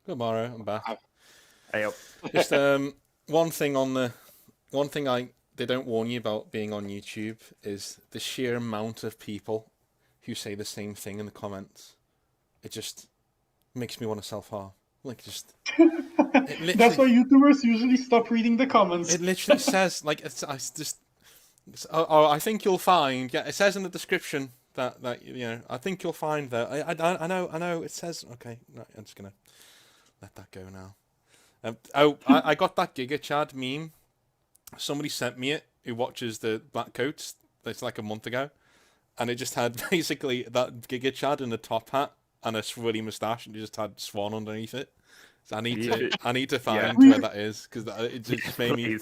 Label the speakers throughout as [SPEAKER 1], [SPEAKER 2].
[SPEAKER 1] Good morrow, I'm back.
[SPEAKER 2] Hey up.
[SPEAKER 1] Just one thing they don't warn you about being on YouTube is the sheer amount of people who say the same thing in the comments. It just makes me want to self-harm. That's
[SPEAKER 3] why YouTubers usually stop reading the comments.
[SPEAKER 1] It literally says I think you'll find. Yeah, it says in the description that I think you'll find that. I know. It says okay. No, I'm just gonna let that go now. I got that Giga Chad meme. Somebody sent me it who watches the BLACKCOATS. It's like a month ago, and it just had basically that Giga Chad in a top hat and a swirly moustache, and it just had Swan underneath it. So I need to find
[SPEAKER 2] Yeah.
[SPEAKER 1] where that is because it just made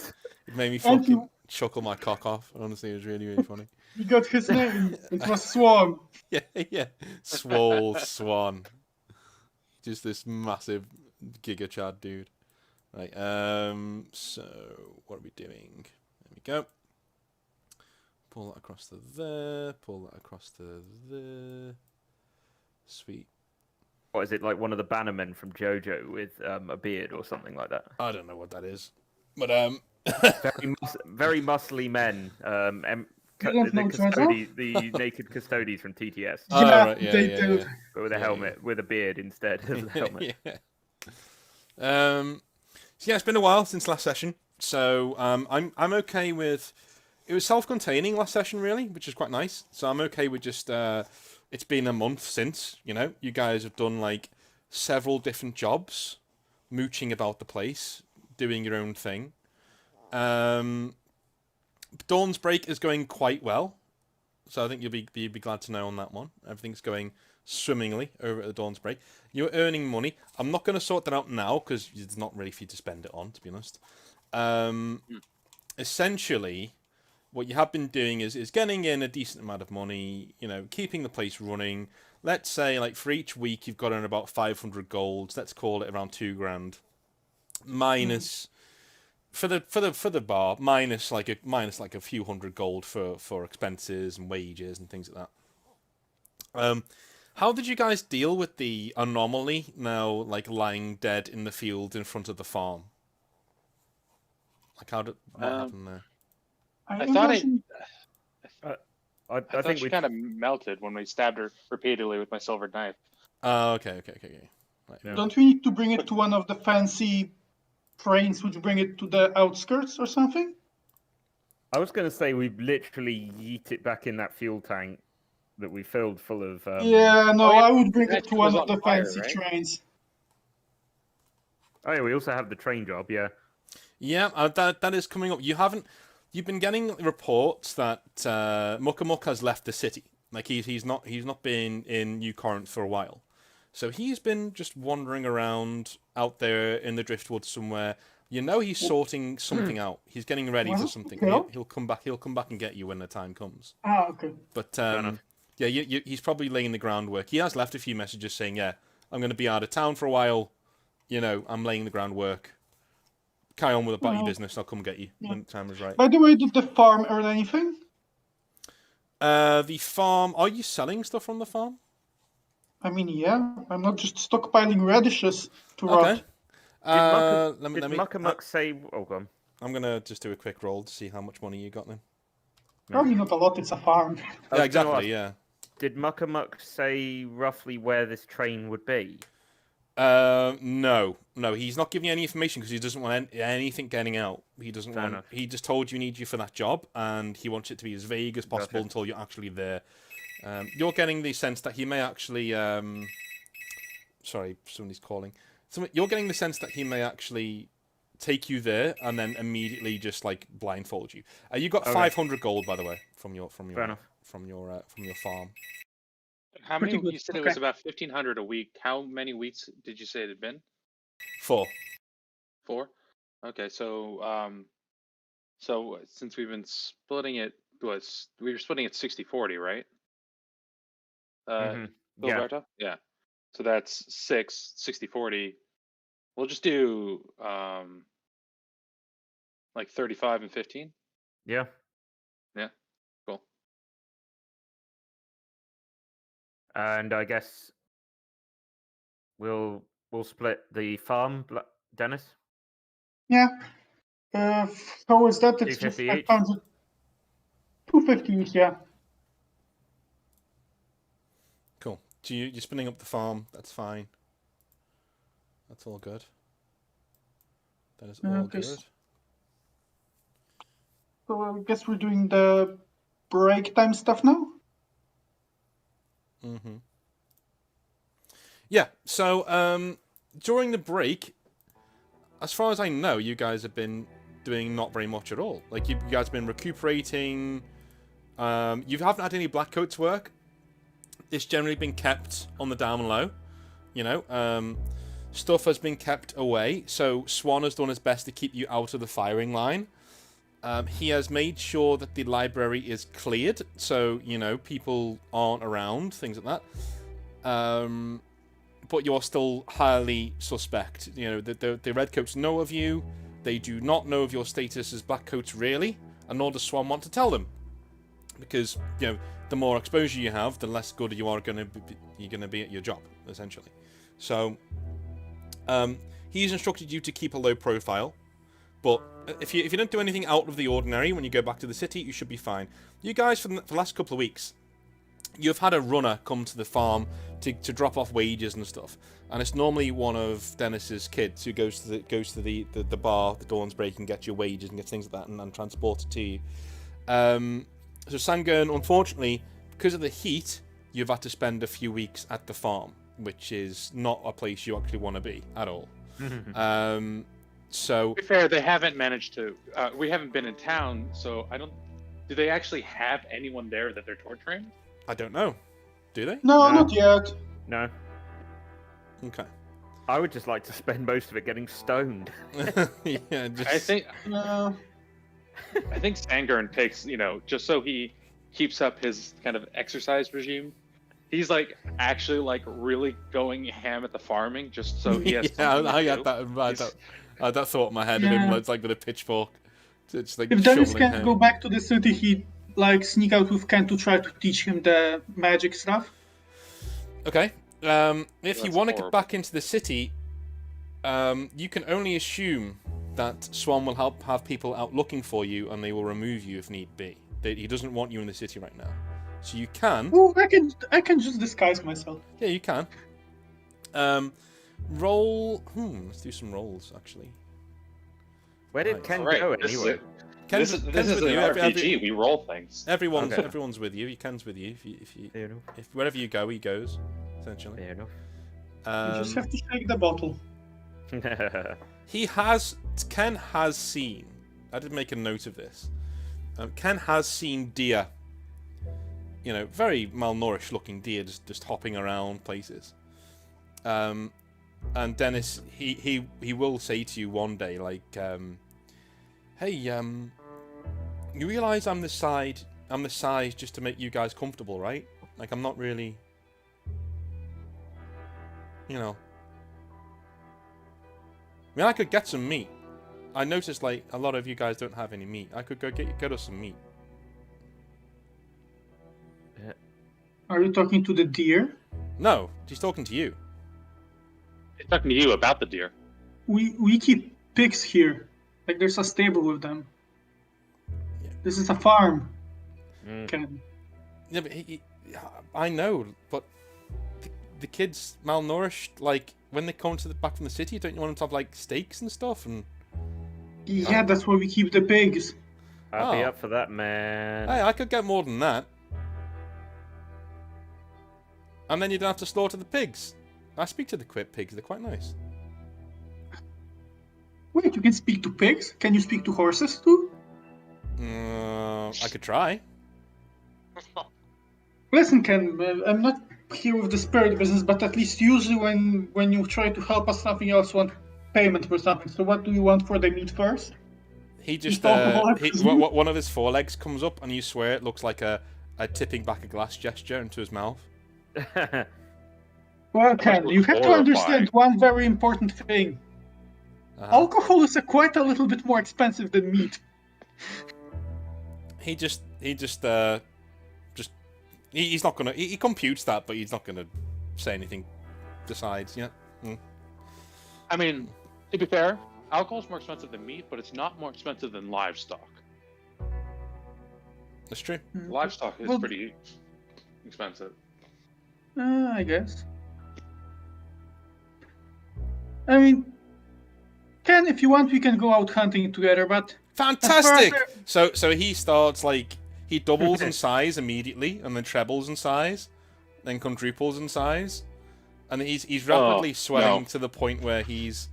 [SPEAKER 1] me fucking chuckle my cock off. Honestly, it was really, really funny.
[SPEAKER 3] He got his name. It was Swan.
[SPEAKER 1] Yeah. Swole Swan. Just this massive Giga Chad dude. Right. So what are we doing? There we go. Pull that across to there. Pull that across to there. Sweet.
[SPEAKER 2] What is it, like one of the Bannermen from JoJo with a beard or something like that?
[SPEAKER 1] I don't know what that is, but
[SPEAKER 2] very muscly men. The naked custodies from TTS.
[SPEAKER 3] They do.
[SPEAKER 2] But with a helmet, with a beard instead of the helmet.
[SPEAKER 1] So yeah, it's been a while since last session, so I'm okay with. It was self-containing last session, really, which is quite nice. So I'm okay with just. It's been a month since, you guys have done like several different jobs, mooching about the place, doing your own thing. Dawn's Break is going quite well, so I think you'll be glad to know on that one. Everything's going swimmingly over at the Dawn's Break. You're earning money. I'm not going to sort that out now because it's not really for you to spend it on, to be honest. Essentially, what you have been doing is getting in a decent amount of money, keeping the place running. Let's say, like, for each week, you've got in about 500 golds. Let's call it around 2 grand. Minus, for the bar, minus like a few hundred gold for expenses and wages and things like that. How did you guys deal with the anomaly now, like, lying dead in the field in front of the farm? Like, what happened there?
[SPEAKER 4] I thought she kind of melted when we stabbed her repeatedly with my silver knife.
[SPEAKER 1] Oh, okay. Right.
[SPEAKER 3] Yeah. Don't we need to bring it to one of the fancy trains which bring it to the outskirts or something?
[SPEAKER 2] I was going to say we literally yeet it back in that fuel tank that we filled full of...
[SPEAKER 3] I would bring it to one of the fancy trains.
[SPEAKER 2] Oh yeah, we also have the train job, yeah.
[SPEAKER 1] Yeah, that is coming up. You've been getting reports that Mukamuk has left the city. Like he's not been in New Corinth for a while, so he's been just wandering around out there in the driftwood somewhere. He's sorting something out. He's getting ready for something. He'll come back. He'll come back and get you when the time comes.
[SPEAKER 3] Ah, okay.
[SPEAKER 1] But he's probably laying the groundwork. He has left a few messages saying, "Yeah, I'm going to be out of town for a while. I'm laying the groundwork. Carry on with your business. I'll come get you when the time is right."
[SPEAKER 3] By the way, did the farm earn anything?
[SPEAKER 1] The farm. Are you selling stuff from the farm?
[SPEAKER 3] I mean, yeah. I'm not just stockpiling radishes to rot.
[SPEAKER 2] Did Muckamuck say... Oh, go on.
[SPEAKER 1] I'm going to just do a quick roll to see how much money you got then.
[SPEAKER 3] Probably not a lot, it's a farm.
[SPEAKER 1] Yeah, exactly, yeah.
[SPEAKER 2] Did Muckamuck say roughly where this train would be?
[SPEAKER 1] No, he's not giving you any information because he doesn't want anything getting out. He doesn't want. He just told you he needs you for that job, and he wants it to be as vague as possible until you're actually there. You're getting the sense that he may actually. Sorry, somebody's calling. You're getting the sense that he may actually take you there and then immediately just like blindfold you. You got 500 gold, by the way, from your farm.
[SPEAKER 4] How many? You said it was about 1,500 a week. How many weeks did you say it had been?
[SPEAKER 1] 4.
[SPEAKER 4] 4. Okay, so since we've been splitting it, we were splitting it 60-40, right? Yeah. So that's 60-40. We'll just do like 35 and 15.
[SPEAKER 2] Yeah.
[SPEAKER 4] Yeah. Cool.
[SPEAKER 2] And I guess we'll split the farm, Dennis?
[SPEAKER 3] Yeah. How is that? It's
[SPEAKER 2] 250
[SPEAKER 3] just
[SPEAKER 2] each?
[SPEAKER 3] 250 each, yeah.
[SPEAKER 1] Cool. So you're spinning up the farm. That's fine. That's all good. That is all good.
[SPEAKER 3] So I guess we're doing the break time stuff now?
[SPEAKER 1] Mm-hmm. Yeah, so during the break, as far as I know, you guys have been doing not very much at all. Like, you guys have been recuperating. You haven't had any BLACKCOATS work. It's generally been kept on the down low, stuff has been kept away. So Swan has done his best to keep you out of the firing line. He has made sure that the library is cleared, so, you know, people aren't around, things like that. But you're still highly suspect. You know, the Redcoats know of you. They do not know of your status as Blackcoats, really, and nor does Swan want to tell them. Because, you know, the more exposure you have, the less good you are going to be at your job, essentially. So, he's instructed you to keep a low profile. But if you don't do anything out of the ordinary when you go back to the city, you should be fine. You guys, for the last couple of weeks, you've had a runner come to the farm to drop off wages and stuff, and it's normally one of Dennis's kids who goes to the bar, the dawn's break, and gets your wages and gets things like that and transports it to you. So Sangern, unfortunately, because of the heat, you've had to spend a few weeks at the farm, which is not a place you actually want to be at all. So,
[SPEAKER 4] To be fair, they haven't managed to. We haven't been in town, so I don't. Do they actually have anyone there that they're torturing?
[SPEAKER 1] I don't know. Do they?
[SPEAKER 3] No,
[SPEAKER 2] No.
[SPEAKER 3] not yet.
[SPEAKER 2] No.
[SPEAKER 1] Okay.
[SPEAKER 2] I would just like to spend most of it getting stoned.
[SPEAKER 1] Yeah, just...
[SPEAKER 4] I think
[SPEAKER 3] No.
[SPEAKER 4] Sangern takes, you know, just so he keeps up his kind of exercise regime. He's like actually like really going ham at the farming, just so he has.
[SPEAKER 1] Yeah,
[SPEAKER 4] something to
[SPEAKER 1] I
[SPEAKER 4] do.
[SPEAKER 1] got that. I had that thought in my head of
[SPEAKER 3] Yeah.
[SPEAKER 1] him, it's like with a pitchfork. It's like
[SPEAKER 3] If Dennis
[SPEAKER 1] shoveling
[SPEAKER 3] can
[SPEAKER 1] hay.
[SPEAKER 3] go back to the city, he like sneak out with Ken to try to teach him the magic stuff.
[SPEAKER 1] Okay. If you
[SPEAKER 4] That's
[SPEAKER 1] want to get
[SPEAKER 4] horrible.
[SPEAKER 1] back into the city, you can only assume that Swan will have people out looking for you, and they will remove you if need be. He doesn't want you in the city right now, so you can.
[SPEAKER 3] Oh, I can just disguise myself.
[SPEAKER 1] Yeah, you can. Roll. Let's do some rolls actually.
[SPEAKER 2] Where did
[SPEAKER 1] Right.
[SPEAKER 2] Ken
[SPEAKER 4] Right,
[SPEAKER 2] go
[SPEAKER 4] this is
[SPEAKER 2] anyway?
[SPEAKER 1] Ken's
[SPEAKER 4] this
[SPEAKER 1] with
[SPEAKER 4] is an
[SPEAKER 1] you.
[SPEAKER 4] RPG. We roll things.
[SPEAKER 1] Everyone's
[SPEAKER 2] Okay.
[SPEAKER 1] everyone's with you. Ken's with you.
[SPEAKER 2] Fair enough.
[SPEAKER 1] If wherever you go, he goes. Essentially.
[SPEAKER 2] Fair enough.
[SPEAKER 3] You just have to shake the bottle.
[SPEAKER 1] Ken has seen. I did make a note of this. Ken has seen deer. You know, very malnourished looking deer just hopping around places. And Dennis, he will say to you one day, like, hey, you realise I'm the size just to make you guys comfortable, right? Like, I'm not really, you know. I mean, I could get some meat. I noticed, like, a lot of you guys don't have any meat. I could go get us some meat.
[SPEAKER 3] Are you talking to the deer?
[SPEAKER 1] No, he's talking to you.
[SPEAKER 4] He's talking to you about the deer.
[SPEAKER 3] We keep pigs here. Like there's a stable with them.
[SPEAKER 1] Yeah.
[SPEAKER 3] This is a farm.
[SPEAKER 2] Mm.
[SPEAKER 3] Ken.
[SPEAKER 1] Yeah, but I know, but the kids malnourished. Like when they come back from the city, don't you want them to have like steaks and stuff? And
[SPEAKER 3] Yeah, that's where we keep the pigs.
[SPEAKER 2] I'd be
[SPEAKER 1] Oh.
[SPEAKER 2] up for that, man.
[SPEAKER 1] hey, I could get more than that. And then you don't have to slaughter the pigs. I speak to the pigs; they're quite nice.
[SPEAKER 3] Wait, you can speak to pigs? Can you speak to horses too?
[SPEAKER 1] I could try.
[SPEAKER 3] Listen, Ken, I'm not here with the spirit business, but at least usually when you try to help us something else, want payment for something. So what do you want for the meat first?
[SPEAKER 1] He just
[SPEAKER 3] He's
[SPEAKER 1] one of his forelegs comes up, and you swear it looks like a tipping back a glass gesture into his mouth.
[SPEAKER 3] Well, Ken, you have to understand one very important thing.
[SPEAKER 1] Uh-huh.
[SPEAKER 3] Alcohol is quite a little bit more expensive than meat.
[SPEAKER 1] He's not gonna. He computes that, but he's not gonna say anything besides. Yeah.
[SPEAKER 4] I mean, to be fair, alcohol's more expensive than meat, but it's not more expensive than livestock.
[SPEAKER 1] That's true.
[SPEAKER 4] Livestock is
[SPEAKER 3] Well-
[SPEAKER 4] pretty expensive.
[SPEAKER 3] I guess. I mean, Ken, if you want, we can go out hunting together, but...
[SPEAKER 1] Fantastic.
[SPEAKER 3] As far
[SPEAKER 1] So he starts like he doubles in size immediately, and then trebles in size, then quadruples in size, and he's rapidly swelling
[SPEAKER 4] no.
[SPEAKER 1] to the point where he's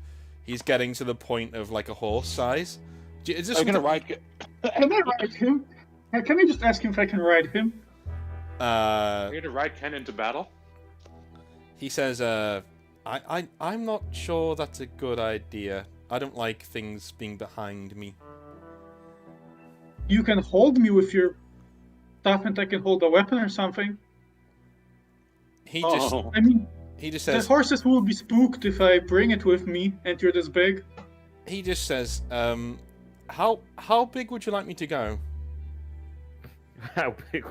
[SPEAKER 1] getting to the point of like a horse size. Is this
[SPEAKER 4] I'm gonna
[SPEAKER 1] something-
[SPEAKER 4] ride.
[SPEAKER 3] Can I ride him? Can I just ask him if I can ride him?
[SPEAKER 4] I'm gonna ride Ken into battle.
[SPEAKER 1] He says, I'm not sure that's a good idea. I don't like things being behind me.
[SPEAKER 3] You can hold me with your stuff, and I can hold a weapon or something.
[SPEAKER 1] He just
[SPEAKER 4] Oh.
[SPEAKER 3] I mean,
[SPEAKER 1] he just
[SPEAKER 3] the
[SPEAKER 1] says
[SPEAKER 3] horses will be spooked if I bring it with me, and you're this big.
[SPEAKER 1] How big would you like me to go?
[SPEAKER 2] How big?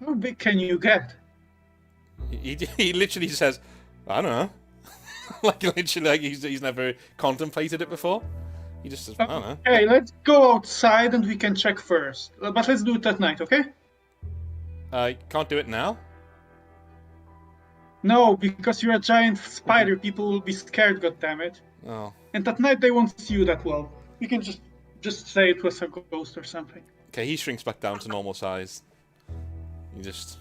[SPEAKER 3] How big can you get?
[SPEAKER 1] He literally says, I don't know. Like literally, like he's never contemplated it before. He just says, I don't know.
[SPEAKER 3] Okay, let's go outside and we can check first. But let's do it at night, okay?
[SPEAKER 1] Can't do it now.
[SPEAKER 3] No, because you're a giant spider, people will be scared, goddammit.
[SPEAKER 1] Oh,
[SPEAKER 3] And at night they won't see you that well. You can just say it was a ghost or something.
[SPEAKER 1] okay. He shrinks back down to normal size. He just.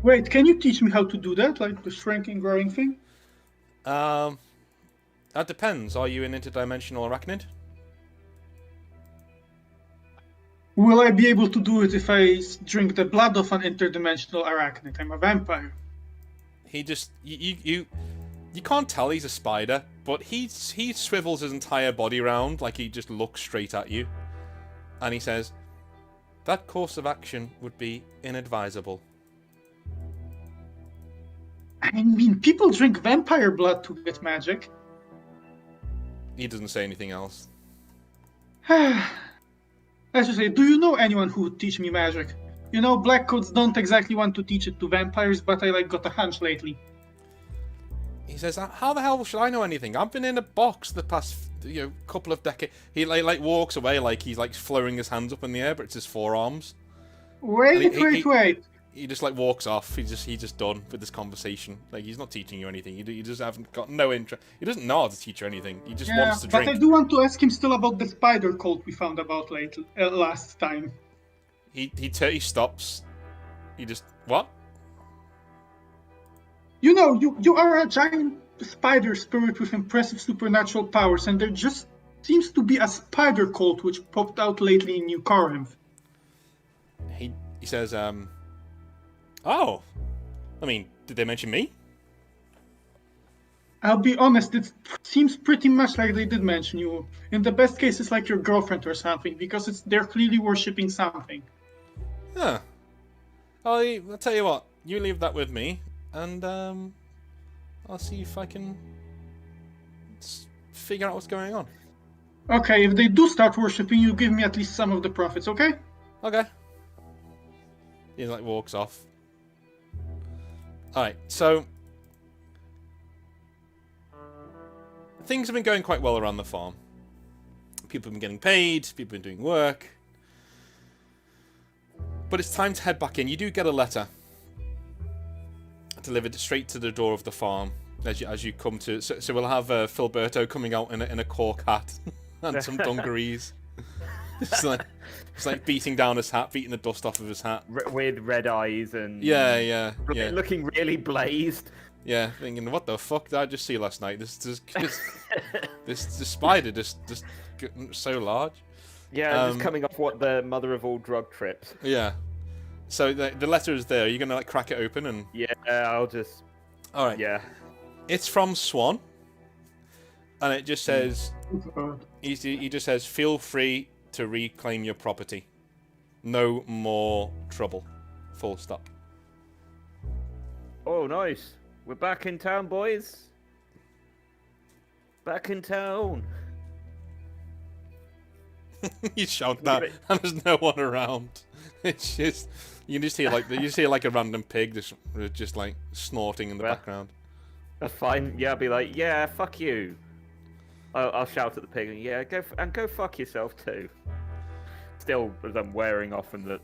[SPEAKER 3] Wait, can you teach me how to do that? Like the shrinking, growing thing?
[SPEAKER 1] That depends. Are you an interdimensional arachnid?
[SPEAKER 3] Will I be able to do it if I drink the blood of an interdimensional arachnid? I'm a vampire.
[SPEAKER 1] He just you can't tell he's a spider, but he swivels his entire body around like he just looks straight at you, and he says, "That course of action would be inadvisable."
[SPEAKER 3] I mean, people drink vampire blood to get magic.
[SPEAKER 1] He doesn't say anything else.
[SPEAKER 3] Let's just say, do you know anyone who would teach me magic? You know, blackcoats don't exactly want to teach it to vampires, but I got a hunch lately.
[SPEAKER 1] He says, "How the hell should I know anything? I've been in a box the past couple of decades." He like walks away like he's like throwing his hands up in the air, but it's his forearms.
[SPEAKER 3] Wait.
[SPEAKER 1] He just like walks off. He's just done with this conversation. Like he's not teaching you anything. You just haven't got no interest. He doesn't know how to teach you anything. He just wants to drink.
[SPEAKER 3] But I do want to ask him still about the spider cult we found about last time.
[SPEAKER 1] He stops. He just what?
[SPEAKER 3] You know, you are a giant spider spirit with impressive supernatural powers, and there just seems to be a spider cult which popped out lately in New Corinth.
[SPEAKER 1] He says, "Oh, I mean, did they mention me?"
[SPEAKER 3] I'll be honest, it seems pretty much like they did mention you. In the best case, it's like your girlfriend or something, because they're clearly worshipping something.
[SPEAKER 1] Huh. I'll tell you what. You leave that with me, and I'll see if I can figure out what's going on.
[SPEAKER 3] Okay, if they do start worshipping you, give me at least some of the profits, okay?
[SPEAKER 1] Okay. He like walks off. Alright, so things have been going quite well around the farm. People have been getting paid, people have been doing work. But it's time to head back in. You do get a letter delivered straight to the door of the farm as you come to. So we'll have Filberto coming out in a cork hat and some dungarees. It's like beating down his hat, beating the dust off of his hat.
[SPEAKER 2] With red eyes and
[SPEAKER 1] Yeah.
[SPEAKER 2] looking really blazed.
[SPEAKER 1] Yeah, thinking, what the fuck did I just see last night? This spider just so large.
[SPEAKER 2] Yeah, just coming off what the mother of all drug trips.
[SPEAKER 1] Yeah. So the letter is there. Are you gonna like crack it open and?
[SPEAKER 2] Yeah, I'll just.
[SPEAKER 1] All right.
[SPEAKER 2] Yeah.
[SPEAKER 1] It's from Swan, and it just says,
[SPEAKER 3] Oh,
[SPEAKER 1] he just says, feel free to reclaim your property. No more trouble. Full stop.
[SPEAKER 2] Oh, nice. We're back in town, boys. Back in town.
[SPEAKER 1] You shout that, and there's no one around. It's just you can just hear like a random pig just like snorting in the background.
[SPEAKER 2] That's fine. Yeah, I'll be like, yeah, fuck you. I'll shout at the pig, and yeah, go fuck yourself too. Still, as I'm wearing off in the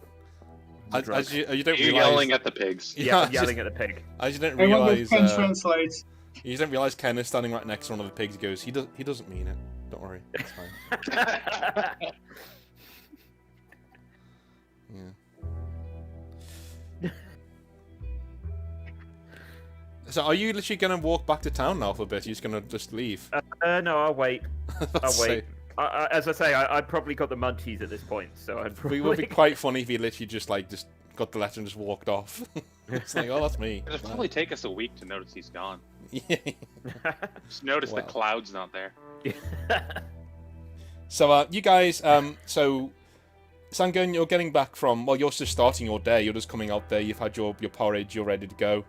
[SPEAKER 1] As you don't
[SPEAKER 4] You're
[SPEAKER 1] realize,
[SPEAKER 4] yelling at the pigs.
[SPEAKER 2] yeah, yelling at the pig.
[SPEAKER 1] as you don't
[SPEAKER 3] I wonder
[SPEAKER 1] realize,
[SPEAKER 3] if Ken translates.
[SPEAKER 1] you don't realize Ken is standing right next to one of the pigs. He goes, he doesn't mean it. Don't worry, it's fine. Yeah. So, are you literally gonna walk back to town now for a bit? You're just gonna just leave?
[SPEAKER 2] No, I'll wait. I'll
[SPEAKER 1] Say,
[SPEAKER 2] wait. As I say, I probably got the munchies at this point, so I'm
[SPEAKER 1] It
[SPEAKER 2] probably...
[SPEAKER 1] would be quite funny if you literally just got the letter and just walked off. It's like, oh, that's me.
[SPEAKER 4] It'll probably take us a week to notice he's gone.
[SPEAKER 1] Yeah.
[SPEAKER 4] Just notice the
[SPEAKER 1] Wow.
[SPEAKER 4] cloud's not there.
[SPEAKER 1] So, you guys, so Sangun, you're getting back from, well, you're just starting your day. You're just coming out there. You've had your porridge. You're ready to go.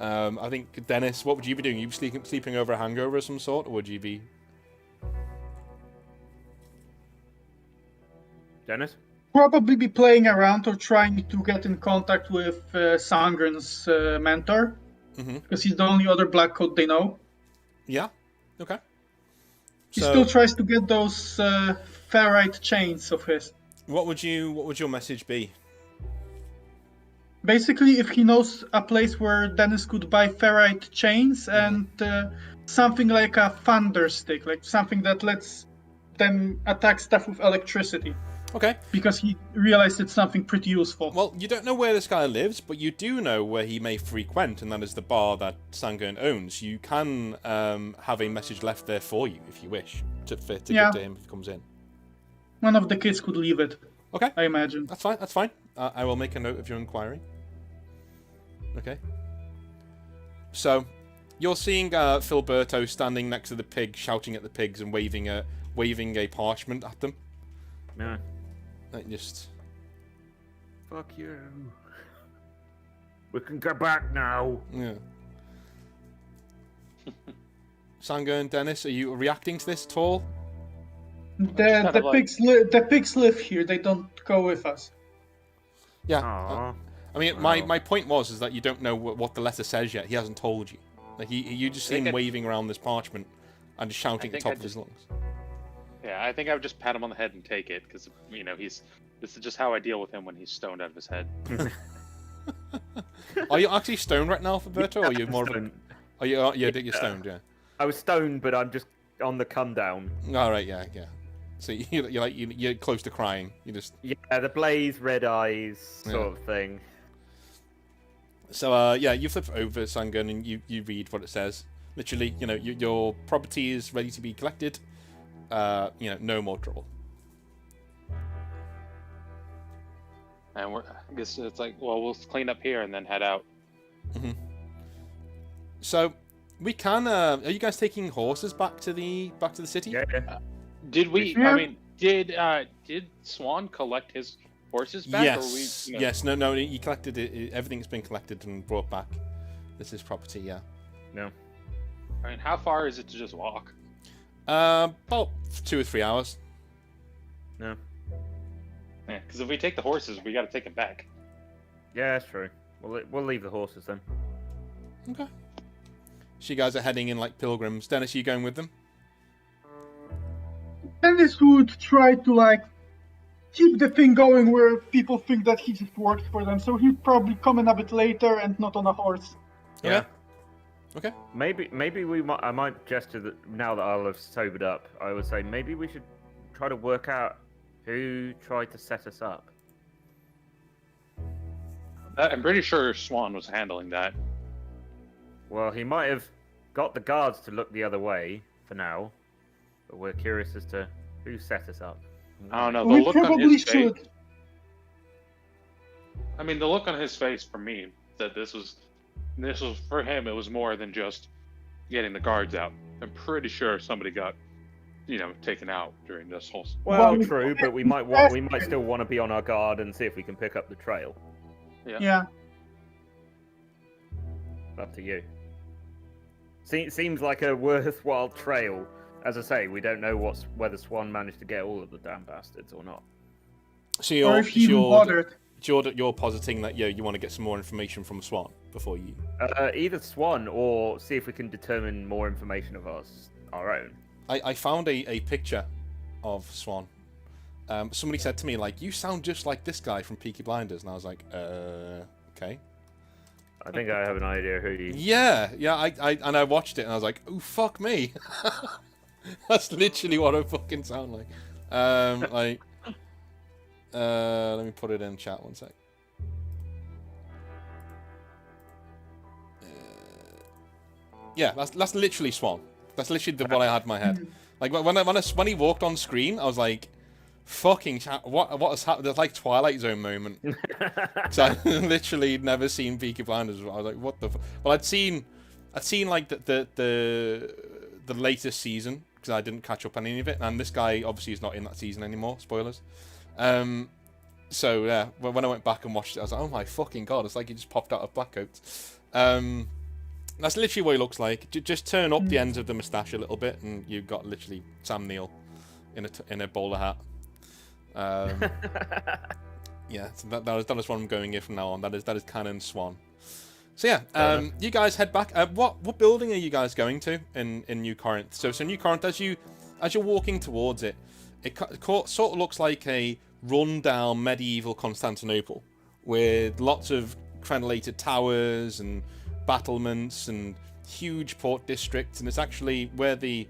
[SPEAKER 1] I think, Dennis, what would you be doing? You sleeping over a hangover of some sort, or would you be...
[SPEAKER 2] Dennis?
[SPEAKER 3] Probably be playing around or trying to get in contact with Sangren's mentor,
[SPEAKER 1] Mhm.
[SPEAKER 3] because he's the only other black coat they know.
[SPEAKER 1] Yeah? Okay.
[SPEAKER 3] He
[SPEAKER 1] So,
[SPEAKER 3] still tries to get those ferrite chains of his.
[SPEAKER 1] what would your message be?
[SPEAKER 3] Basically, if he knows a place where Dennis could buy ferrite chains and something like a thunder stick, like something that lets them attack stuff with electricity,
[SPEAKER 1] Okay.
[SPEAKER 3] because he realized it's something pretty useful.
[SPEAKER 1] Well, you don't know where this guy lives, but you do know where he may frequent, and that is the bar that Sangun owns. You can have a message left there for you, if you wish, to
[SPEAKER 3] Yeah.
[SPEAKER 1] give to him if he comes in.
[SPEAKER 3] One of the kids could leave it,
[SPEAKER 1] Okay,
[SPEAKER 3] I imagine.
[SPEAKER 1] that's fine, that's fine. I will make a note of your inquiry. Okay. So, you're seeing Filberto standing next to the pig, shouting at the pigs and waving a parchment at them.
[SPEAKER 2] No.
[SPEAKER 1] Like, just...
[SPEAKER 2] Fuck you. We can go back now.
[SPEAKER 1] Yeah. Sangun and Dennis, are you reacting to this at all?
[SPEAKER 3] The
[SPEAKER 4] of like-
[SPEAKER 3] the pigs live here. They don't go with us.
[SPEAKER 1] Yeah.
[SPEAKER 2] Aww.
[SPEAKER 1] I mean, my point is that you don't know what the letter says yet. He hasn't told you. Like you just see
[SPEAKER 4] think
[SPEAKER 1] him
[SPEAKER 4] I-
[SPEAKER 1] waving around this parchment and just shouting at the
[SPEAKER 4] think
[SPEAKER 1] top
[SPEAKER 4] I
[SPEAKER 1] of his lungs.
[SPEAKER 4] Yeah, I think I would just pat him on the head and take it, because, this is just how I deal with him when he's stoned out of his head.
[SPEAKER 1] Are you actually stoned right now, Filberto, or are you more of a...
[SPEAKER 2] Stoned.
[SPEAKER 1] Are you? You're stoned, yeah.
[SPEAKER 2] I was stoned, but I'm just on the come down.
[SPEAKER 1] All right, yeah. So you're close to crying. You just...
[SPEAKER 2] Yeah, the blaze, red eyes, sort
[SPEAKER 1] Yeah.
[SPEAKER 2] of thing.
[SPEAKER 1] So you flip over Sangun and you read what it says. Literally, your property is ready to be collected. No more trouble.
[SPEAKER 4] And I guess it's like, well, we'll clean up here and then head out.
[SPEAKER 1] So we can. Are you guys taking horses back to the city?
[SPEAKER 2] Yeah.
[SPEAKER 4] Did we?
[SPEAKER 3] Yeah.
[SPEAKER 4] I mean, did Swan collect his horses back?
[SPEAKER 1] Yes.
[SPEAKER 4] Or we,
[SPEAKER 1] Yes. No. He collected it. Everything's been collected and brought back. This is property. Yeah.
[SPEAKER 2] No.
[SPEAKER 4] I mean, how far is it to just walk?
[SPEAKER 1] About 2 or 3 hours.
[SPEAKER 2] No.
[SPEAKER 4] Yeah, because if we take the horses, we got to take them back.
[SPEAKER 2] Yeah, that's true. We'll leave the horses then.
[SPEAKER 1] Okay. So you guys are heading in like pilgrims. Dennis, are you going with them?
[SPEAKER 3] Dennis would try to keep the thing going where people think that he just works for them. So he'd probably come in a bit later and not on a horse.
[SPEAKER 2] Yeah.
[SPEAKER 1] Okay.
[SPEAKER 2] Maybe I might gesture that now that I'll have sobered up. I would say maybe we should try to work out who tried to set us up.
[SPEAKER 4] I'm pretty sure Swan was handling that.
[SPEAKER 2] Well, he might have got the guards to look the other way for now, but we're curious as to who set us up.
[SPEAKER 4] I don't know. The
[SPEAKER 3] We
[SPEAKER 4] look on
[SPEAKER 3] probably
[SPEAKER 4] his face.
[SPEAKER 3] should.
[SPEAKER 4] I mean, the look on his face for me that this was for him. It was more than just getting the guards out. I'm pretty sure somebody got, taken out during this whole.
[SPEAKER 2] Well,
[SPEAKER 3] Well,
[SPEAKER 2] true, but we might still want to be on our guard and see if we can pick up the trail.
[SPEAKER 3] Yeah.
[SPEAKER 2] Up to you. Seems like a worthwhile trail. As I say, we don't know whether Swan managed to get all of the damn bastards or not.
[SPEAKER 1] So
[SPEAKER 3] Or
[SPEAKER 1] you're
[SPEAKER 3] if he even bothered.
[SPEAKER 1] you're positing that you want to get some more information from Swan before you.
[SPEAKER 2] Either Swan or see if we can determine more information of our own.
[SPEAKER 1] I found a picture of Swan. Somebody said to me you sound just like this guy from Peaky Blinders, and I was like, okay.
[SPEAKER 2] I think I have an idea who you...
[SPEAKER 1] Yeah. I watched it and I was like, oh fuck me. That's literally what I fucking sound like. Let me put it in chat one sec. Yeah, that's literally Swan. That's literally what I had in my head. Like when he walked on screen, I was like, fucking what has happened? There's like Twilight Zone moment. So I literally never seen Peaky Blinders. I was like, what the? Well, I'd seen like the latest season because I didn't catch up on any of it, and this guy obviously is not in that season anymore. Spoilers. So yeah, when I went back and watched it, I was like, oh my fucking god! It's like he just popped out of BLACKCOATS. That's literally what he looks like. Just turn up the ends of the moustache a little bit, and you've got literally Sam Neill in a bowler hat. Yeah, so that is what I'm going in from now on. That is canon Swan. So yeah, you guys head back. What building are you guys going to in New Corinth? So New Corinth, as you're walking towards it, it sort of looks like a run-down medieval Constantinople with lots of crenellated towers and battlements and huge port districts, and it's actually where the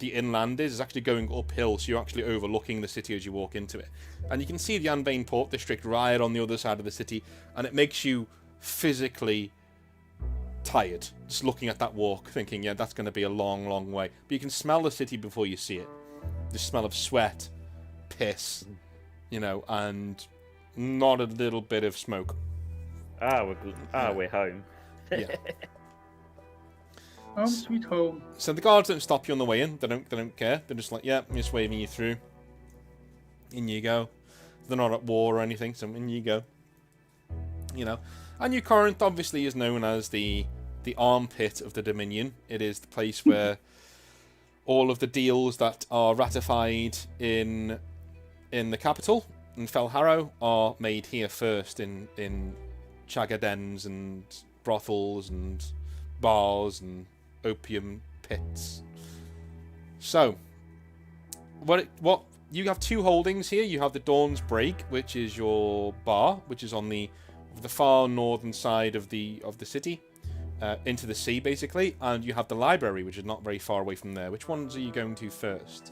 [SPEAKER 1] inland is actually going uphill, so you're actually overlooking the city as you walk into it. And you can see the Anvain Port District right on the other side of the city, and it makes you physically tired just looking at that walk, thinking, yeah, that's going to be a long, long way. But you can smell the city before you see it. The smell of sweat, piss, and not a little bit of smoke.
[SPEAKER 2] We're home.
[SPEAKER 1] Yeah.
[SPEAKER 3] Home sweet home.
[SPEAKER 1] So the guards don't stop you on the way in. They don't care. They're just like, yeah, I'm just waving you through. In you go. They're not at war or anything, so in you go. And New Corinth obviously is known as the armpit of the Dominion. It is the place where all of the deals that are ratified in the capital, in Fel Harrow, are made here first in chagga dens and brothels and bars and opium pits. So, what you have two holdings here. You have the Dawn's Break, which is your bar, which is on the far northern side of the city, into the sea basically, and you have the library, which is not very far away from there. Which ones are you going to first?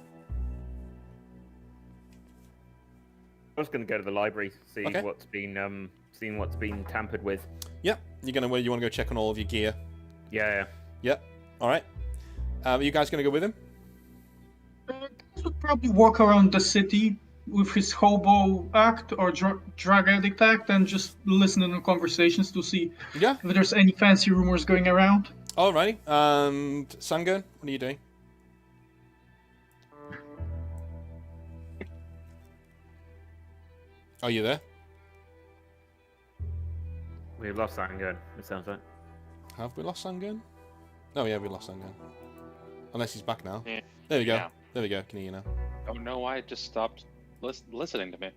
[SPEAKER 2] I was going to go to the library, see
[SPEAKER 1] Okay.
[SPEAKER 2] what's been tampered with.
[SPEAKER 1] Yep. You want to go check on all of your gear?
[SPEAKER 2] Yeah.
[SPEAKER 1] Yep. All right. Are you guys going to go with him?
[SPEAKER 3] He would probably walk around the city with his hobo act or drug addict act and just listen to conversations to see
[SPEAKER 1] Yeah.
[SPEAKER 3] if there's any fancy rumors going around.
[SPEAKER 1] Alrighty. And Sangun, what are you doing? Are you there?
[SPEAKER 2] We've lost Sangun, it sounds like.
[SPEAKER 1] Have we lost Sangun? Oh yeah, we lost Sangun. Unless he's back now.
[SPEAKER 4] Yeah.
[SPEAKER 1] There we go.
[SPEAKER 4] Yeah.
[SPEAKER 1] There we go. Can you hear now?
[SPEAKER 4] Oh no, I just stopped listening to me.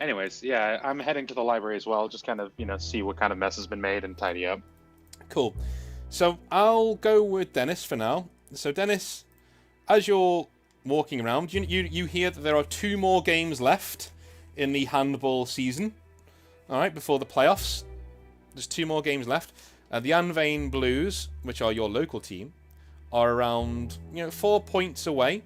[SPEAKER 4] Anyways, yeah, I'm heading to the library as well, just kind of, see what kind of mess has been made and tidy up.
[SPEAKER 1] Cool. So I'll go with Dennis for now. So Dennis, as you're walking around, you hear that there are 2 more games left in the handball season. All right, before the playoffs. There's 2 more games left. The Anvain Blues, which are your local team, are around 4 points away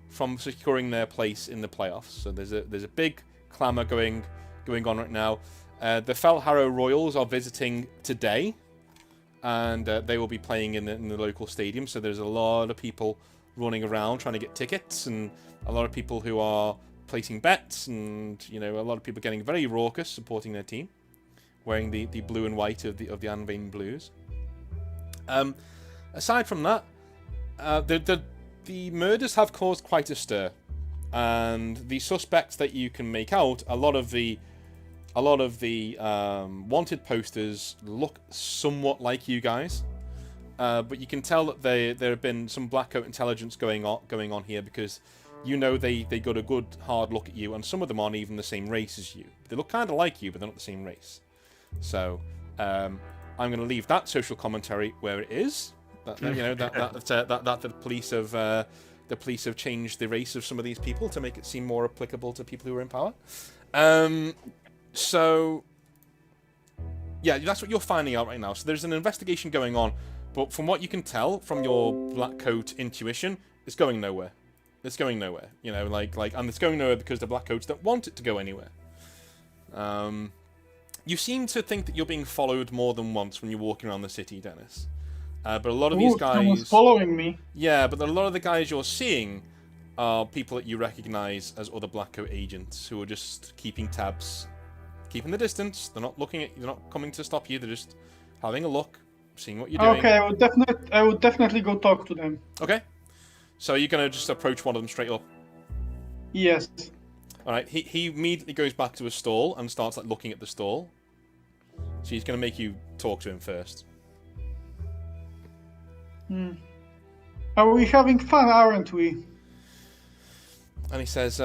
[SPEAKER 1] from securing their place in the playoffs. So there's a big clamour going on right now. The Fel Harrow Royals are visiting today, and they will be playing in the local stadium. So there's a lot of people running around trying to get tickets, and a lot of people who are placing bets, and a lot of people getting very raucous supporting their team, wearing the blue and white of the Anvain Blues. Aside from that, the murders have caused quite a stir, and the suspects that you can make out, a lot of the wanted posters look somewhat like you guys, but you can tell that there have been some Blackcoat intelligence going on here, because they got a good hard look at you, and some of them aren't even the same race as you. They look kind of like you, but they're not the same race. So I'm going to leave that social commentary where it is. That the police have changed the race of some of these people to make it seem more applicable to people who are in power. So yeah, that's what you're finding out right now. So there's an investigation going on, but from what you can tell from your Blackcoat intuition, it's going nowhere. It's going nowhere. And it's going nowhere because the Blackcoats don't want it to go anywhere. You seem to think that you're being followed more than once when you're walking around the city, Dennis. But a lot of these guys...
[SPEAKER 3] Someone's following me.
[SPEAKER 1] Yeah, but a lot of the guys you're seeing are people that you recognize as other Blackcoat agents who are just keeping tabs, keeping the distance. They're not looking at you. They're not coming to stop you. They're just having a look, seeing what you're doing.
[SPEAKER 3] Okay, I would definitely go talk to them.
[SPEAKER 1] Okay. So you're gonna just approach one of them straight up.
[SPEAKER 3] Yes.
[SPEAKER 1] All right. He immediately goes back to his stall and starts like looking at the stall. So he's gonna make you talk to him first.
[SPEAKER 3] Are we having fun, aren't we?
[SPEAKER 1] And he says,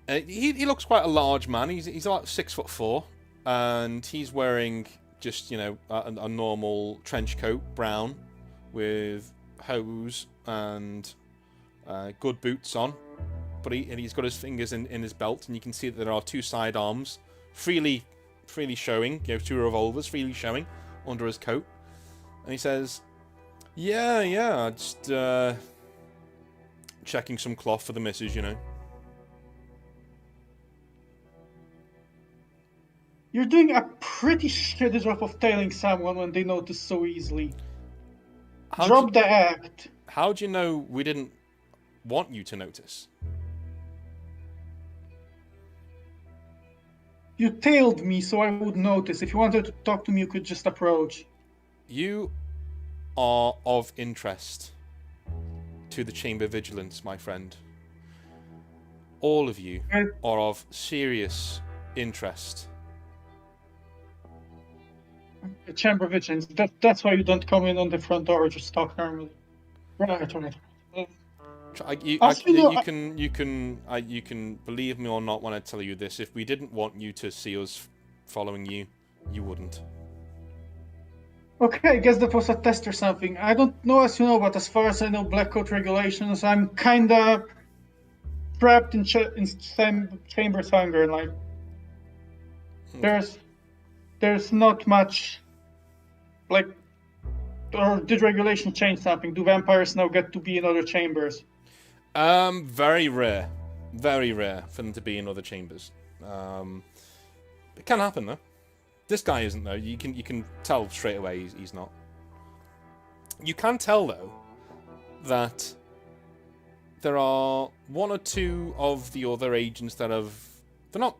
[SPEAKER 1] he looks quite a large man. He's about 6'4", and he's wearing just a normal trench coat, brown, with hose and good boots on. But he's got his fingers in his belt, and you can see that there are two sidearms freely showing. Two revolvers freely showing under his coat. And he says, "Yeah, just checking some cloth for the missus,
[SPEAKER 3] You're doing a pretty shitty job of tailing someone when they notice so easily. Drop the act.
[SPEAKER 1] How do you know we didn't want you to notice?
[SPEAKER 3] You tailed me, so I would notice. If you wanted to talk to me, you could just approach.
[SPEAKER 1] You are of interest to the Chamber Vigilance, my friend. All of you are of serious interest.
[SPEAKER 3] The Chamber Vigilance. That's why you don't come in on the front door or just talk normally. Right.
[SPEAKER 1] You can believe me or not when I tell you this. If we didn't want you to see us following you, you wouldn't.
[SPEAKER 3] Okay, I guess that was a test or something. I don't know as you know, but as far as I know, Blackcoat regulations, I'm kinda trapped in Chamber's hunger. Like, there's not much, like, or did regulation change something? Do vampires now get to be in other chambers?
[SPEAKER 1] Very rare for them to be in other chambers. It can happen though. This guy isn't though. You can tell straight away he's not. You can tell though that there are one or two of the other agents that they're not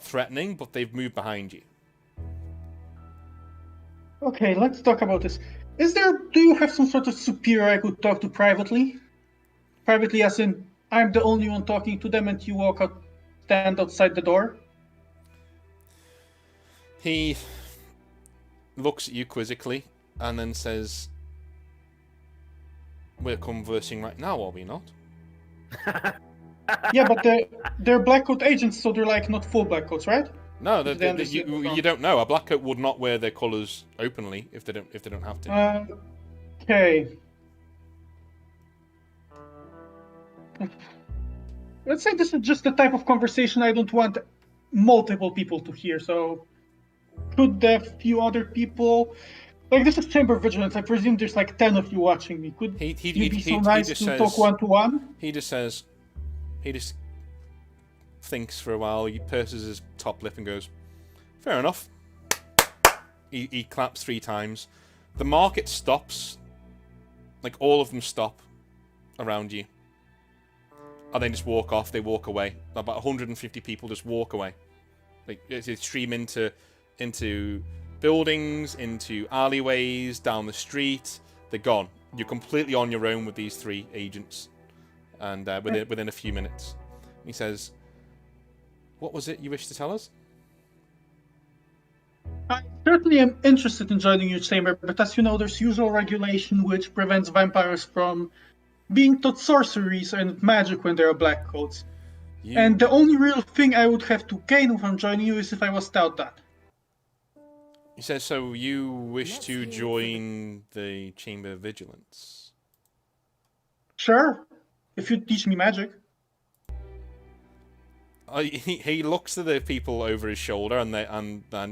[SPEAKER 1] threatening, but they've moved behind you.
[SPEAKER 3] Okay, let's talk about this. Do you have some sort of superior I could talk to privately? Privately as in, I'm the only one talking to them and you stand outside the door?
[SPEAKER 1] He looks at you quizzically and then says, "We're conversing right now, are we not?"
[SPEAKER 3] Yeah, but they're Blackcoat agents, so they're like not full Blackcoats, right?
[SPEAKER 1] No, you don't know. A Blackcoat would not wear their colours openly if they don't have to.
[SPEAKER 3] Okay. Let's say this is just the type of conversation I don't want multiple people to hear. So, could a few other people, like this is Chamber Vigilance? I presume there's like 10 of you watching me. Could you be so nice to talk one-to-one?
[SPEAKER 1] He just thinks for a while. He purses his top lip and goes, "Fair enough." He claps 3 times. The market stops. Like all of them stop around you. And they just walk off. They walk away. About 150 people just walk away. Like they stream into buildings, into alleyways, down the street. They're gone. You're completely on your own with these 3 agents. And within a few minutes, he says, "What was it you wished to tell us?"
[SPEAKER 3] I certainly am interested in joining your chamber, but as you know, there's usual regulation which prevents vampires from being taught sorceries and magic when there are Blackcoats. And the only real thing I would have to gain from joining you is if I was taught that.
[SPEAKER 1] He says, "So you wish to join the Chamber of Vigilance?"
[SPEAKER 3] Sure, if you teach me magic.
[SPEAKER 1] He looks at the people over his shoulder, and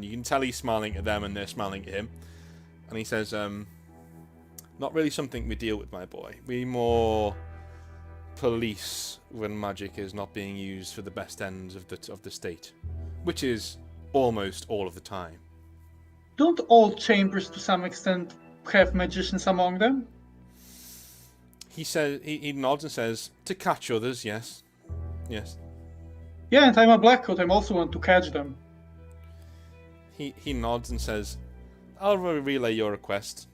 [SPEAKER 1] you can tell he's smiling at them, and they're smiling at him. And he says, "Not really something we deal with, my boy. We more police when magic is not being used for the best ends of the state, which is almost all of the time."
[SPEAKER 3] Don't all chambers, to some extent, have magicians among them?
[SPEAKER 1] He says he nods and says, "To catch others, yes, yes."
[SPEAKER 3] Yeah, and I'm a Blackcoat. I'm also want to catch them.
[SPEAKER 1] He nods and says, "I'll relay your request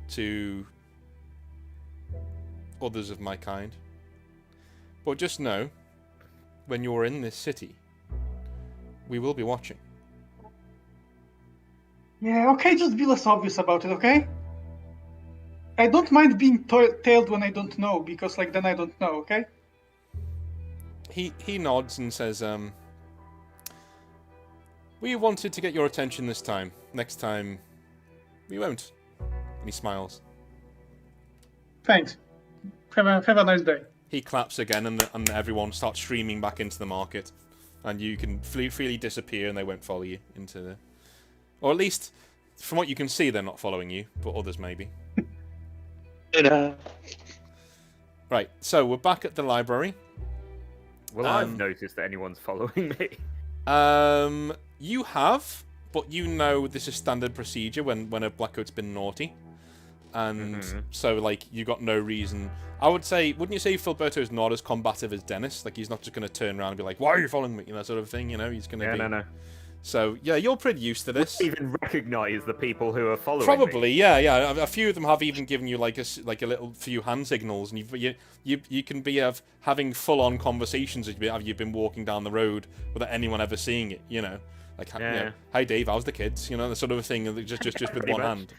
[SPEAKER 1] to others of my kind. But just know, when you're in this city, we will be watching."
[SPEAKER 3] Yeah, okay, just be less obvious about it, okay? I don't mind being tailed when I don't know, because like then I don't know, okay?
[SPEAKER 1] He nods and says, "We wanted to get your attention this time. Next time, we won't." And he smiles.
[SPEAKER 3] Thanks. Have a nice day.
[SPEAKER 1] He claps again, and everyone starts streaming back into the market, and you can freely disappear, and they won't follow you into the, or at least from what you can see, they're not following you, but others maybe. Right, so we're back at the library.
[SPEAKER 2] Well, I've noticed that anyone's following me.
[SPEAKER 1] You have, but you know this is standard procedure when a Blackcoat's been naughty. And so, like, you got no reason. I would say, wouldn't you say Filberto's not as combative as Dennis? Like, he's not just going to turn around and be like, "Why are you following me?" You know, sort of thing, you know? He's going to be...
[SPEAKER 2] No.
[SPEAKER 1] So, yeah, you're pretty used to this.
[SPEAKER 2] Would even recognise the people who are following
[SPEAKER 1] Probably,
[SPEAKER 2] me.
[SPEAKER 1] yeah. A few of them have even given you, like, a little few hand signals, and you can be having full-on conversations as you've been walking down the road without anyone ever seeing it, you know? Like, you know, "Hi, Dave, how's the kids?" You know, the sort of thing, just with one hand.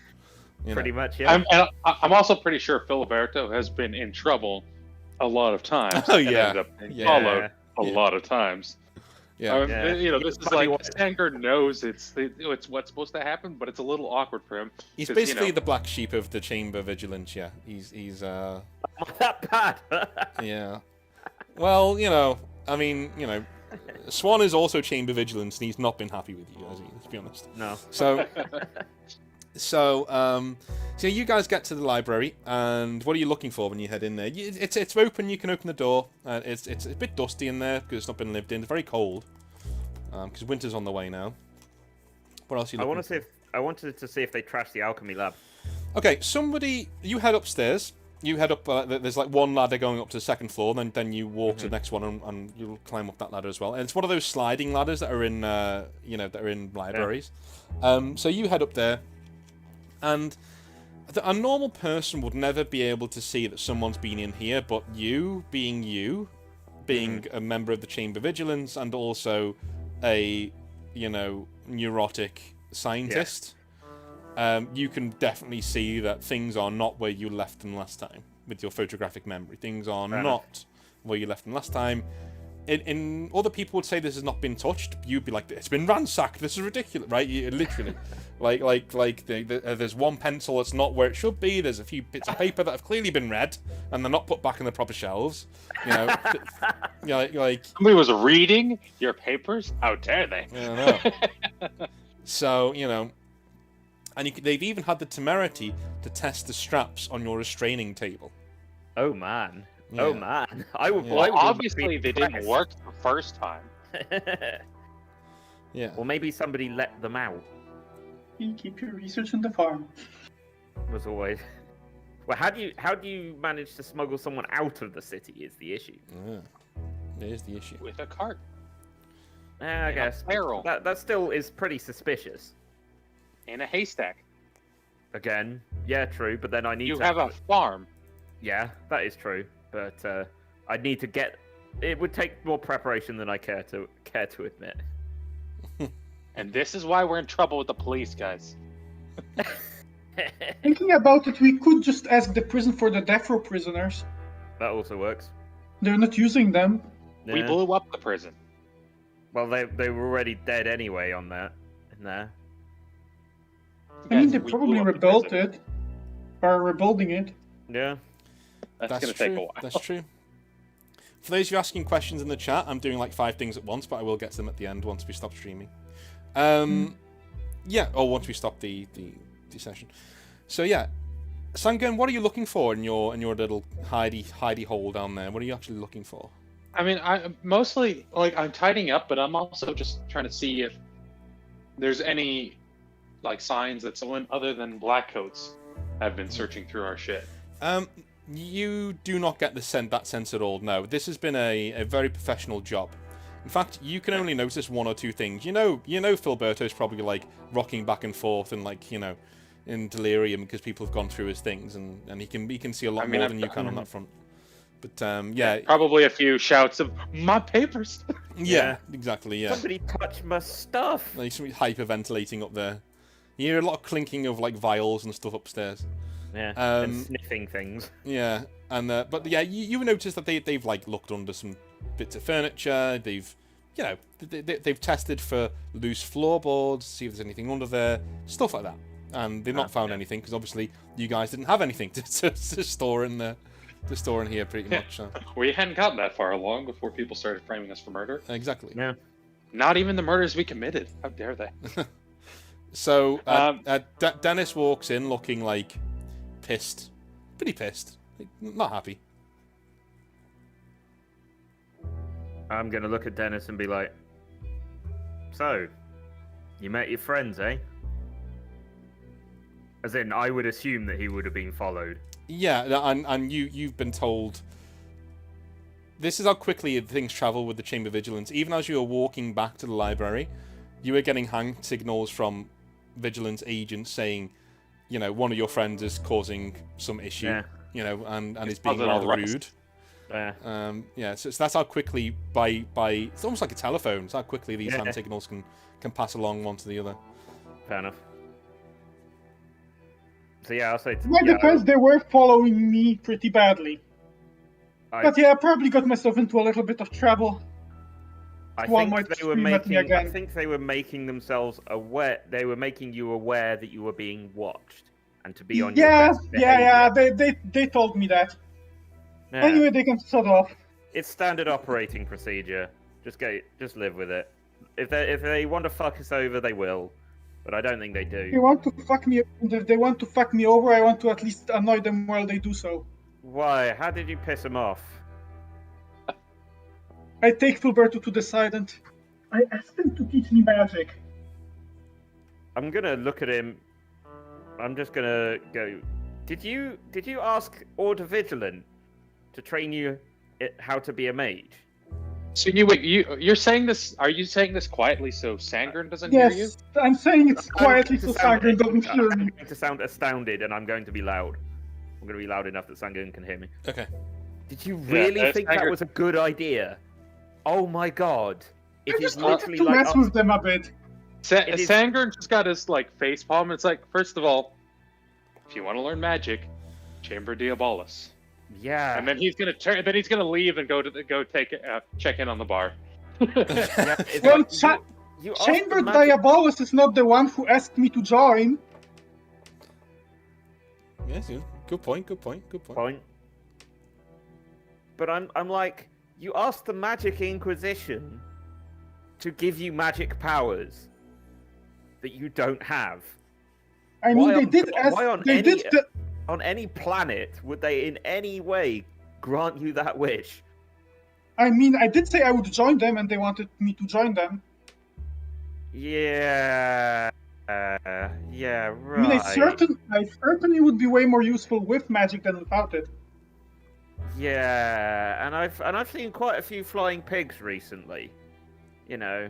[SPEAKER 2] Pretty much, yeah.
[SPEAKER 4] I'm also pretty sure Filiberto has been in trouble a lot of times.
[SPEAKER 1] Oh,
[SPEAKER 4] and
[SPEAKER 1] yeah.
[SPEAKER 4] ended up being followed a lot of times.
[SPEAKER 1] Yeah.
[SPEAKER 4] You know, this is like Sanger knows it's what's supposed to happen, but it's a little awkward for him.
[SPEAKER 1] He's basically the black sheep of the Chamber Vigilance. Yeah, he's
[SPEAKER 2] Not that bad.
[SPEAKER 1] yeah. Well, you know, I mean, you know, Swan is also Chamber Vigilance, and he's not been happy with you, has he? Let's be honest.
[SPEAKER 2] No.
[SPEAKER 1] So you guys get to the library, and what are you looking for when you head in there? It's open. You can open the door. It's a bit dusty in there because it's not been lived in. It's very cold because winter's on the way now. What else are you looking for?
[SPEAKER 2] I wanted to see if they trashed the alchemy lab.
[SPEAKER 1] Okay, you head upstairs. You head up. There's like one ladder going up to the second floor. Then you walk to the next one, and you'll climb up that ladder as well. And it's one of those sliding ladders that are in that are in libraries. Yeah. So you head up there. And a normal person would never be able to see that someone's been in here, but you, being a member of the Chamber Vigilance, and also a, neurotic scientist, you can definitely see that things are not where you left them last time with your photographic memory. Things are not where you left them last time. In other people would say this has not been touched. You'd be like, "It's been ransacked. This is ridiculous," right? Literally, there's one pencil that's not where it should be. There's a few bits of paper that have clearly been read and they're not put back in the proper shelves. Like
[SPEAKER 4] somebody was reading your papers. How dare they?
[SPEAKER 1] I know. So and they've even had the temerity to test the straps on your restraining table.
[SPEAKER 2] Oh man.
[SPEAKER 1] Yeah.
[SPEAKER 2] Oh man,
[SPEAKER 4] Obviously they didn't work the first time.
[SPEAKER 1] Yeah.
[SPEAKER 2] Or maybe somebody let them out.
[SPEAKER 3] You keep your research in the farm.
[SPEAKER 2] Was always. Well, how do you manage to smuggle someone out of the city? Is the issue.
[SPEAKER 1] Yeah. There's the issue.
[SPEAKER 4] With a cart.
[SPEAKER 2] I guess.
[SPEAKER 4] Barrel.
[SPEAKER 2] That still is pretty suspicious.
[SPEAKER 4] In a haystack.
[SPEAKER 2] Again, yeah, true. But then I need.
[SPEAKER 4] You have a farm.
[SPEAKER 2] Yeah, that is true. But I'd need to get. It would take more preparation than I care to admit.
[SPEAKER 4] And this is why we're in trouble with the police, guys.
[SPEAKER 3] Thinking about it, we could just ask the prison for the death row prisoners.
[SPEAKER 2] That also works.
[SPEAKER 3] They're not using them.
[SPEAKER 2] Yeah.
[SPEAKER 4] We blew up the prison.
[SPEAKER 2] Well, they were already dead anyway on that. In there.
[SPEAKER 3] I mean, they
[SPEAKER 4] We
[SPEAKER 3] probably
[SPEAKER 4] blew up the
[SPEAKER 3] rebuilt
[SPEAKER 4] prison.
[SPEAKER 3] it. Or rebuilding it.
[SPEAKER 2] Yeah.
[SPEAKER 4] That's going to take a while.
[SPEAKER 1] That's true. For those of you asking questions in the chat, I'm doing like 5 things at once, but I will get to them at the end once we stop streaming. Yeah, or once we stop the session. So yeah, Sangen, what are you looking for in your little hidey hole down there? What are you actually looking for?
[SPEAKER 4] I mean, I mostly I'm tidying up, but I'm also just trying to see if there's any signs that someone other than Blackcoats have been searching through our shit.
[SPEAKER 1] You do not get that sense at all. No, this has been a very professional job. In fact, you can only notice one or two things. You know, Filberto's probably like rocking back and forth and like in delirium because people have gone through his things, and he can see a lot more than you can on that front. But yeah,
[SPEAKER 4] probably a few shouts of my papers.
[SPEAKER 1] Yeah, exactly. Yeah,
[SPEAKER 2] Somebody touched my stuff.
[SPEAKER 1] like something hyperventilating up there. You hear a lot of clinking of like vials and stuff upstairs.
[SPEAKER 2] Yeah, and sniffing things.
[SPEAKER 1] Yeah, and but yeah, you notice that they've like looked under some bits of furniture. They've they've tested for loose floorboards, see if there's anything under there, stuff like that. And they've not found anything because obviously you guys didn't have anything to store in there. To store in here, pretty much. So.
[SPEAKER 4] We hadn't gotten that far along before people started framing us for murder.
[SPEAKER 1] Exactly.
[SPEAKER 2] Yeah.
[SPEAKER 4] Not even the murders we committed. How dare they?
[SPEAKER 1] So Dennis walks in looking like pissed, pretty pissed, not happy.
[SPEAKER 2] I'm gonna look at Dennis and be like, "So, you met your friends, eh?" As in, I would assume that he would have been followed.
[SPEAKER 1] Yeah, and you've been told. This is how quickly things travel with the Chamber Vigilance. Even as you were walking back to the library, you were getting hand signals from Vigilance agents saying, one of your friends is causing some issue, and is being rather rude. Yeah. So that's how quickly by it's almost like a telephone. It's how quickly these hand signals can pass along one to the other.
[SPEAKER 2] Fair enough. So yeah, I'll say.
[SPEAKER 3] Because they were following me pretty badly. But yeah, I probably got myself into a little bit of trouble.
[SPEAKER 2] I think they were making themselves aware. They were making you aware that you were being watched, and to be on your best behavior.
[SPEAKER 3] They told me that.
[SPEAKER 2] Yeah.
[SPEAKER 3] Anyway, they can shut off.
[SPEAKER 2] It's standard operating procedure. Just live with it. If they want to fuck us over, they will. But I don't think they do.
[SPEAKER 3] If they want to fuck me, and if they want to fuck me over, I want to at least annoy them while they do so.
[SPEAKER 2] Why? How did you piss them off?
[SPEAKER 3] I take Filberto to the side and I ask him to teach me magic.
[SPEAKER 2] I'm gonna look at him. I'm just gonna go. Did you ask Order Vigilant to train you how to be a mage?
[SPEAKER 4] So you're saying this? Are you saying this quietly so Sangren doesn't hear you?
[SPEAKER 3] Yes, I'm saying it quietly so Sangren doesn't hear me.
[SPEAKER 2] I'm going to sound astounded, and I'm going to be loud. I'm going to be loud enough that Sangren can hear me.
[SPEAKER 1] Okay.
[SPEAKER 2] Did you really think that was a good idea? Oh my god! It is literally
[SPEAKER 3] to
[SPEAKER 2] like
[SPEAKER 3] mess with them a bit.
[SPEAKER 4] Sangren just got his face palm. It's like, first of all, if you want to learn magic, Chamber Diabolus.
[SPEAKER 2] Yeah.
[SPEAKER 4] And then he's gonna turn. Then he's gonna leave and go check in on the bar.
[SPEAKER 3] Well, Chamber Diabolus is not the one who asked me to join.
[SPEAKER 1] Yes, good point.
[SPEAKER 2] But I'm like, you asked the Magic Inquisition to give you magic powers that you don't have.
[SPEAKER 3] I mean, they did ask.
[SPEAKER 2] On any planet, would they in any way grant you that wish?
[SPEAKER 3] I mean, I did say I would join them, and they wanted me to join them.
[SPEAKER 2] Yeah, right.
[SPEAKER 3] I mean, I certainly would be way more useful with magic than without it.
[SPEAKER 2] Yeah, and I've seen quite a few flying pigs recently.
[SPEAKER 3] Yeah,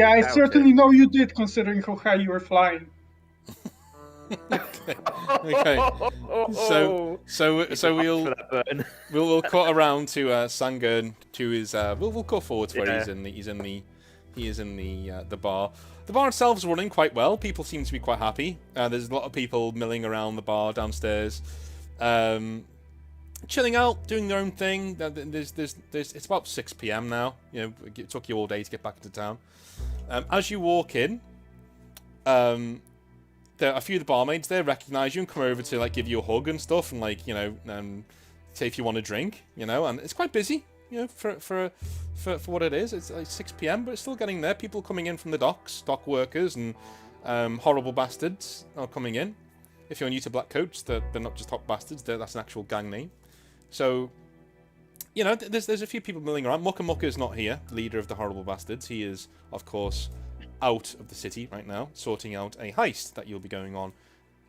[SPEAKER 3] I certainly know you did, considering how high you were flying.
[SPEAKER 1] Okay. So we'll cut around to Sangren to his. We'll cut forward to where he is in the bar. The bar itself is running quite well. People seem to be quite happy. There's a lot of people milling around the bar downstairs, chilling out, doing their own thing. It's about 6 p.m. now. It took you all day to get back into town. As you walk in, a few of the barmaids there recognize you and come over to give you a hug and stuff, and say if you want a drink, and it's quite busy, for what it is. It's like 6 p.m. but it's still getting there. People coming in from the docks, dock workers, and horrible bastards are coming in. If you're new to Blackcoats, they're not just hot bastards. That's an actual gang name. So, there's a few people milling around. Mucka Mucka is not here, leader of the horrible bastards. He is, of course, out of the city right now, sorting out a heist that you'll be going on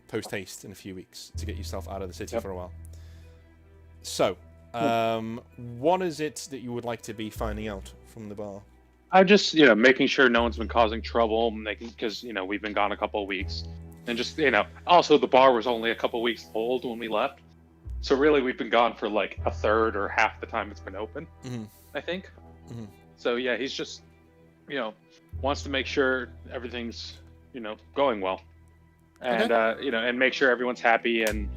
[SPEAKER 1] post-haste in a few weeks to get yourself out of the city for a while. So, what is it that you would like to be finding out from the bar?
[SPEAKER 4] I'm just, making sure no one's been causing trouble, because we've been gone a couple of weeks, and just, also the bar was only a couple of weeks old when we left, so really we've been gone for like a third or half the time it's been open, I think. So yeah, he's just, wants to make sure everything's, going well, and and make sure everyone's happy, and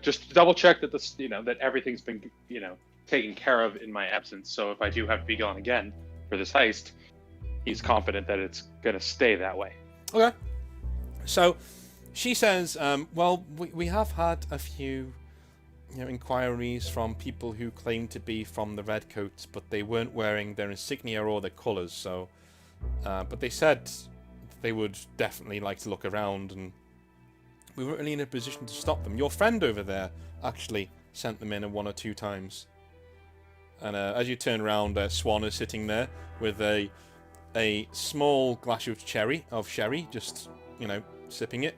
[SPEAKER 4] just double check that this, that everything's been, taken care of in my absence. So if I do have to be gone again for this heist, he's confident that it's gonna stay that way.
[SPEAKER 1] Okay. So she says, well, we have had a few inquiries from people who claim to be from the Redcoats, but they weren't wearing their insignia or their colours, so but they said they would definitely like to look around, and we weren't really in a position to stop them. Your friend over there actually sent them in 1 or 2 times. And as you turn around, Swan is sitting there with a small glass of sherry, just, sipping it.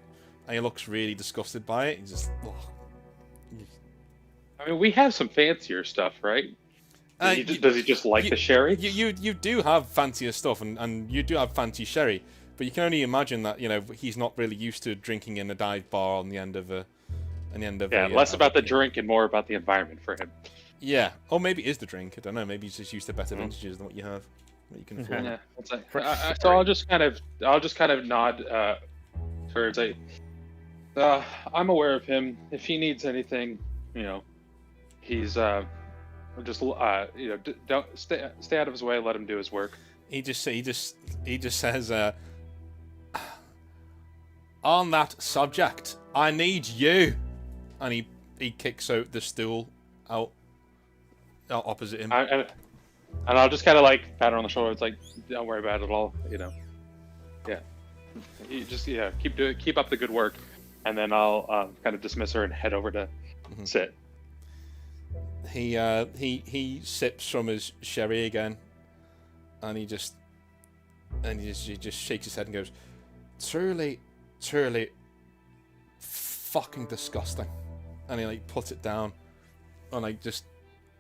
[SPEAKER 1] And he looks really disgusted by it. He's just,
[SPEAKER 4] I mean, we have some fancier stuff, right? Does he just like the sherry?
[SPEAKER 1] You do have fancier stuff, and you do have fancy sherry. But you can only imagine that, he's not really used to drinking in a dive bar on the end of a...
[SPEAKER 4] less about the drink and more about the environment for him.
[SPEAKER 1] Yeah, or maybe it is the drink. I don't know. Maybe he's just used to better vintages than what you have. What you can afford.
[SPEAKER 4] Yeah, so I'll just kind of nod towards I'm aware of him. If he needs anything, he's just don't stay out of his way. Let him do his work.
[SPEAKER 1] He just says, on that subject, I need you, and he kicks out the stool out opposite him.
[SPEAKER 4] And I'll just kind of like pat her on the shoulder. It's like, don't worry about it at all. Yeah. You just keep up the good work, and then I'll kind of dismiss her and head over to sit.
[SPEAKER 1] He sips from his sherry again, and he just shakes his head and goes, truly fucking disgusting. And he puts it down and just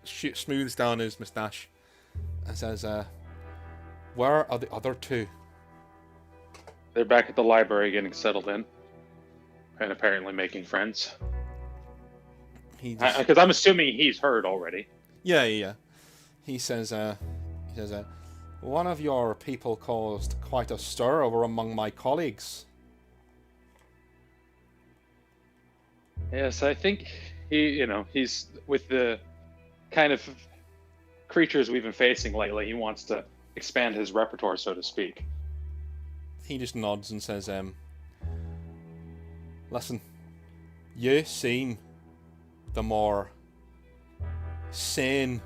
[SPEAKER 1] smooths down his moustache and says, where are the other 2?
[SPEAKER 4] They're back at the library getting settled in, and apparently making friends. Because I'm assuming he's heard already.
[SPEAKER 1] Yeah. He says, one of your people caused quite a stir over among my colleagues.
[SPEAKER 4] Yes, I think he's with the kind of creatures we've been facing lately. He wants to expand his repertoire, so to speak.
[SPEAKER 1] He just nods and says, listen, you seem the more sane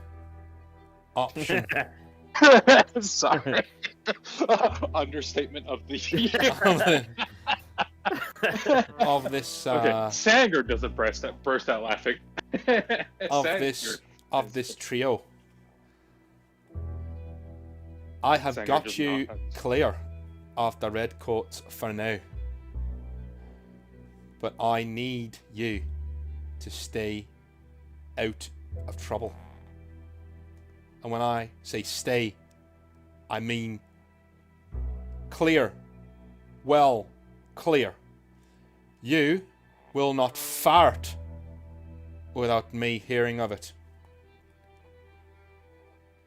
[SPEAKER 1] option.
[SPEAKER 4] Sorry. Understatement of the year.
[SPEAKER 1] Of this
[SPEAKER 4] okay. Sanger doesn't burst out laughing.
[SPEAKER 1] of this trio. I have
[SPEAKER 4] Sanger
[SPEAKER 1] got you clear of the Redcoats for now, but I need you to stay out of trouble. And when I say stay, I mean clear. Well, clear. You will not fart without me hearing of it.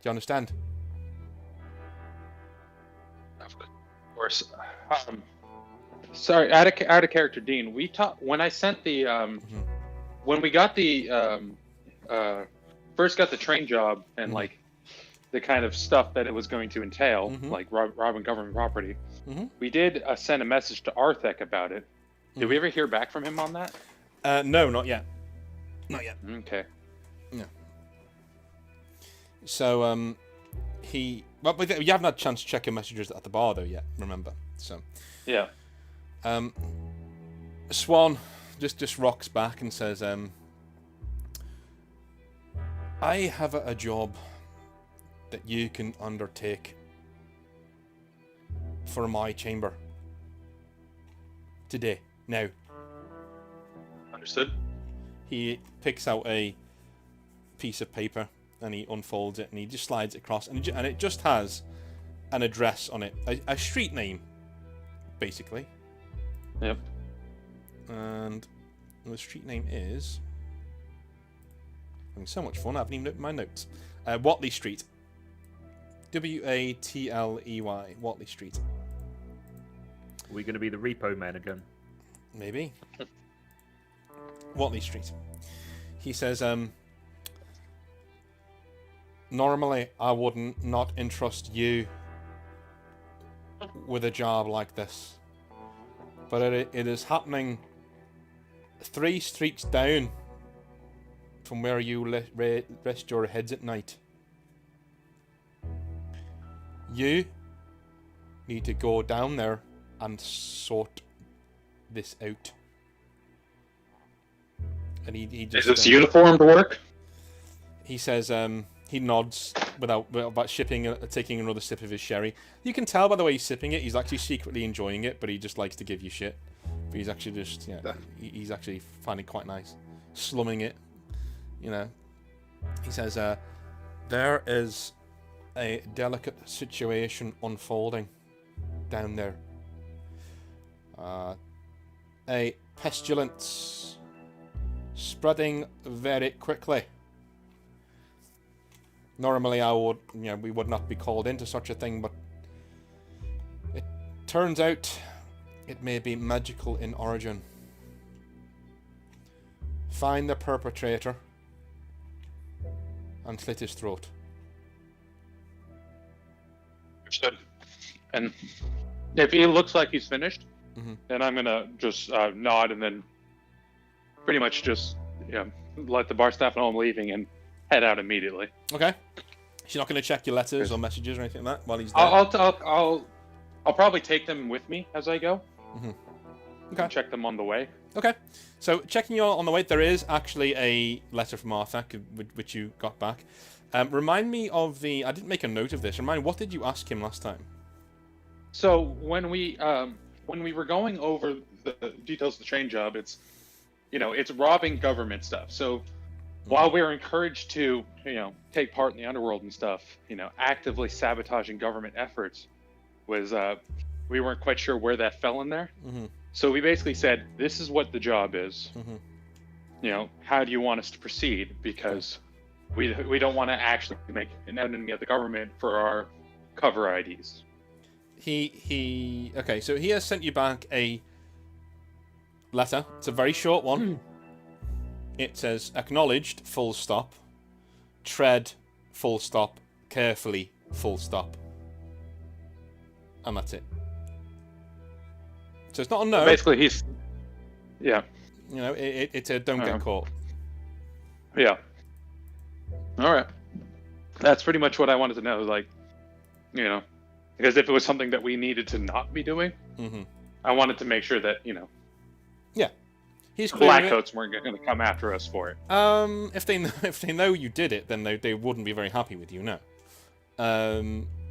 [SPEAKER 1] Do you understand?
[SPEAKER 4] Of course. Sorry, out of character, Dean. We talked when I sent the when we got the first got the train job and like the kind of stuff that it was going to entail, like robbing government property. We did send a message to Arthek about it. Did we ever hear back from him on that?
[SPEAKER 1] No, not yet. Not yet.
[SPEAKER 4] Okay.
[SPEAKER 1] Yeah. So you haven't had a chance to check your messages at the bar though yet. Remember? So.
[SPEAKER 4] Yeah.
[SPEAKER 1] Swan just rocks back and says, I have a job that you can undertake for my chamber today. Now.
[SPEAKER 4] Understood.
[SPEAKER 1] He picks out a piece of paper, and he unfolds it, and he just slides it across, and it just has an address on it, a street name, basically.
[SPEAKER 4] Yep.
[SPEAKER 1] And the street name is... having so much fun, I haven't even looked at my notes. Watley Street. W-A-T-L-E-Y. Watley Street.
[SPEAKER 2] Are we going to be the repo man again?
[SPEAKER 1] Maybe. Watley Street. He says, normally I wouldn't not entrust you with a job like this. But it is happening 3 streets down from where you rest your heads at night. You need to go down there and sort this out. And he just...
[SPEAKER 4] Is this uniformed work?
[SPEAKER 1] He says, he nods without taking another sip of his sherry. You can tell by the way he's sipping it, he's actually secretly enjoying it, but he just likes to give you shit. But he's actually just, he's actually finding it quite nice. Slumming it, you know. He says, there is a delicate situation unfolding down there. A pestilence spreading very quickly. Normally we would not be called into such a thing, but it turns out it may be magical in origin. Find the perpetrator and slit his throat.
[SPEAKER 4] Understood. And if he looks like he's finished,
[SPEAKER 1] Mm-hmm.
[SPEAKER 4] then I'm gonna just nod and then pretty much just let the bar staff know I'm leaving and head out immediately.
[SPEAKER 1] Okay. She's not going to check your letters or messages or anything like that while he's there?
[SPEAKER 4] I'll probably take them with me as I go.
[SPEAKER 1] Mm-hmm. Okay.
[SPEAKER 4] Check them on the way.
[SPEAKER 1] Okay. So checking you on the way, there is actually a letter from Arthur, which you got back. Remind me of the... I didn't make a note of this. Remind me, what did you ask him last time?
[SPEAKER 4] So when we were going over the details of the train job, it's robbing government stuff. So while we were encouraged to, take part in the underworld and stuff, actively sabotaging government efforts was, we weren't quite sure where that fell in there.
[SPEAKER 1] Mm-hmm.
[SPEAKER 4] So we basically said, this is what the job is.
[SPEAKER 1] Mm-hmm.
[SPEAKER 4] How do you want us to proceed? Because we don't want to actually make an enemy of the government for our cover IDs.
[SPEAKER 1] Okay, so he has sent you back a letter. It's a very short one. It says, acknowledged, full stop. Tread, full stop. Carefully, full stop. And that's it. So it's not a no.
[SPEAKER 4] Basically, he's... Yeah.
[SPEAKER 1] It's a don't get caught.
[SPEAKER 4] Yeah. All right. That's pretty much what I wanted to know. Because if it was something that we needed to not be doing, I wanted to make sure that,
[SPEAKER 1] Yeah. He's
[SPEAKER 4] Blackcoats weren't going to come after us for it.
[SPEAKER 1] If they know you did it, then they wouldn't be very happy with you, no.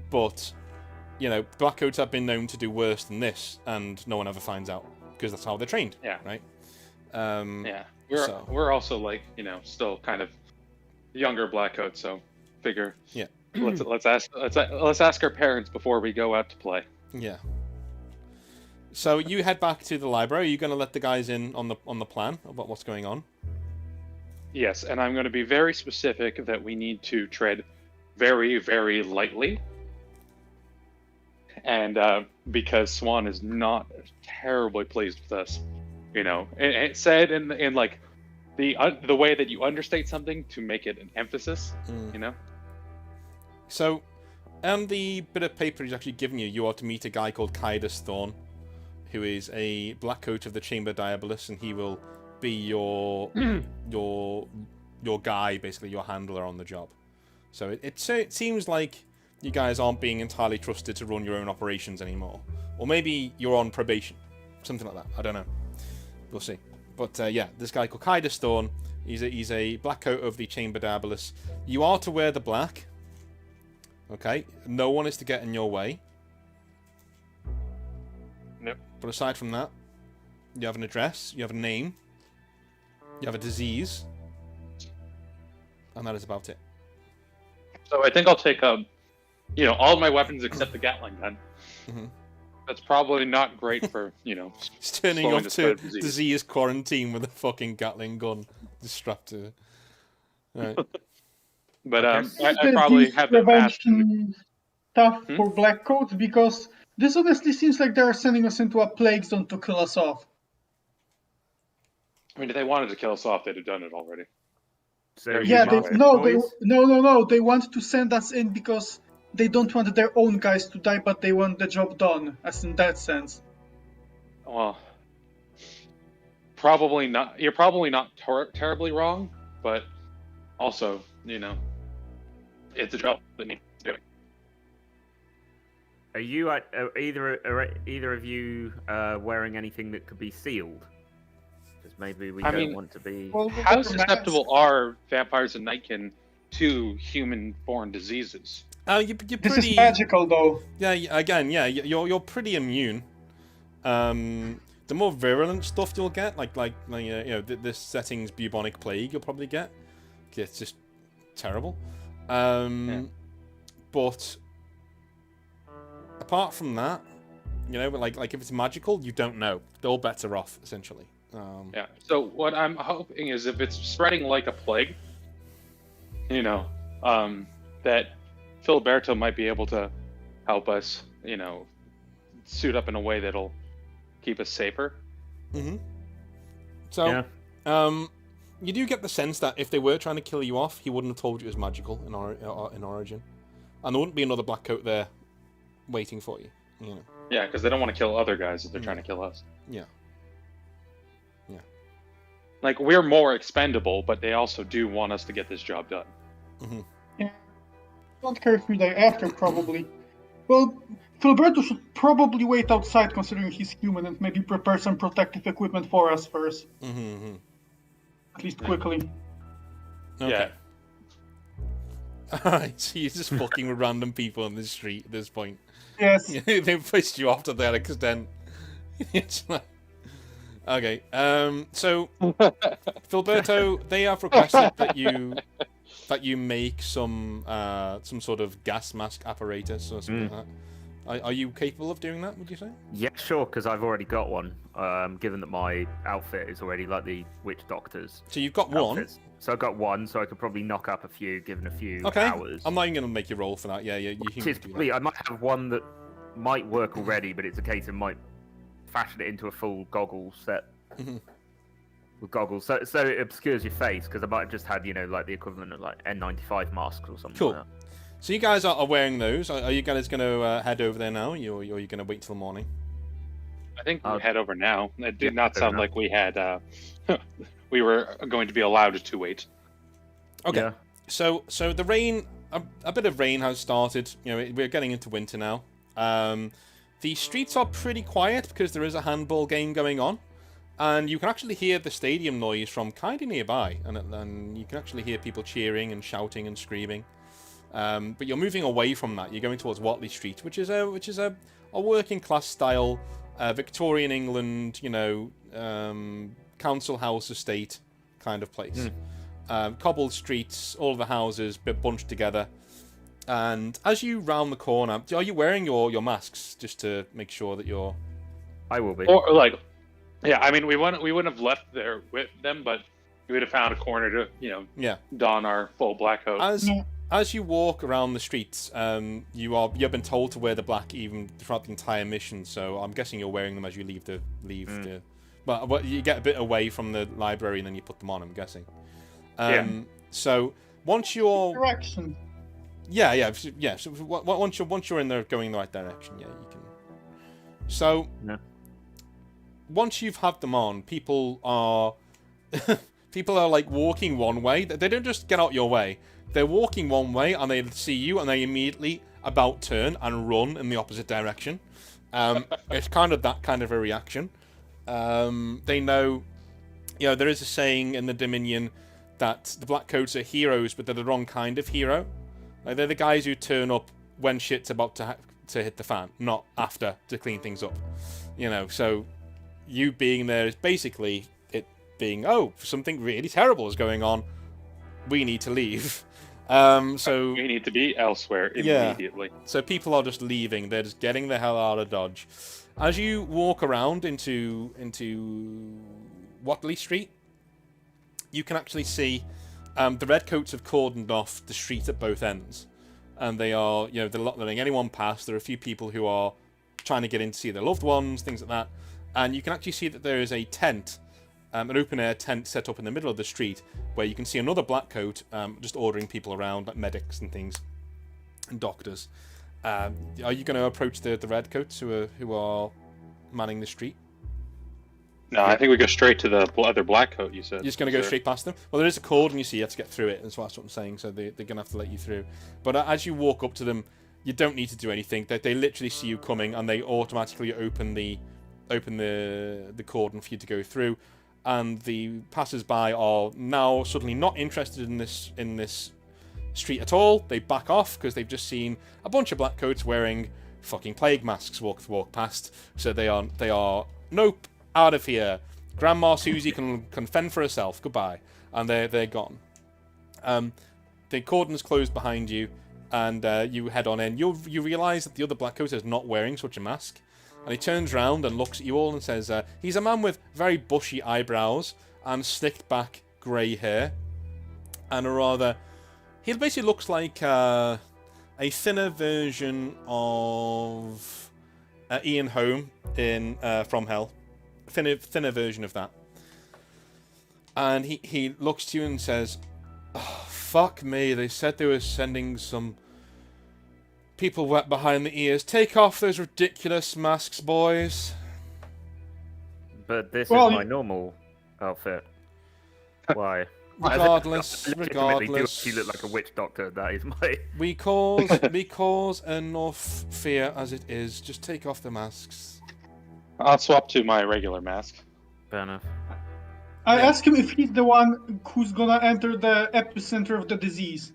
[SPEAKER 1] But, Blackcoats have been known to do worse than this, and no one ever finds out, because that's how they're trained.
[SPEAKER 4] Yeah.
[SPEAKER 1] Right?
[SPEAKER 4] Yeah. We're also still kind of younger Blackcoats, so figure.
[SPEAKER 1] Yeah.
[SPEAKER 4] Let's ask our parents before we go out to play.
[SPEAKER 1] Yeah. So you head back to the library. Are you going to let the guys in on the plan about what's going on?
[SPEAKER 4] Yes, and I'm going to be very specific that we need to tread very, very lightly. And because Swan is not terribly pleased with us, it said in the way that you understate something to make it an emphasis,
[SPEAKER 1] So, on the bit of paper he's actually given you, you are to meet a guy called Kydus Thorn, who is a Blackcoat of the Chamber Diabolus, and he will be your guy, basically your handler on the job. So it seems like you guys aren't being entirely trusted to run your own operations anymore, or maybe you're on probation, something like that. I don't know. We'll see. But this guy called Kydus Thorn, he's a Blackcoat of the Chamber Diabolus. You are to wear the black. Okay, no one is to get in your way.
[SPEAKER 4] Nope.
[SPEAKER 1] But aside from that, you have an address, you have a name, you have a disease, and that is about it.
[SPEAKER 4] So I think I'll take all of my weapons except the Gatling gun.
[SPEAKER 1] Mm-hmm.
[SPEAKER 4] That's probably not great for
[SPEAKER 1] He's turning
[SPEAKER 4] slowing
[SPEAKER 1] off
[SPEAKER 4] the
[SPEAKER 1] to
[SPEAKER 4] spread of disease.
[SPEAKER 1] disease quarantine with a fucking Gatling gun strapped to it. Right.
[SPEAKER 4] But
[SPEAKER 3] I
[SPEAKER 4] I
[SPEAKER 3] think
[SPEAKER 4] probably
[SPEAKER 3] this
[SPEAKER 4] have the mask.
[SPEAKER 3] prevention stuff
[SPEAKER 4] Hmm?
[SPEAKER 3] for Blackcoats, because this honestly seems like they're sending us into a plague zone to kill us off.
[SPEAKER 4] I mean, if they wanted to kill us off, they'd have done it already.
[SPEAKER 2] So
[SPEAKER 3] Yeah,
[SPEAKER 2] you boys?
[SPEAKER 3] no. They want to send us in because they don't want their own guys to die, but they want the job done, as in that sense.
[SPEAKER 4] Well, probably not. You're probably not terribly wrong, but also, it's a job that needs doing.
[SPEAKER 2] Are you either of you wearing anything that could be sealed? Because maybe we don't want to be.
[SPEAKER 3] Well,
[SPEAKER 4] How susceptible are vampires and nightkin to human-born diseases?
[SPEAKER 1] You're pretty.
[SPEAKER 3] This is magical, though.
[SPEAKER 1] Yeah. Again, yeah. You're pretty immune. The more virulent stuff you'll get, like this setting's bubonic plague, you'll probably get. It's just terrible. But apart from that, like if it's magical, you don't know. They're all better off, essentially.
[SPEAKER 4] Yeah. So what I'm hoping is if it's spreading like a plague, that Filiberto might be able to help us, suit up in a way that'll keep us safer.
[SPEAKER 1] Mm-hmm. So, you do get the sense that if they were trying to kill you off, he wouldn't have told you it was magical in Origin, and there wouldn't be another black coat there waiting for you.
[SPEAKER 4] Yeah, because they don't want to kill other guys if they're trying to kill us.
[SPEAKER 1] Yeah.
[SPEAKER 4] Like, we're more expendable, but they also do want us to get this job done.
[SPEAKER 1] Mm-hmm.
[SPEAKER 3] Yeah. Don't care if we die after, probably. Well, Filiberto should probably wait outside, considering he's human, and maybe prepare some protective equipment for us first.
[SPEAKER 1] Mm-hmm.
[SPEAKER 3] At least quickly.
[SPEAKER 1] Okay. Yeah. Alright, so you're just fucking with random people on the street at this point.
[SPEAKER 3] Yes.
[SPEAKER 1] They pushed you off to that extent. It's like... Okay, so Filiberto, they have requested that you make some sort of gas mask apparatus or something like that. Are you capable of doing that, would you say?
[SPEAKER 2] Yeah, sure, because I've already got one. Given that my outfit is already like the witch doctor's.
[SPEAKER 1] So you've got
[SPEAKER 2] outfits.
[SPEAKER 1] one.
[SPEAKER 2] So I've got one, so I could probably knock up a few, given a few hours.
[SPEAKER 1] I'm not even going to make you roll for that. Yeah, you can do that.
[SPEAKER 2] I might have one that might work already, but it's a case of might fashion it into a full goggle set. With goggles, so it obscures your face, because I might have just had like the equivalent of like N95 masks or something.
[SPEAKER 1] Cool.
[SPEAKER 2] Like that.
[SPEAKER 1] So you guys are wearing those. Are you guys going to head over there now, or are you going to wait till morning?
[SPEAKER 4] I think we head over now. It did not sound like we had. We were going to be allowed to wait.
[SPEAKER 1] Okay.
[SPEAKER 2] Yeah.
[SPEAKER 1] So the rain, a bit of rain has started. We're getting into winter now. The streets are pretty quiet because there is a handball game going on. And you can actually hear the stadium noise from kind of nearby, and you can actually hear people cheering and shouting and screaming. But you're moving away from that. You're going towards Watley Street, which is a working class style Victorian England, council house estate kind of place. Cobbled streets, all the houses bunched together. And as you round the corner, are you wearing your masks just to make sure that you're?
[SPEAKER 2] I will be.
[SPEAKER 4] Or like. Yeah, I mean, we wouldn't have left there with them, but we would have found a corner to, don our full black coat.
[SPEAKER 1] As you walk around the streets, you've been told to wear the black even throughout the entire mission. So I'm guessing you're wearing them as you leave the. But you get a bit away from the library and then you put them on. I'm guessing. So once you're
[SPEAKER 3] Direction.
[SPEAKER 1] Yeah. So once you're in there going in the right direction, you can. So.
[SPEAKER 2] Yeah.
[SPEAKER 1] Once you've had them on, people are like walking one way. They don't just get out your way. They're walking one way and they see you and they immediately about turn and run in the opposite direction. It's kind of that kind of a reaction. They know, there is a saying in the Dominion that the Blackcoats are heroes, but they're the wrong kind of hero. Like, they're the guys who turn up when shit's about to hit the fan, not after to clean things up. So. You being there is basically it being, something really terrible is going on. we need to leave. So
[SPEAKER 4] we need to be elsewhere
[SPEAKER 1] Yeah.
[SPEAKER 4] immediately.
[SPEAKER 1] So people are just leaving. They're just getting the hell out of Dodge. As you walk around into Watley Street, you can actually see the redcoats have cordoned off the street at both ends, and they are, they're not letting anyone pass. There are a few people who are trying to get in to see their loved ones, things like that, and you can actually see that there is a tent, an open-air tent set up in the middle of the street, where you can see another blackcoat just ordering people around, like medics and things, and doctors. Are you going to approach the redcoats who are manning the street?
[SPEAKER 4] No, I think we go straight to the other black coat. You said
[SPEAKER 1] You're just going to go straight past them. Well, there is a cordon, you see. You have to get through it. That's what I'm saying. So they're going to have to let you through. But as you walk up to them, you don't need to do anything. They literally see you coming, and they automatically open the cordon for you to go through. And the passers-by are now suddenly not interested in this street at all. They back off because they've just seen a bunch of blackcoats wearing fucking plague masks walk past. So they are nope, out of here. Grandma Susie can fend for herself. Goodbye. And they're gone. The cordon's closed behind you, and you head on in. You realise that the other blackcoat is not wearing such a mask. And he turns around and looks at you all and says, he's a man with very bushy eyebrows and slicked back grey hair. And he basically looks like a thinner version of Ian Holm in From Hell. Thinner version of that. And he looks to you and says, oh, fuck me, they said they were sending some people wet behind the ears. Take off those ridiculous masks, boys.
[SPEAKER 2] But this is my normal outfit. Why?
[SPEAKER 1] Regardless.
[SPEAKER 2] You look like a witch doctor. That is my.
[SPEAKER 1] We cause enough fear as it is. Just take off the masks.
[SPEAKER 4] I'll swap to my regular mask.
[SPEAKER 2] Fair enough.
[SPEAKER 3] I ask him if he's the one who's gonna enter the epicenter of the disease.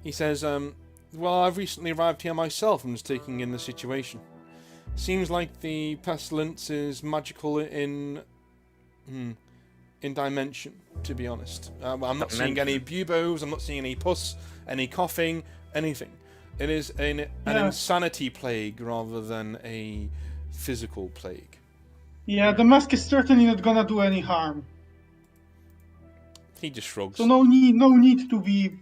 [SPEAKER 1] He says, well, I've recently arrived here myself and was taking in the situation. Seems like the pestilence is magical in dimension, to be honest. I'm not seeing any buboes, I'm not seeing any pus, any coughing, anything. It is an insanity plague rather than a physical plague.
[SPEAKER 3] Yeah, the mask is certainly not gonna do any harm.
[SPEAKER 1] He just shrugs.
[SPEAKER 3] So no need to be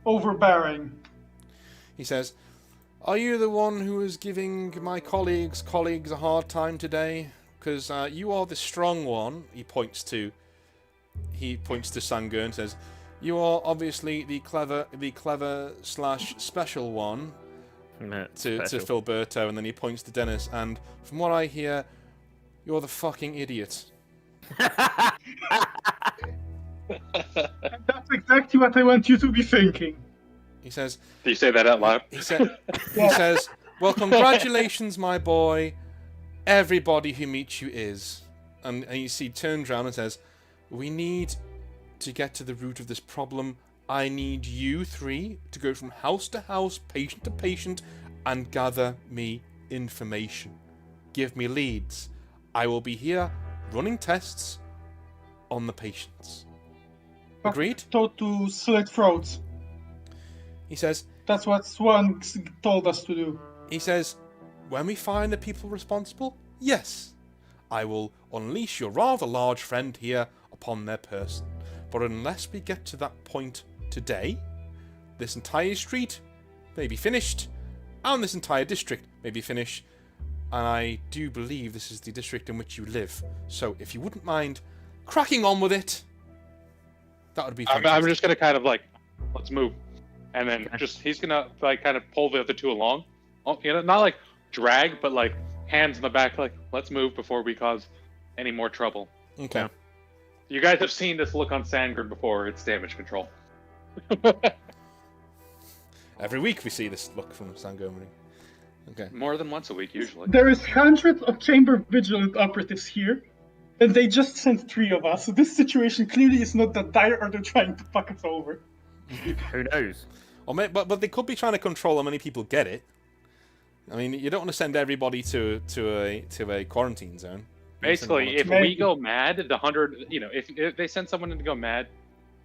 [SPEAKER 3] overbearing.
[SPEAKER 1] He says, are you the one who is giving my colleagues a hard time today? Because you are the strong one. He points to Sangur and says, you are obviously the clever / special one. To Filberto, and then he points to Dennis, and from what I hear, you're the fucking idiot.
[SPEAKER 3] That's exactly what I want you to be thinking.
[SPEAKER 1] He says...
[SPEAKER 4] Do you say that out loud?
[SPEAKER 1] He says, well, congratulations, my boy. Everybody who meets you is. And you see, turns around and says, we need to get to the root of this problem. I need you three to go from house to house, patient to patient, and gather me information. Give me leads. I will be here running tests on the patients. Agreed?
[SPEAKER 3] Told to slit throats.
[SPEAKER 1] He says...
[SPEAKER 3] That's what Swan told us to do.
[SPEAKER 1] He says, when we find the people responsible, yes, I will unleash your rather large friend here upon their person. But unless we get to that point today, this entire street may be finished, and this entire district may be finished, and I do believe this is the district in which you live. So if you wouldn't mind cracking on with it, that would be fantastic.
[SPEAKER 4] I'm just gonna kind of like, let's move. And then he's gonna like kind of pull the other two along. Oh, not like drag, but like hands in the back, like, let's move before we cause any more trouble.
[SPEAKER 1] Okay.
[SPEAKER 2] Yeah.
[SPEAKER 4] You guys have seen this look on Sandgren before, it's damage control.
[SPEAKER 1] Every week we see this look from Sangomri. Okay.
[SPEAKER 4] More than once a week, usually.
[SPEAKER 3] There is hundreds of chamber vigilant operatives here, and they just sent 3 of us, so this situation clearly is not that dire, or they're trying to fuck us over.
[SPEAKER 2] Who knows?
[SPEAKER 1] But they could be trying to control how many people get it. I mean, you don't want to send everybody to a quarantine zone.
[SPEAKER 4] Basically, if we go mad, the 100, if they send someone in to go mad,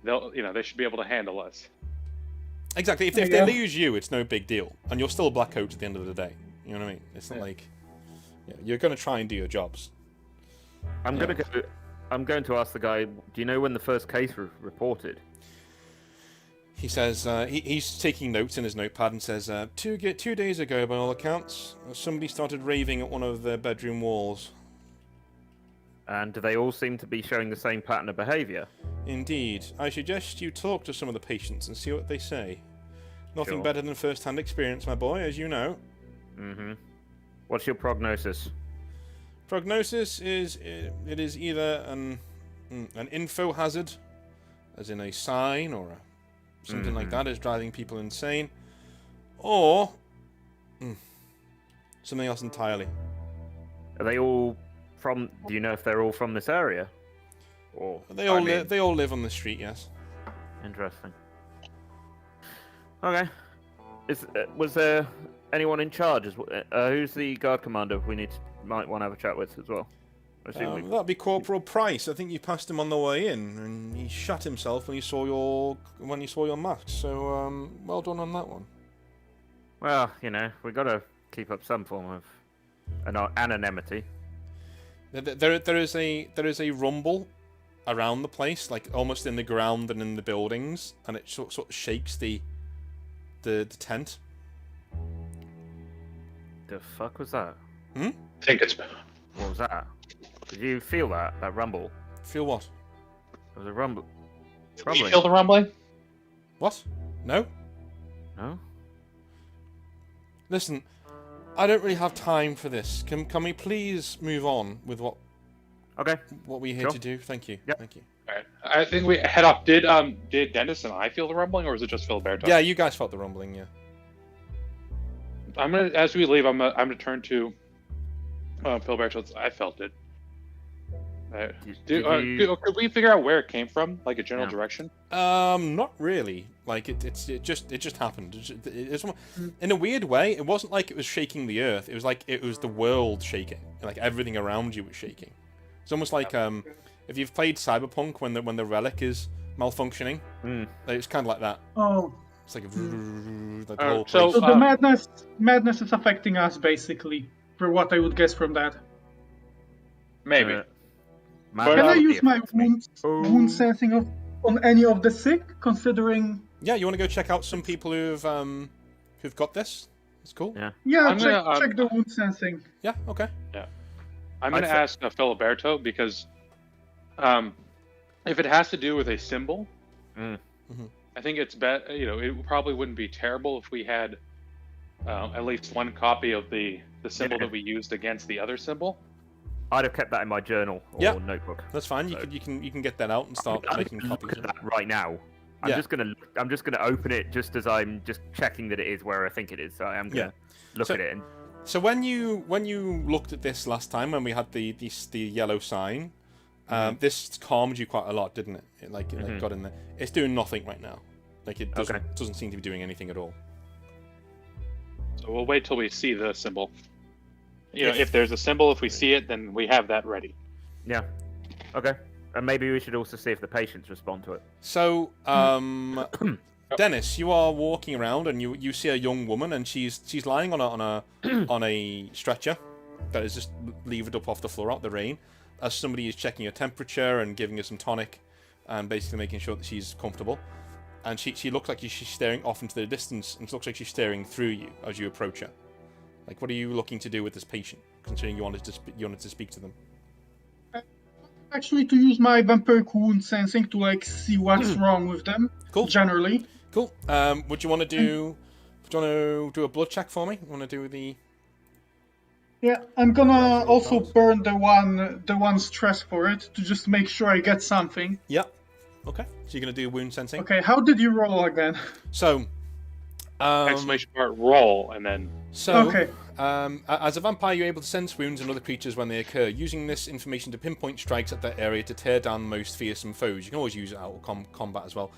[SPEAKER 4] they should be able to handle us.
[SPEAKER 1] Exactly. If they lose you, it's no big deal, and you're still Blackcoats at the end of the day. You know what I mean? It's not like you're going to try and do your jobs.
[SPEAKER 2] I'm going to ask the guy. Do you know when the first case was reported?
[SPEAKER 1] He says he's taking notes in his notepad and says 2 days ago, by all accounts, somebody started raving at one of their bedroom walls.
[SPEAKER 2] And do they all seem to be showing the same pattern of behaviour?
[SPEAKER 1] Indeed. I suggest you talk to some of the patients and see what they say. Nothing
[SPEAKER 2] Sure.
[SPEAKER 1] better than first-hand experience, my boy, as you know.
[SPEAKER 2] Mm-hmm. What's your prognosis?
[SPEAKER 1] Prognosis is it is either an info hazard, as in a sign or something like that is driving people insane, or something else entirely.
[SPEAKER 2] Are they all from? Do you know if they're all from this area? Or
[SPEAKER 1] They all live on the street, yes.
[SPEAKER 2] Interesting. Okay. Was there anyone in charge? Who's the guard commander? Might want to have a chat with as well.
[SPEAKER 1] That'd be Corporal Price. I think you passed him on the way in, and he shot himself when he saw your mask. So well done on that one.
[SPEAKER 2] Well, we got to keep up some form of anonymity.
[SPEAKER 1] There is a rumble around the place, like almost in the ground and in the buildings, and it sort of shakes the tent.
[SPEAKER 2] The fuck was that?
[SPEAKER 4] I think it's.
[SPEAKER 2] What was that? Did you feel that rumble?
[SPEAKER 1] Feel what?
[SPEAKER 2] There was a rumble.
[SPEAKER 4] Did you feel the rumbling?
[SPEAKER 1] What? No?
[SPEAKER 2] No?
[SPEAKER 1] Listen, I don't really have time for this. Can we please move on with what we're here to do? Thank you.
[SPEAKER 2] Yep.
[SPEAKER 1] Thank you.
[SPEAKER 4] All right. I think we head off. Did Dennis and I feel the rumbling, or was it just Filiberto?
[SPEAKER 1] Yeah, you guys felt the rumbling, yeah.
[SPEAKER 4] As we leave, I'm gonna turn to Filiberto. I felt it. Could we figure out where it came from, like a general direction?
[SPEAKER 1] Not really. Like it just happened. It's in a weird way. It wasn't like it was shaking the earth. It was like it was the world shaking. Like everything around you was shaking. It's almost like if you've played Cyberpunk when the relic is malfunctioning. Like, it's kind of like that.
[SPEAKER 3] Oh.
[SPEAKER 1] It's like the whole place.
[SPEAKER 3] So the madness is affecting us basically, for what I would guess from that.
[SPEAKER 4] Maybe.
[SPEAKER 3] Can I use my wound sensing on any of the sick, considering?
[SPEAKER 1] Yeah, you want to go check out some people who've got this? It's cool.
[SPEAKER 3] Yeah, check the wound sensing.
[SPEAKER 1] Yeah. Okay.
[SPEAKER 4] Yeah. I'm gonna ask Filiberto because, if it has to do with a symbol, I think it's better. It probably wouldn't be terrible if we had at least one copy of the symbol that we used against the other symbol.
[SPEAKER 2] I'd have kept that in my journal or notebook.
[SPEAKER 1] That's fine.
[SPEAKER 2] So,
[SPEAKER 1] you can get that out and start making copies.
[SPEAKER 2] Look at that right now. I'm just gonna open it just as I'm just checking that it is where I think it is. So I am gonna look at it.
[SPEAKER 1] So when you looked at this last time, when we had the yellow sign, this calmed you quite a lot, didn't it? It got in there. It's doing nothing right now. Like it doesn't seem to be doing anything at all.
[SPEAKER 4] So we'll wait till we see the symbol. If there's a symbol, if we see it, then we have that ready.
[SPEAKER 2] Yeah. Okay. And maybe we should also see if the patients respond to it.
[SPEAKER 1] So, Dennis, you are walking around and you see a young woman, and she's lying on a stretcher that is just levered up off the floor out the rain, as somebody is checking her temperature and giving her some tonic, and basically making sure that she's comfortable. And she looks like she's staring off into the distance, and it looks like she's staring through you as you approach her. Like, what are you looking to do with this patient, considering you wanted to speak to them?
[SPEAKER 3] Actually, to use my vampiric wound sensing to see what's wrong with them.
[SPEAKER 1] Cool.
[SPEAKER 3] Generally.
[SPEAKER 1] Cool. Would you want to do? Do you want to do a blood check for me? You want to do the?
[SPEAKER 3] Yeah, I'm gonna also burn the one stress for it to just make sure I get something.
[SPEAKER 1] Yeah. Okay. So you're gonna do wound sensing.
[SPEAKER 3] Okay. How did you roll again?
[SPEAKER 1] So.
[SPEAKER 4] Exclamation mark roll and then.
[SPEAKER 1] So,
[SPEAKER 3] okay.
[SPEAKER 1] As a vampire, you're able to sense wounds in other creatures when they occur, using this information to pinpoint strikes at that area to tear down the most fearsome foes. You can always use it out of combat as well.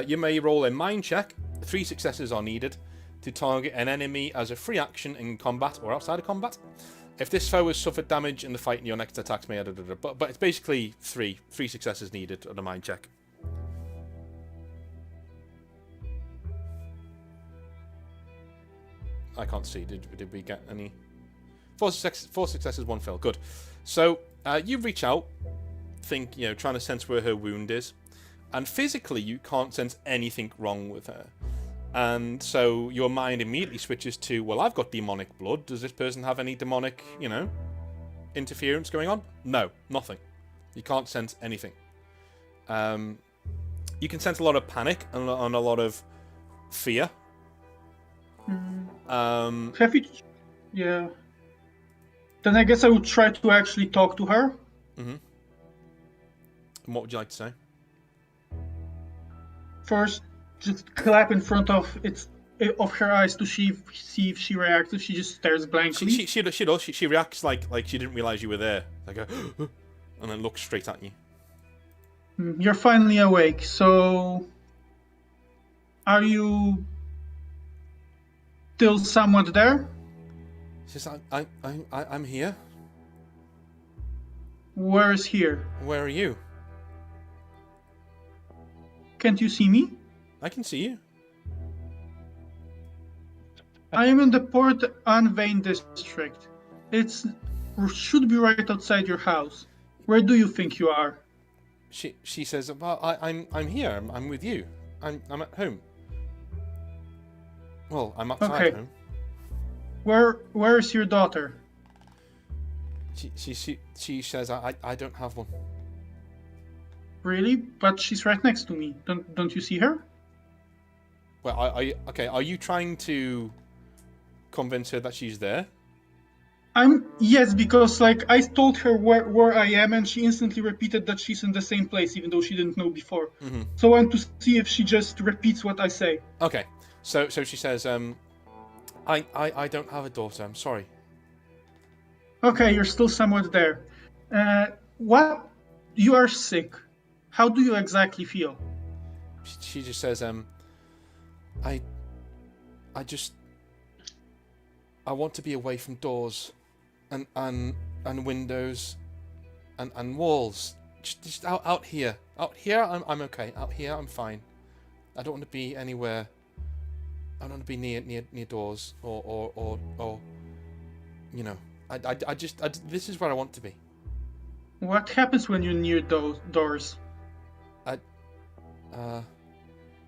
[SPEAKER 1] You may roll a mind check. 3 successes are needed to target an enemy as a free action in combat or outside of combat. If this foe has suffered damage in the fight, your next attacks may... But it's basically 3 successes needed on a mind check. I can't see. Did we get any? 4 successes, 1 fail. Good. So you reach out, trying to sense where her wound is, and physically you can't sense anything wrong with her. And so your mind immediately switches to, well, I've got demonic blood. Does this person have any demonic, interference going on? No, nothing. You can't sense anything. You can sense a lot of panic and a lot of fear.
[SPEAKER 3] Have you? Yeah. Then I guess I would try to actually talk to her.
[SPEAKER 1] Mm-hmm. And what would you like to say?
[SPEAKER 3] First, just clap in front of her eyes to see if she reacts. If she just stares blankly.
[SPEAKER 1] She does. She reacts like she didn't realize you were there. Like and then looks straight at you.
[SPEAKER 3] You're finally awake. So, are you still somewhat there?
[SPEAKER 1] She says, I'm here.
[SPEAKER 3] Where is here?
[SPEAKER 1] Where are you?
[SPEAKER 3] Can't you see me?
[SPEAKER 1] I can see you.
[SPEAKER 3] I am in the Port Anne district. It should be right outside your house. Where do you think you are?
[SPEAKER 1] She says, well, I'm here. I'm with you. I'm at home. Well, I'm outside home.
[SPEAKER 3] Where is your daughter?
[SPEAKER 1] She says, I don't have one.
[SPEAKER 3] Really? But she's right next to me. Don't you see her?
[SPEAKER 1] Well, are you trying to convince her that she's there?
[SPEAKER 3] Yes, because I told her where I am, and she instantly repeated that she's in the same place, even though she didn't know before.
[SPEAKER 1] Mm-hmm.
[SPEAKER 3] So I want to see if she just repeats what I say.
[SPEAKER 1] Okay. So she says, I don't have a daughter. I'm sorry.
[SPEAKER 3] Okay, you're still somewhat there. What? You are sick. How do you exactly feel?
[SPEAKER 1] She just says, I want to be away from doors and windows and walls. Just out here. Out here I'm okay. Out here I'm fine. I don't want to be anywhere. I don't want to be near doors or this is where I want to be.
[SPEAKER 3] What happens when you're near those doors?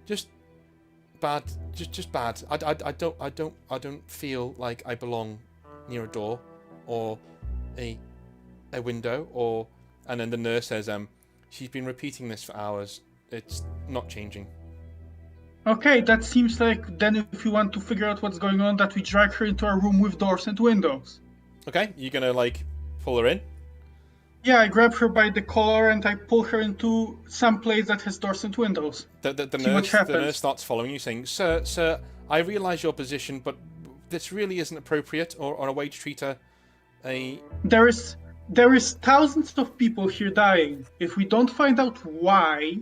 [SPEAKER 1] Just bad. Just bad. I don't feel like I belong near a door or a window and then the nurse says, she's been repeating this for hours. It's not changing.
[SPEAKER 3] Okay, that seems like then if we want to figure out what's going on, that we drag her into a room with doors and windows.
[SPEAKER 1] Okay, you're gonna pull her in?
[SPEAKER 3] Yeah, I grab her by the collar and I pull her into some place that has doors and windows.
[SPEAKER 1] The nurse starts following you, saying, Sir, I realise your position, but this really isn't appropriate or a way to treat
[SPEAKER 3] There is thousands of people here dying. If we don't find out why,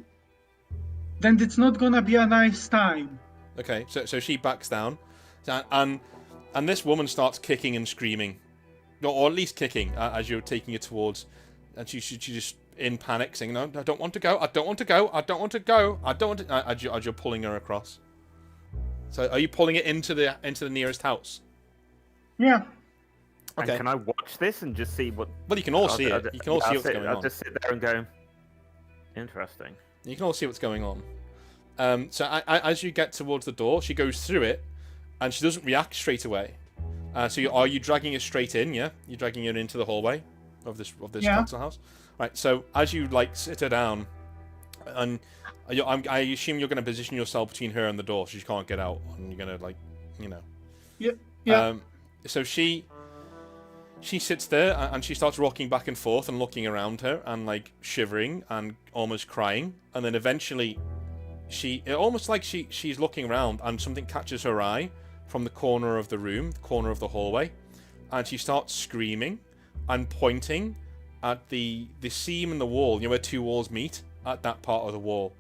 [SPEAKER 3] then it's not gonna be a nice time.
[SPEAKER 1] Okay, so she backs down, and this woman starts kicking and screaming, or at least kicking as you're taking her towards, and she just in panic saying, "No, I don't want to go. I don't want to go. I don't want to go. I don't want to." As you're pulling her across. So are you pulling it into the nearest house?
[SPEAKER 3] Yeah.
[SPEAKER 1] Okay.
[SPEAKER 2] And can I watch this and just see what?
[SPEAKER 1] Well, you can all see it. You can all see what's going on.
[SPEAKER 2] I'll just sit there and go, interesting.
[SPEAKER 1] You can all see what's going on. So as you get towards the door, she goes through it, and she doesn't react straight away. So are you dragging her straight in? Yeah, you're dragging her into the hallway of this council house. Right. So as you sit her down, and I assume you're going to position yourself between her and the door, so she can't get out, and you're going to
[SPEAKER 3] Yeah.
[SPEAKER 1] So she sits there and she starts rocking back and forth and looking around her and shivering and almost crying, and then eventually she's looking around and something catches her eye from the corner of the room, the corner of the hallway, and she starts screaming and pointing at the seam in the wall, where two walls meet, at that part of the wall,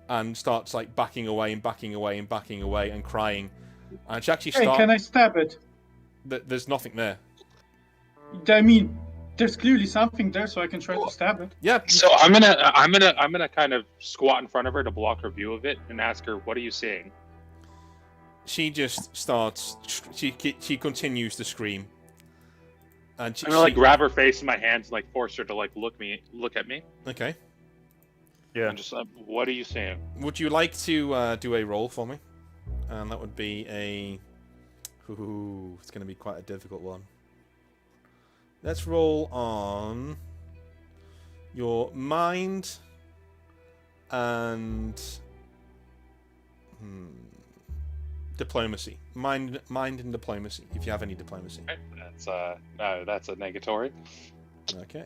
[SPEAKER 1] and starts backing away and backing away and backing away and crying, and she actually starts.
[SPEAKER 3] Hey, can I stab it?
[SPEAKER 1] There's nothing there.
[SPEAKER 3] I mean, there's clearly something there, so I can try to stab it.
[SPEAKER 1] Yeah.
[SPEAKER 4] So I'm gonna kind of squat in front of her to block her view of it and ask her, "What are you seeing?"
[SPEAKER 1] she just starts. She continues to scream. And
[SPEAKER 4] I'm gonna like grab her face in my hands, and like force her to like look at me.
[SPEAKER 1] Okay.
[SPEAKER 2] Yeah.
[SPEAKER 4] I'm just what are you saying?
[SPEAKER 1] Would you like to do a roll for me? And that would be a. Ooh, it's going to be quite a difficult one. Let's roll on your mind and diplomacy. Mind and diplomacy, if you have any diplomacy.
[SPEAKER 4] Okay, that's a negatory.
[SPEAKER 1] Okay.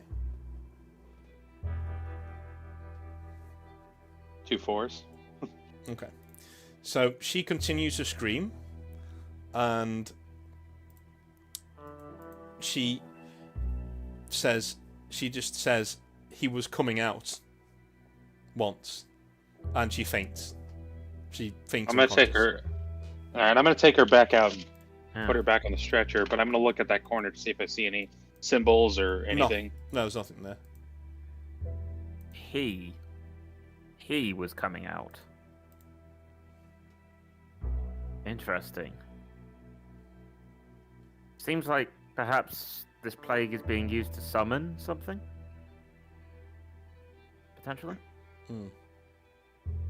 [SPEAKER 4] 2 4s.
[SPEAKER 1] Okay. So she continues to scream, and she just says he was coming out once, and she faints. She faints.
[SPEAKER 4] I'm gonna take her. All right, I'm gonna take her back out and put her back on the stretcher. But I'm gonna look at that corner to see if I see any symbols or anything.
[SPEAKER 1] No, there's nothing there.
[SPEAKER 2] He was coming out. Interesting. Seems like perhaps this plague is being used to summon something? Potentially?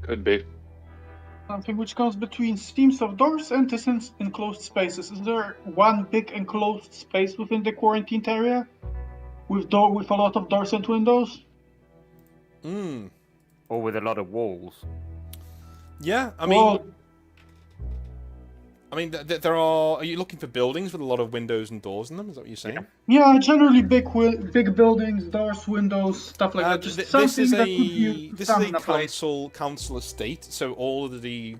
[SPEAKER 4] Could be.
[SPEAKER 3] Something which comes between seams of doors and enclosed spaces. Is there one big enclosed space within the quarantined area? With a lot of doors and windows?
[SPEAKER 2] Or with a lot of walls?
[SPEAKER 1] Yeah, I mean... there are... Are you looking for buildings with a lot of windows and doors in them? Is that what you're saying?
[SPEAKER 3] Yeah, generally big buildings, doors, windows, stuff like that. Just
[SPEAKER 1] This is
[SPEAKER 3] that would be
[SPEAKER 1] a council estate, so all of the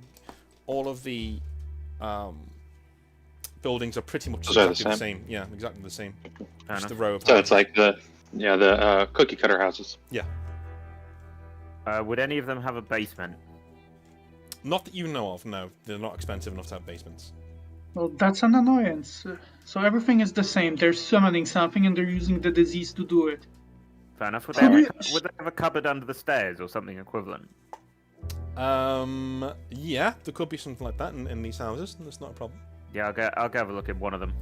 [SPEAKER 1] buildings are pretty much exactly the same. Yeah, exactly the same. Just the row of
[SPEAKER 4] So
[SPEAKER 1] houses.
[SPEAKER 4] it's like the cookie cutter houses.
[SPEAKER 1] Yeah.
[SPEAKER 2] Would any of them have a basement?
[SPEAKER 1] Not that you know of, no. They're not expensive enough to have basements.
[SPEAKER 3] Well, that's an annoyance. So everything is the same. They're summoning something and they're using the disease to do it.
[SPEAKER 2] Fair enough. Would they have a cupboard under the stairs or something equivalent?
[SPEAKER 1] Yeah, there could be something like that in these houses. That's not a problem.
[SPEAKER 2] Yeah, I'll go have a look at one of them.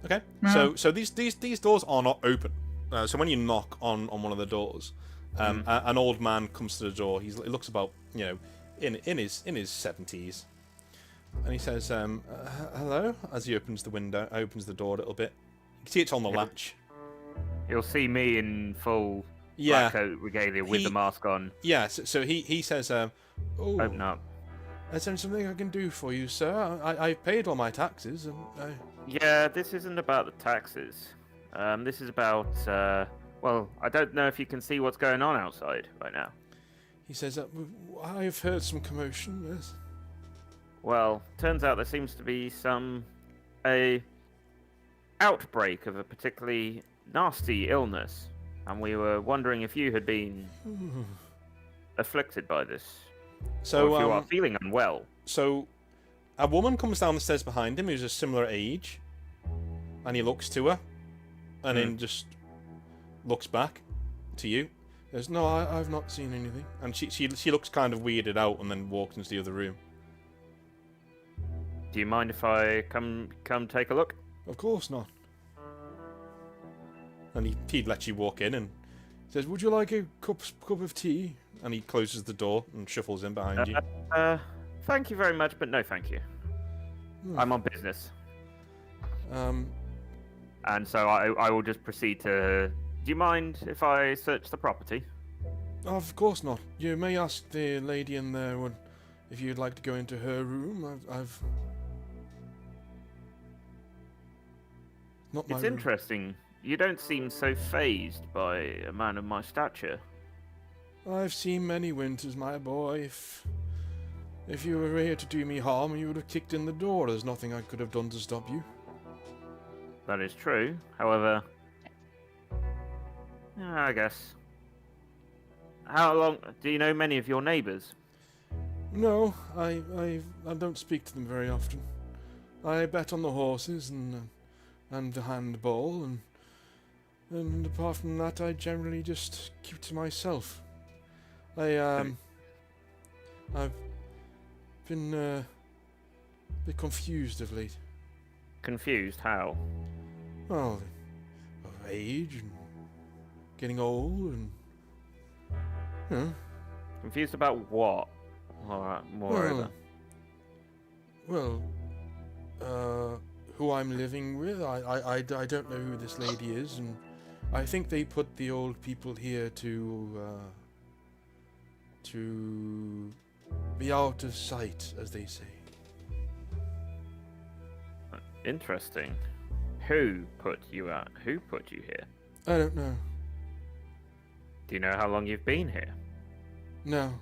[SPEAKER 1] Okay.
[SPEAKER 3] Yeah.
[SPEAKER 1] So these doors are not open. So when you knock on one of the doors, an old man comes to the door. He looks about, in his 70s, and he says, "Hello," as he opens the door a little bit. You can see it's on the latch.
[SPEAKER 2] He'll see me in full black coat regalia with the mask on.
[SPEAKER 1] Yeah. So he says,
[SPEAKER 2] Open up.
[SPEAKER 1] Is there something I can do for you, sir? I paid all my taxes, and
[SPEAKER 2] Yeah, this isn't about the taxes. This is about, well, I don't know if you can see what's going on outside right now.
[SPEAKER 1] He says, I've heard some commotion, yes.
[SPEAKER 2] Well, turns out there seems to be a outbreak of a particularly nasty illness, and we were wondering if you had been afflicted by this,
[SPEAKER 1] So,
[SPEAKER 2] or if you are feeling unwell.
[SPEAKER 1] So, a woman comes down the stairs behind him who's a similar age, and he looks to her, and then just looks back to you. Goes, no, I've not seen anything. And she looks kind of weirded out and then walks into the other room.
[SPEAKER 2] Do you mind if I come take a look?
[SPEAKER 1] Of course not. And he'd let you walk in and says, would you like a cup of tea? And he closes the door and shuffles in behind you.
[SPEAKER 2] Thank you very much, but no thank you. I'm on business. And so I will just proceed to... Do you mind if I search the property?
[SPEAKER 1] Of course not. You may ask the lady in there if you'd like to go into her room. I've... Not my
[SPEAKER 2] It's
[SPEAKER 1] room.
[SPEAKER 2] interesting. You don't seem so fazed by a man of my stature.
[SPEAKER 1] I've seen many winters, my boy. If you were here to do me harm, you would have kicked in the door. There's nothing I could have done to stop you.
[SPEAKER 2] That is true. However, I guess. How long... Do you know many of your neighbours?
[SPEAKER 1] No, I don't speak to them very often. I bet on the horses and the handball, and apart from that, I generally just keep to myself. I've been bit confused of late.
[SPEAKER 2] Confused? How?
[SPEAKER 1] Well, of age and getting old and... You know,
[SPEAKER 2] Confused about what? Alright, moreover.
[SPEAKER 1] well, who I'm living with, I don't know who this lady is, and I think they put the old people here to be out of sight, as they say.
[SPEAKER 2] Interesting. Who put you out? Who put you here?
[SPEAKER 1] I don't know.
[SPEAKER 2] Do you know how long you've been here?
[SPEAKER 1] No.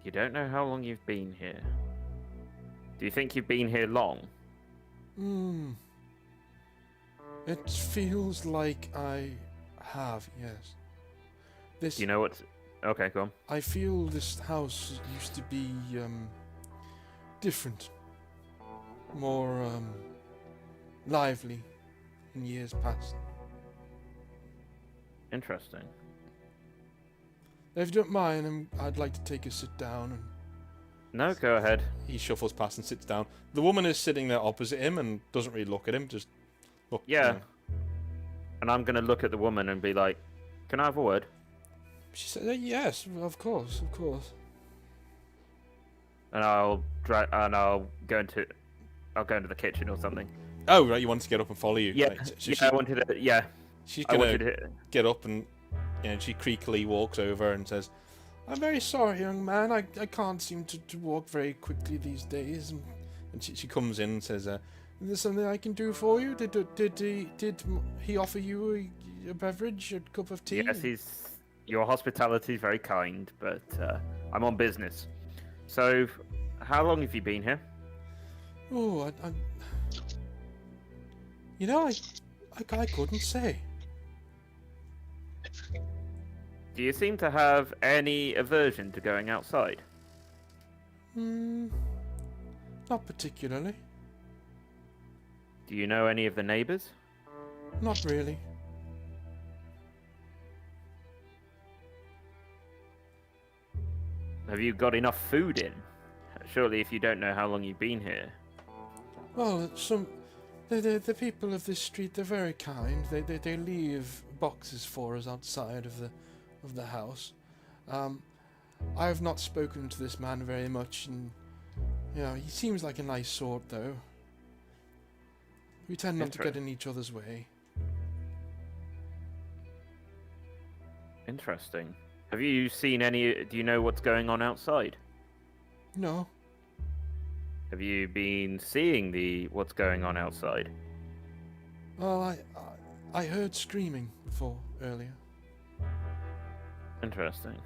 [SPEAKER 2] You don't know how long you've been here. Do you think you've been here long?
[SPEAKER 1] It feels like I have, yes. This...
[SPEAKER 2] Do you know what's... Okay, go on.
[SPEAKER 1] I feel this house used to be, different. More, lively in years past.
[SPEAKER 2] Interesting.
[SPEAKER 1] If you don't mind, I'd like to take a sit down. And
[SPEAKER 2] No, go ahead.
[SPEAKER 1] he shuffles past and sits down. The woman is sitting there opposite him and doesn't really look at him, just look.
[SPEAKER 2] Yeah.
[SPEAKER 1] You know.
[SPEAKER 2] And I'm gonna look at the woman and be like, "Can I have a word?"
[SPEAKER 1] She said, yes, of course, of course.
[SPEAKER 2] And I'll go into the kitchen or something.
[SPEAKER 1] Oh, right, you want to get up and follow you.
[SPEAKER 2] Yeah,
[SPEAKER 1] Right.
[SPEAKER 2] I wanted to. Yeah,
[SPEAKER 1] She's
[SPEAKER 2] I
[SPEAKER 1] going
[SPEAKER 2] wanted
[SPEAKER 1] to
[SPEAKER 2] to.
[SPEAKER 1] get up and, she creakily walks over and says, I'm very sorry, young man. I can't seem to walk very quickly these days. And she comes in and says, is there something I can do for you? Did he offer you a beverage, a cup of tea?
[SPEAKER 2] Yes, your hospitality is very kind, but I'm on business. So, how long have you been here?
[SPEAKER 1] Oh, I couldn't say.
[SPEAKER 2] Do you seem to have any aversion to going outside?
[SPEAKER 1] Not particularly.
[SPEAKER 2] Do you know any of the neighbors?
[SPEAKER 1] Not really.
[SPEAKER 2] Have you got enough food in? Surely, if you don't know how long you've been here.
[SPEAKER 1] Well, the people of this street, they're very kind. They leave boxes for us outside of the house. I have not spoken to this man very much, and he seems like a nice sort, though. We tend not to get in each other's way.
[SPEAKER 2] Interesting. Have you seen any? Do you know what's going on outside?
[SPEAKER 1] No.
[SPEAKER 2] Have you been seeing what's going on outside?
[SPEAKER 1] Well, I heard screaming before earlier.
[SPEAKER 2] Interesting.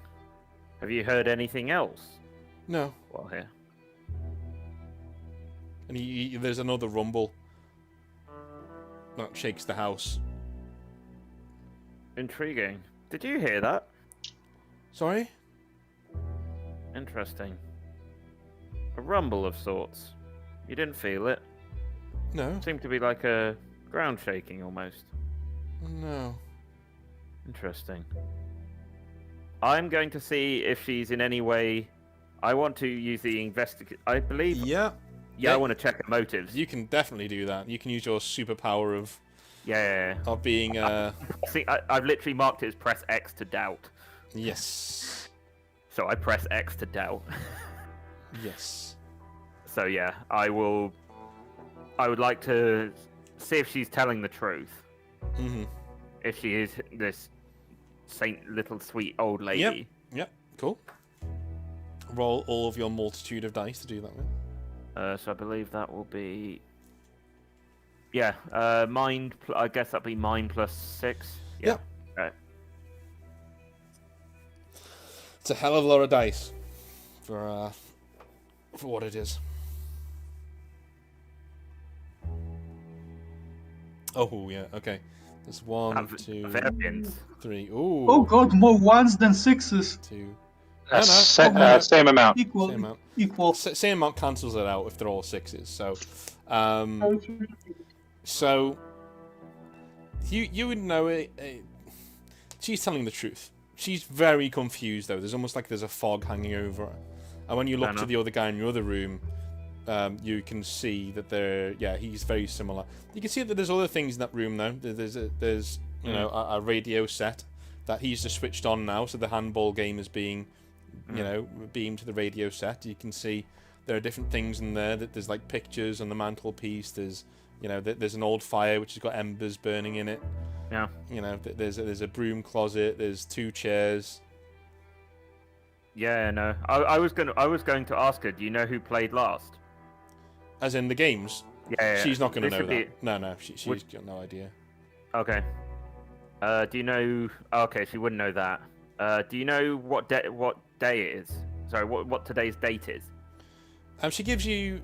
[SPEAKER 2] Have you heard anything else
[SPEAKER 1] No.
[SPEAKER 2] while here?
[SPEAKER 1] And there's another rumble that shakes the house.
[SPEAKER 2] Intriguing. Did you hear that?
[SPEAKER 1] Sorry?
[SPEAKER 2] Interesting. A rumble of sorts. You didn't feel it?
[SPEAKER 1] No.
[SPEAKER 2] Seemed to be like a ground shaking almost.
[SPEAKER 1] No.
[SPEAKER 2] Interesting. I'm going to see if she's in any way. I want to use the I believe.
[SPEAKER 1] Yeah.
[SPEAKER 2] Yeah, I want to check her motives.
[SPEAKER 1] You can definitely do that. You can use your superpower of being
[SPEAKER 2] See, I've literally marked it as press X to doubt.
[SPEAKER 1] Yes.
[SPEAKER 2] So I press X to doubt.
[SPEAKER 1] Yes.
[SPEAKER 2] So yeah, I would like to see if she's telling the truth.
[SPEAKER 1] Mm-hmm.
[SPEAKER 2] If she is this little sweet old lady.
[SPEAKER 1] Yep. Cool. Roll all of your multitude of dice to do that with.
[SPEAKER 2] So I believe that will be. Yeah, mind. I guess that'll be mind plus 6. Yeah.
[SPEAKER 1] Yep.
[SPEAKER 2] Right.
[SPEAKER 1] It's a hell of a lot of dice for what it is. Oh yeah, okay. There's 1, 2,
[SPEAKER 2] Variants.
[SPEAKER 1] 3. Ooh.
[SPEAKER 3] Oh god, more ones than sixes.
[SPEAKER 1] 2.
[SPEAKER 4] Same amount.
[SPEAKER 3] Equal.
[SPEAKER 1] Same amount.
[SPEAKER 3] Equal.
[SPEAKER 1] Same amount cancels it out if they're all 6s. So you would know it. She's telling the truth. She's very confused though. There's almost like there's a fog hanging over her. And when you look
[SPEAKER 2] Fair
[SPEAKER 1] to
[SPEAKER 2] enough.
[SPEAKER 1] the other guy in your other room, you can see that he's very similar. You can see that there's other things in that room though. There's a radio set that he's just switched on now, so the handball game is being beamed to the radio set. You can see there are different things in there. That there's like pictures on the mantelpiece. There's there's an old fire which has got embers burning in it.
[SPEAKER 2] Yeah.
[SPEAKER 1] There's a broom closet. There's 2 chairs.
[SPEAKER 2] Yeah, no. I was going to ask her. Do you know who played last?
[SPEAKER 1] As in the games.
[SPEAKER 2] Yeah.
[SPEAKER 1] She's not going to
[SPEAKER 2] This
[SPEAKER 1] know
[SPEAKER 2] would
[SPEAKER 1] that. No, she's got no idea.
[SPEAKER 2] Okay. Do you know? Okay, she wouldn't know that. Do you know what day it is? Sorry, what today's date is?
[SPEAKER 1] She gives you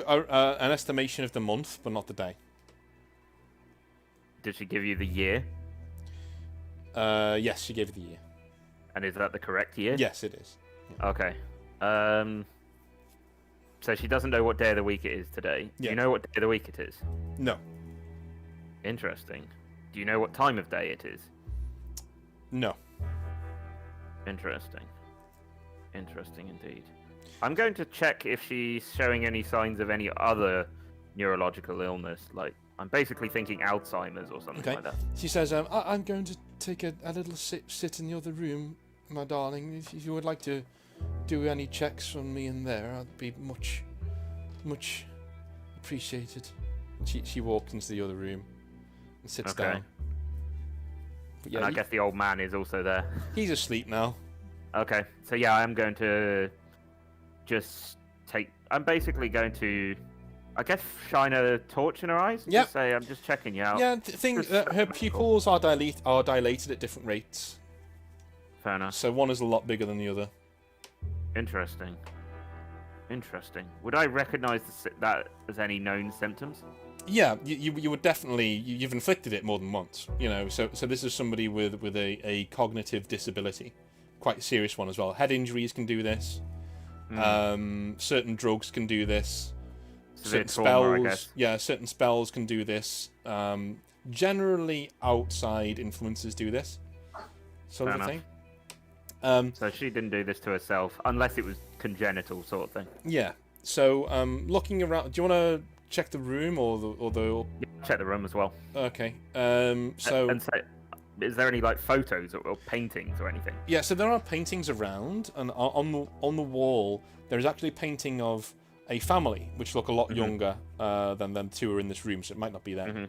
[SPEAKER 1] an estimation of the month, but not the day.
[SPEAKER 2] Did she give you the year?
[SPEAKER 1] Yes, she gave you the year.
[SPEAKER 2] And is that the correct year?
[SPEAKER 1] Yes, it is.
[SPEAKER 2] Okay. So she doesn't know what day of the week it is today. Do
[SPEAKER 1] Yeah.
[SPEAKER 2] you know what day of the week it is?
[SPEAKER 1] No.
[SPEAKER 2] Interesting. Do you know what time of day it is?
[SPEAKER 1] No.
[SPEAKER 2] Interesting. Interesting indeed. I'm going to check if she's showing any signs of any other neurological illness. Like, I'm basically thinking Alzheimer's or something
[SPEAKER 1] Okay.
[SPEAKER 2] like that.
[SPEAKER 1] She says, I'm going to take a little sit in the other room, my darling. If you would like to do any checks on me in there, I'd be much appreciated. And she walks into the other room and sits
[SPEAKER 2] Okay.
[SPEAKER 1] down. But
[SPEAKER 2] And I guess the old man is also there.
[SPEAKER 1] he's asleep now.
[SPEAKER 2] Okay, so yeah, I'm going to just I'm basically going to, I guess, shine a torch in her eyes.
[SPEAKER 1] Yep.
[SPEAKER 2] Just say, I'm just checking you out.
[SPEAKER 1] Yeah, her pupils are dilated at different rates.
[SPEAKER 2] Fair enough.
[SPEAKER 1] So one is a lot bigger than the other.
[SPEAKER 2] Interesting. Interesting. Would I recognize that as any known symptoms?
[SPEAKER 1] Yeah, you would definitely. You've inflicted it more than once. So this is somebody with a cognitive disability, quite a serious one as well. Head injuries can do this. Certain drugs can do this.
[SPEAKER 2] Severe
[SPEAKER 1] Certain
[SPEAKER 2] trauma, I
[SPEAKER 1] spells,
[SPEAKER 2] guess.
[SPEAKER 1] yeah, certain spells can do this. Generally, outside influences do this sort
[SPEAKER 2] Fair
[SPEAKER 1] of
[SPEAKER 2] enough.
[SPEAKER 1] thing.
[SPEAKER 2] So she didn't do this to herself, unless it was congenital sort of thing.
[SPEAKER 1] Yeah. So looking around, do you want to check the room or the?
[SPEAKER 2] Check the room as well.
[SPEAKER 1] Okay.
[SPEAKER 2] And so, is there any like photos or paintings or anything?
[SPEAKER 1] Yeah, so there are paintings around, and on the wall there is actually a painting of a family which look a lot younger than them 2 are in this room, so it might not be them.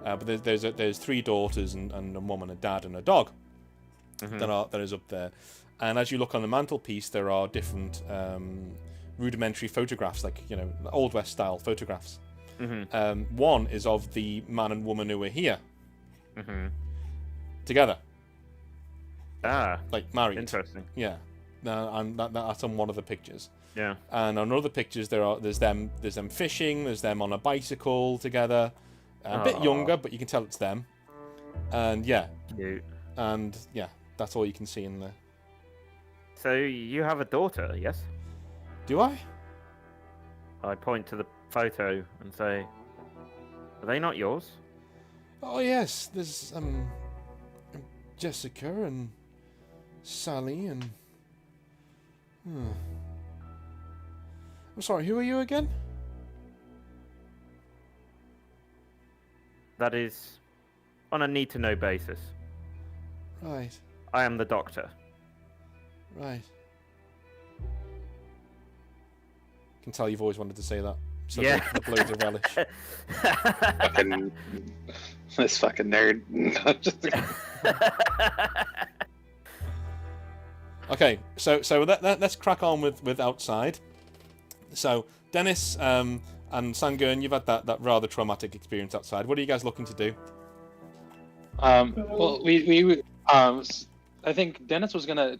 [SPEAKER 1] But there's 3 daughters and a mum and a dad and a dog that is up there. And as you look on the mantelpiece, there are different rudimentary photographs, like Old West style photographs. One is of the man and woman who were here together. Like married.
[SPEAKER 2] Interesting.
[SPEAKER 1] Yeah. And that's on one of the pictures.
[SPEAKER 2] Yeah.
[SPEAKER 1] And on other pictures, there's them fishing. There's them on a bicycle together. A bit younger, but you can tell it's them. And yeah.
[SPEAKER 2] Cute.
[SPEAKER 1] And yeah, that's all you can see in there.
[SPEAKER 2] So you have a daughter, yes?
[SPEAKER 1] Do I?
[SPEAKER 2] I point to the photo and say, "Are they not yours?"
[SPEAKER 1] Oh yes, there's Jessica and Sally and. I'm sorry, who are you again?
[SPEAKER 2] That is on a need-to-know basis.
[SPEAKER 1] Right,
[SPEAKER 2] I am the doctor.
[SPEAKER 1] right. Can tell you've always wanted to say that. So
[SPEAKER 2] Yeah.
[SPEAKER 1] with loads of relish.
[SPEAKER 4] Fucking this fucking nerd.
[SPEAKER 1] Okay, so let's crack on with outside. So Dennis and Sangern, you've had that rather traumatic experience outside. What are you guys looking to do?
[SPEAKER 4] Well, we I think Dennis was gonna,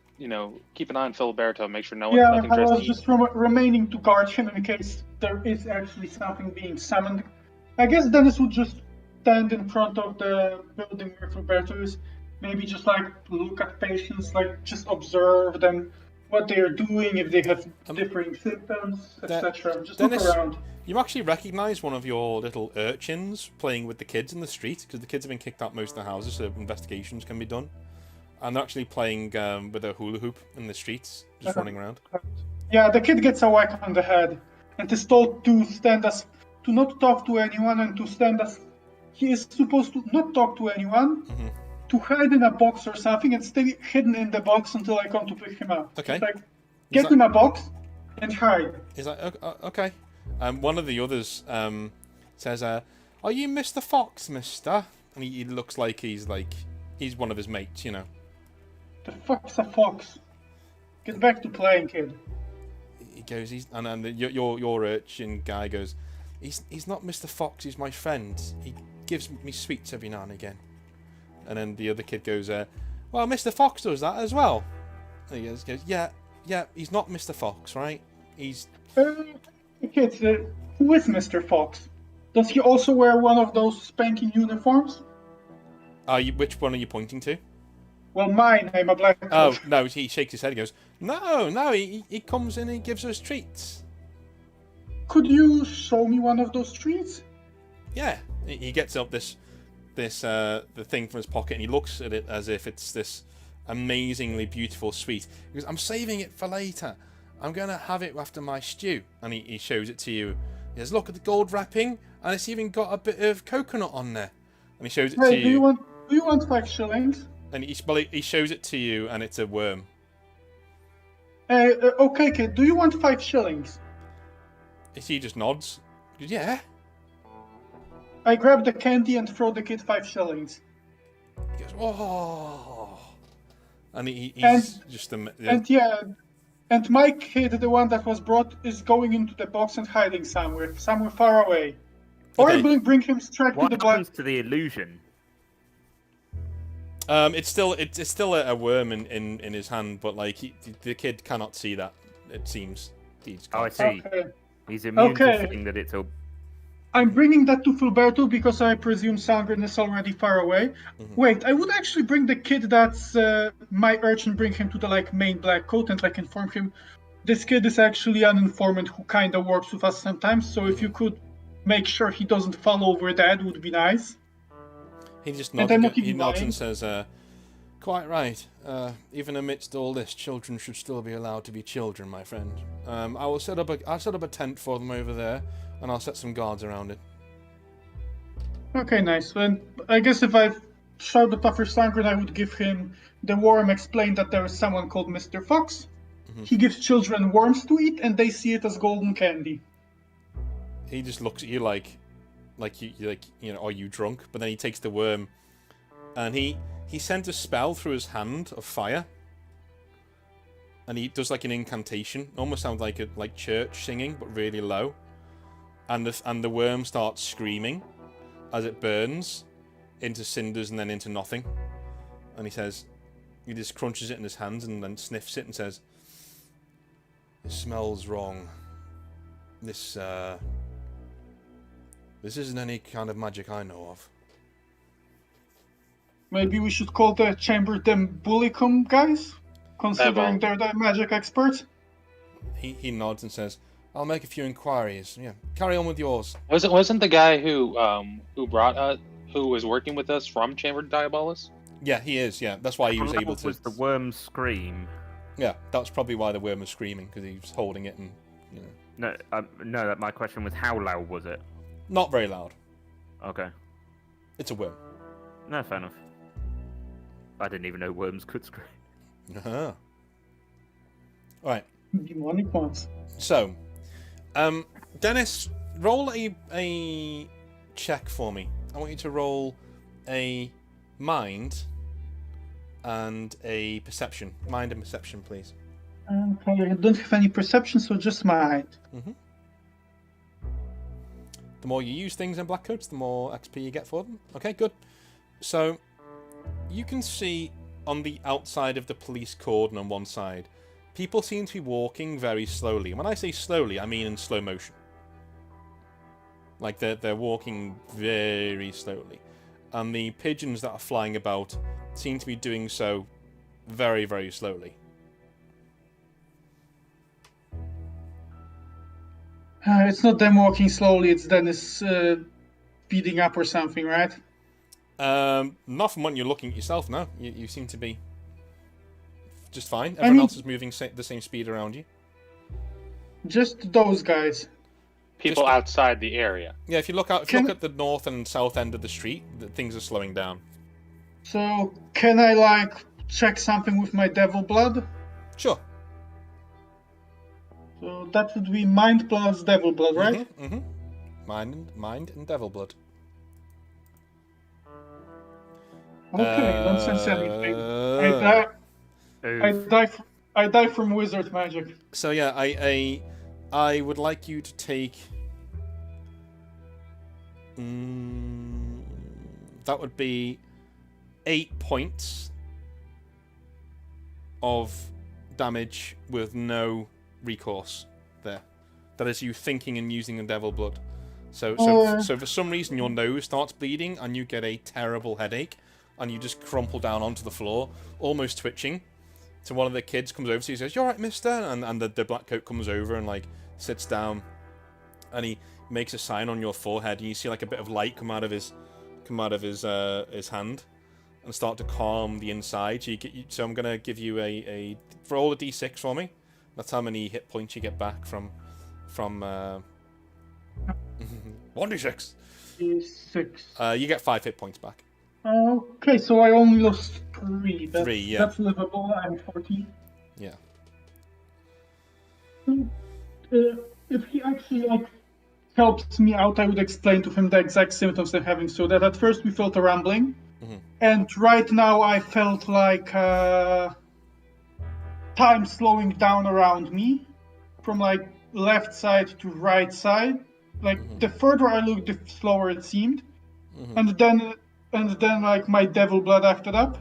[SPEAKER 4] keep an eye on Filiberto, make sure
[SPEAKER 3] Yeah,
[SPEAKER 4] nothing
[SPEAKER 3] I
[SPEAKER 4] tries
[SPEAKER 3] was
[SPEAKER 4] to eat.
[SPEAKER 3] just remaining to guard him in case there is actually something being summoned. I guess Dennis would just stand in front of the building where Filiberto is, maybe just like look at patients, like just observe them, what they are doing, if they have differing symptoms, etc. Just
[SPEAKER 1] Dennis,
[SPEAKER 3] look around.
[SPEAKER 1] You actually recognise one of your little urchins playing with the kids in the street, because the kids have been kicked out most of the houses, so investigations can be done. And they're actually playing with a hula hoop in the streets, just running around.
[SPEAKER 3] Yeah, the kid gets a whack on the head and is told to not talk to anyone and to stand as he is supposed to not talk to anyone, to hide in a box or something and stay hidden in the box until I come to pick him up.
[SPEAKER 1] Okay.
[SPEAKER 3] It's like, get in a box and hide.
[SPEAKER 1] He's like, okay. One of the others says, "Are you Mr. Fox, Mister?" And he looks like he's one of his mates, you know.
[SPEAKER 3] The fuck's a fox? Get back to playing, kid.
[SPEAKER 1] He goes, and your urchin guy goes, he's not Mr. Fox, he's my friend. He gives me sweets every now and again. And then the other kid goes, well, Mr. Fox does that as well. And he goes, yeah, he's not Mr. Fox, right? He's...
[SPEAKER 3] Kids, who is Mr. Fox? Does he also wear one of those spanking uniforms?
[SPEAKER 1] Which one are you pointing to?
[SPEAKER 3] Well, mine, I'm a black coat.
[SPEAKER 1] Oh, no, he shakes his head and goes, no, he comes in and he gives us treats.
[SPEAKER 3] Could you show me one of those treats?
[SPEAKER 1] Yeah. He gets up the thing from his pocket and he looks at it as if it's this amazingly beautiful sweet. He goes, I'm saving it for later. I'm going to have it after my stew. And he shows it to you. He says, look at the gold wrapping and it's even got a bit of coconut on there. And he shows it to you.
[SPEAKER 3] Do you want 5 shillings?
[SPEAKER 1] And he shows it to you and it's a worm.
[SPEAKER 3] Okay, kid, do you want 5 shillings?
[SPEAKER 1] He just nods. He goes, yeah.
[SPEAKER 3] I grab the candy and throw the kid 5 shillings.
[SPEAKER 1] He goes, oh. And
[SPEAKER 3] And my kid, the one that was brought, is going into the box and hiding somewhere far away. Or
[SPEAKER 1] Okay.
[SPEAKER 3] I bring him straight to
[SPEAKER 2] What
[SPEAKER 3] the
[SPEAKER 2] happens
[SPEAKER 3] box.
[SPEAKER 2] to the illusion?
[SPEAKER 1] It's still a worm in his hand, but like the kid cannot see that. It seems.
[SPEAKER 2] Oh, I see.
[SPEAKER 3] Okay.
[SPEAKER 2] He's immune
[SPEAKER 3] Okay.
[SPEAKER 2] to seeing that it's a...
[SPEAKER 3] I'm bringing that to Filberto because I presume Sangren is already far away. Wait, I would actually bring the kid that's my urchin, bring him to the main black coat and inform him. This kid is actually an informant who kind of works with us sometimes, so if you could make sure he doesn't fall over dead, would be nice.
[SPEAKER 1] He just
[SPEAKER 3] And
[SPEAKER 1] nods.
[SPEAKER 3] I'm looking
[SPEAKER 1] He nods and
[SPEAKER 3] blind.
[SPEAKER 1] says, "Quite right. Even amidst all this, children should still be allowed to be children, my friend. I'll set up a tent for them over there, and I'll set some guards around it."
[SPEAKER 3] Okay, nice. And I guess if I shout the Puffer Sangren, I would give him the worm explain that there is someone called Mr. Fox. He gives children worms to eat, and they see it as golden candy.
[SPEAKER 1] He just looks at you like are you drunk? But then he takes the worm, and he sent a spell through his hand of fire, and he does an incantation. Almost sounds like church singing, but really low. And the worm starts screaming as it burns into cinders and then into nothing. And he just crunches it in his hands and then sniffs it and says, "It smells wrong. This isn't any kind of magic I know of."
[SPEAKER 3] Maybe we should call the chamber them Bullicum guys, considering they're the magic experts.
[SPEAKER 1] He nods and says, "I'll make a few inquiries. Yeah, carry on with yours."
[SPEAKER 4] Wasn't the guy who was working with us from Chamber Diabolus?
[SPEAKER 1] Yeah, he is. Yeah, that's why he was able to.
[SPEAKER 2] Was the worm scream?
[SPEAKER 1] Yeah, that's probably why the worm was screaming, because he was holding it and
[SPEAKER 2] No. My question was, how loud was it?
[SPEAKER 1] not very loud.
[SPEAKER 2] Okay.
[SPEAKER 1] It's a worm.
[SPEAKER 2] No, fair enough. I didn't even know worms could scream.
[SPEAKER 1] Uh-huh. All right.
[SPEAKER 3] Demonic ones.
[SPEAKER 1] So, Dennis, roll a check for me. I want you to roll a mind and a perception. Mind and perception, please.
[SPEAKER 3] Okay, I don't have any perception, so just mind.
[SPEAKER 1] The more you use things in Blackcoats, the more XP you get for them. Okay, good. So, you can see on the outside of the police cordon on one side, people seem to be walking very slowly. And when I say slowly, I mean in slow motion. Like they're walking very slowly. And the pigeons that are flying about seem to be doing so very, very slowly.
[SPEAKER 3] It's not them walking slowly, it's Dennis speeding up or something, right?
[SPEAKER 1] Not from when you're looking at yourself, no. You seem to be just fine. Everyone else is moving the same speed around you.
[SPEAKER 3] Just those guys.
[SPEAKER 4] People
[SPEAKER 1] Just-
[SPEAKER 4] outside the area.
[SPEAKER 1] Yeah, if you look out, if you
[SPEAKER 3] Can-
[SPEAKER 1] look at the north and south end of the street, things are slowing down.
[SPEAKER 3] So can I like check something with my devil blood?
[SPEAKER 1] Sure.
[SPEAKER 3] So that would be mind plus devil blood, right?
[SPEAKER 1] Mm-hmm. Mind and devil blood.
[SPEAKER 3] Okay, don't sense anything. I die from wizard magic.
[SPEAKER 1] So yeah, I would like you to take. That would be 8 points of damage with no recourse. There, that is you thinking and using the devil blood. So for some reason your nose starts bleeding and you get a terrible headache, and you just crumple down onto the floor, almost twitching. So one of the kids comes over to you and says, "You alright, mister?" And the black coat comes over and like sits down, and he makes a sign on your forehead, and you see like a bit of light come out of his hand, and start to calm the inside. So I'm gonna give you a roll a d6 for me. That's how many hit points you get back from 1d6.
[SPEAKER 3] 6.
[SPEAKER 1] You get 5 hit points back.
[SPEAKER 3] Okay, so I only lost 3.
[SPEAKER 1] 3, yeah.
[SPEAKER 3] That's livable. I'm 14.
[SPEAKER 1] Yeah.
[SPEAKER 3] If he actually like helps me out, I would explain to him the exact symptoms I'm having. So that at first we felt a rumbling, and right now I felt like time slowing down around me, from like left side to right side. Like the further I looked, the slower it seemed, and then like my devil blood after that.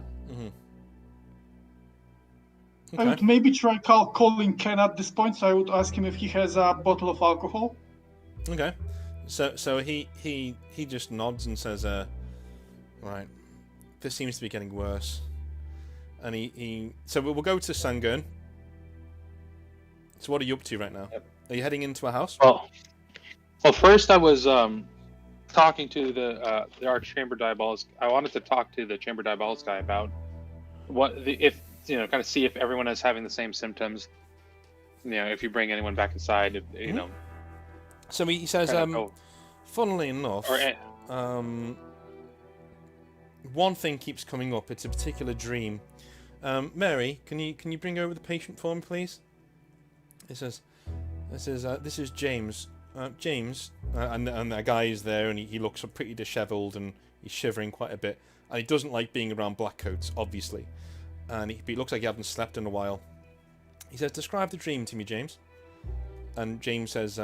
[SPEAKER 1] Okay.
[SPEAKER 3] I would maybe try calling Ken at this point, so I would ask him if he has a bottle of alcohol.
[SPEAKER 1] Okay. So he just nods and says, right, this seems to be getting worse. And so we'll go to Sangun. So what are you up to right now? Are you heading into a house?
[SPEAKER 4] Well, first I was talking to the Archchamber Diabolist. I wanted to talk to the Chamber Diabolist guy about if kind of see if everyone is having the same symptoms. If you bring anyone back inside,
[SPEAKER 1] So he says, funnily enough, one thing keeps coming up. It's a particular dream. Mary, can you bring over the patient for me, please? He says, this is James. James, and that guy is there, and he looks pretty dishevelled, and he's shivering quite a bit, and he doesn't like being around blackcoats, obviously, and he looks like he hasn't slept in a while. He says, "Describe the dream to me, James." And James says,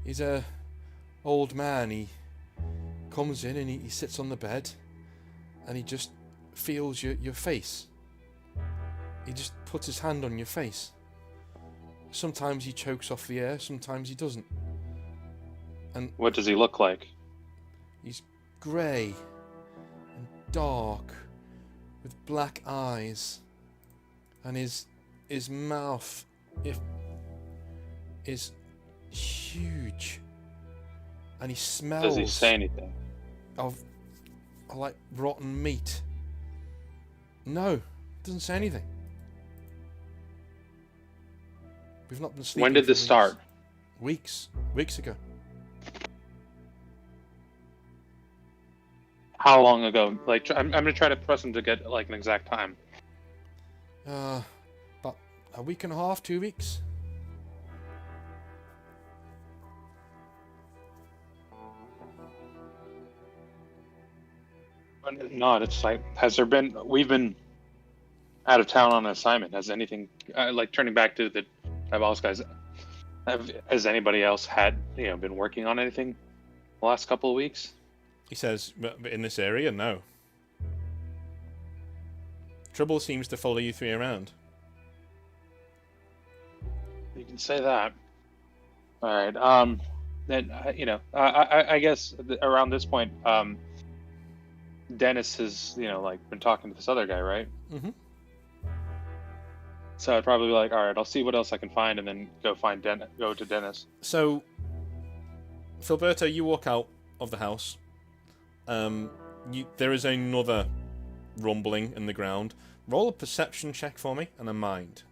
[SPEAKER 1] he's a old man. He comes in and he sits on the bed, and he just feels your face. He just puts his hand on your face. Sometimes he chokes off the air, sometimes he doesn't. And
[SPEAKER 4] what does he look like?
[SPEAKER 1] He's grey and dark, with black eyes, and his mouth is huge, and he smells.
[SPEAKER 4] Does he say anything?
[SPEAKER 1] Of like rotten meat. No, doesn't say anything. We've not been sleeping.
[SPEAKER 4] When did
[SPEAKER 1] for
[SPEAKER 4] this start?
[SPEAKER 1] Weeks ago.
[SPEAKER 4] How long ago? Like, I'm gonna try to press him to get like an exact time.
[SPEAKER 1] About a week and a half, 2 weeks.
[SPEAKER 4] No, it's like, we've been out of town on an assignment. Has anything, like turning back to the Diabolist guys, has anybody else been working on anything the last couple of weeks?
[SPEAKER 1] He says, but in this area, no. Trouble seems to follow you three around.
[SPEAKER 4] You can say that. All right. Then I guess around this point, Dennis has been talking to this other guy, right?
[SPEAKER 1] Mm-hmm.
[SPEAKER 4] So I'd probably be like, all right, I'll see what else I can find, and then go to Dennis.
[SPEAKER 1] So, Filberto, you walk out of the house. There is another rumbling in the ground. Roll a perception check for me and a mind.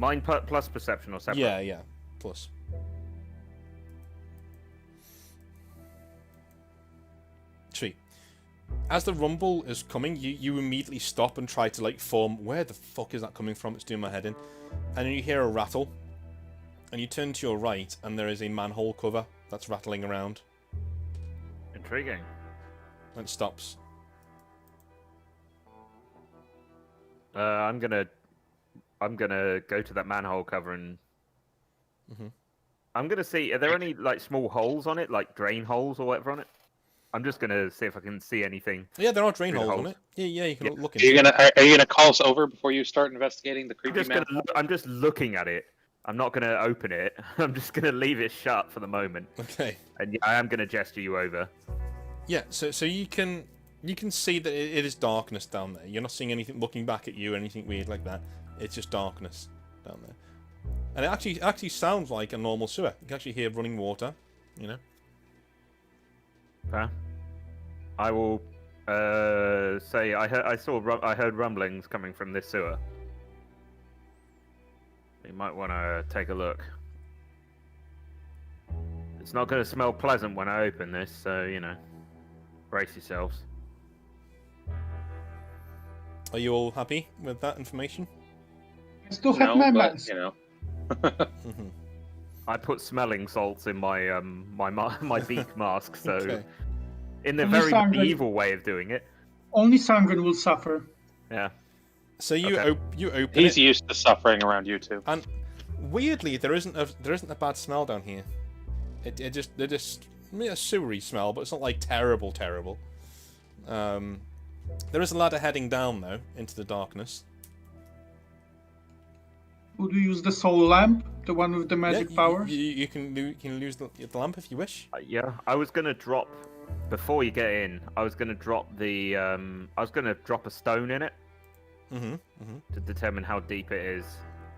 [SPEAKER 2] Mine plus perception or separate?
[SPEAKER 1] Yeah, plus. Sweet. As the rumble is coming, you immediately stop and try to like form, where the fuck is that coming from? It's doing my head in. And then you hear a rattle. And you turn to your right, and there is a manhole cover that's rattling around.
[SPEAKER 2] Intriguing.
[SPEAKER 1] And it stops.
[SPEAKER 2] I'm gonna go to that manhole cover and I'm gonna see. Are there any like small holes on it, like drain holes or whatever on it? I'm just gonna see if I can see anything.
[SPEAKER 1] Yeah, there are drain
[SPEAKER 2] through the
[SPEAKER 1] holes on it. Yeah, you can look
[SPEAKER 4] Are
[SPEAKER 1] into
[SPEAKER 4] you
[SPEAKER 1] it.
[SPEAKER 4] gonna call us over before you start investigating the creepy man?
[SPEAKER 2] I'm just looking at it. I'm not gonna open it. I'm just gonna leave it shut for the moment.
[SPEAKER 1] Okay.
[SPEAKER 2] And I am gonna gesture you over.
[SPEAKER 1] Yeah, so you can see that it is darkness down there. You're not seeing anything looking back at you or anything weird like that. It's just darkness down there. And it actually sounds like a normal sewer. You can actually hear running water, you know.
[SPEAKER 2] Okay. I will say I heard rumblings coming from this sewer. You might want to take a look. It's not going to smell pleasant when I open this, so you know, brace yourselves.
[SPEAKER 1] Are you all happy with that information?
[SPEAKER 3] I still have my mask.
[SPEAKER 4] You know.
[SPEAKER 2] I put smelling salts in my my beak mask, so
[SPEAKER 1] Okay.
[SPEAKER 2] in the
[SPEAKER 3] Only
[SPEAKER 2] very
[SPEAKER 3] Sangren-
[SPEAKER 2] medieval way of doing it.
[SPEAKER 3] Only Sangren will suffer.
[SPEAKER 2] Yeah.
[SPEAKER 1] So you
[SPEAKER 2] Okay.
[SPEAKER 1] you open
[SPEAKER 4] He's
[SPEAKER 1] it,
[SPEAKER 4] used to suffering around you two.
[SPEAKER 1] and weirdly there isn't a bad smell down here. They're just a sewery smell, but it's not like terrible. There is a ladder heading down though into the darkness.
[SPEAKER 3] Would we use the soul lamp, the one with the magic
[SPEAKER 1] Yeah,
[SPEAKER 3] powers?
[SPEAKER 1] you can use the lamp if you wish.
[SPEAKER 2] Yeah, I was gonna drop before you get in. I was gonna drop the I was gonna drop a stone in it to determine how deep it is.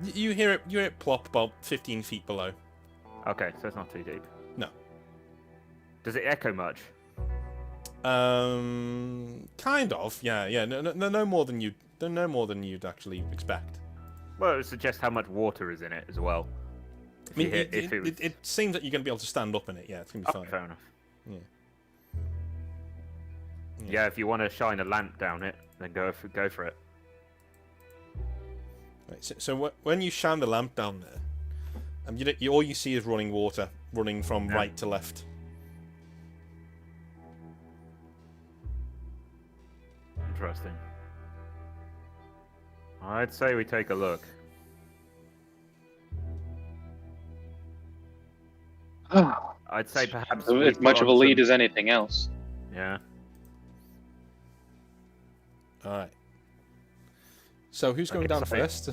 [SPEAKER 1] You hear it plop about 15 feet below.
[SPEAKER 2] Okay, so it's not too deep.
[SPEAKER 1] No.
[SPEAKER 2] Does it echo much?
[SPEAKER 1] Kind of. Yeah. No more than you'd actually expect.
[SPEAKER 2] Well, it would suggest how much water is in it as well.
[SPEAKER 1] I mean, it seems that you're going to be able to stand up in it. Yeah, it's going to be fine.
[SPEAKER 2] Fair enough.
[SPEAKER 1] Yeah.
[SPEAKER 2] Yeah, if you want to shine a lamp down it, then go for it.
[SPEAKER 1] Right, so when you shine the lamp down there, all you see is running water, running from right to left.
[SPEAKER 2] Interesting. I'd say we take a look. I'd say perhaps
[SPEAKER 4] As much of a lead as anything else.
[SPEAKER 2] Yeah.
[SPEAKER 1] All right. So who's going down first?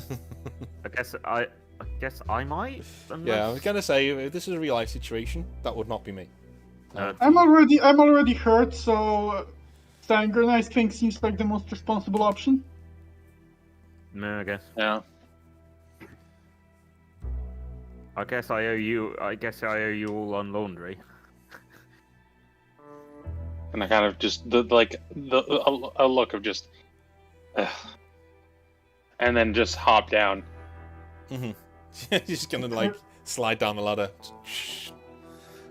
[SPEAKER 2] I guess I might.
[SPEAKER 1] Yeah, I was gonna say if this is a real life situation, that would not be me.
[SPEAKER 3] I'm already hurt, so Sangren I think seems like the most responsible option.
[SPEAKER 2] No, I guess.
[SPEAKER 4] Yeah.
[SPEAKER 2] I guess I owe you all on laundry.
[SPEAKER 4] And I kind of just a look of just, and then just hop down.
[SPEAKER 1] Just gonna like slide down the ladder.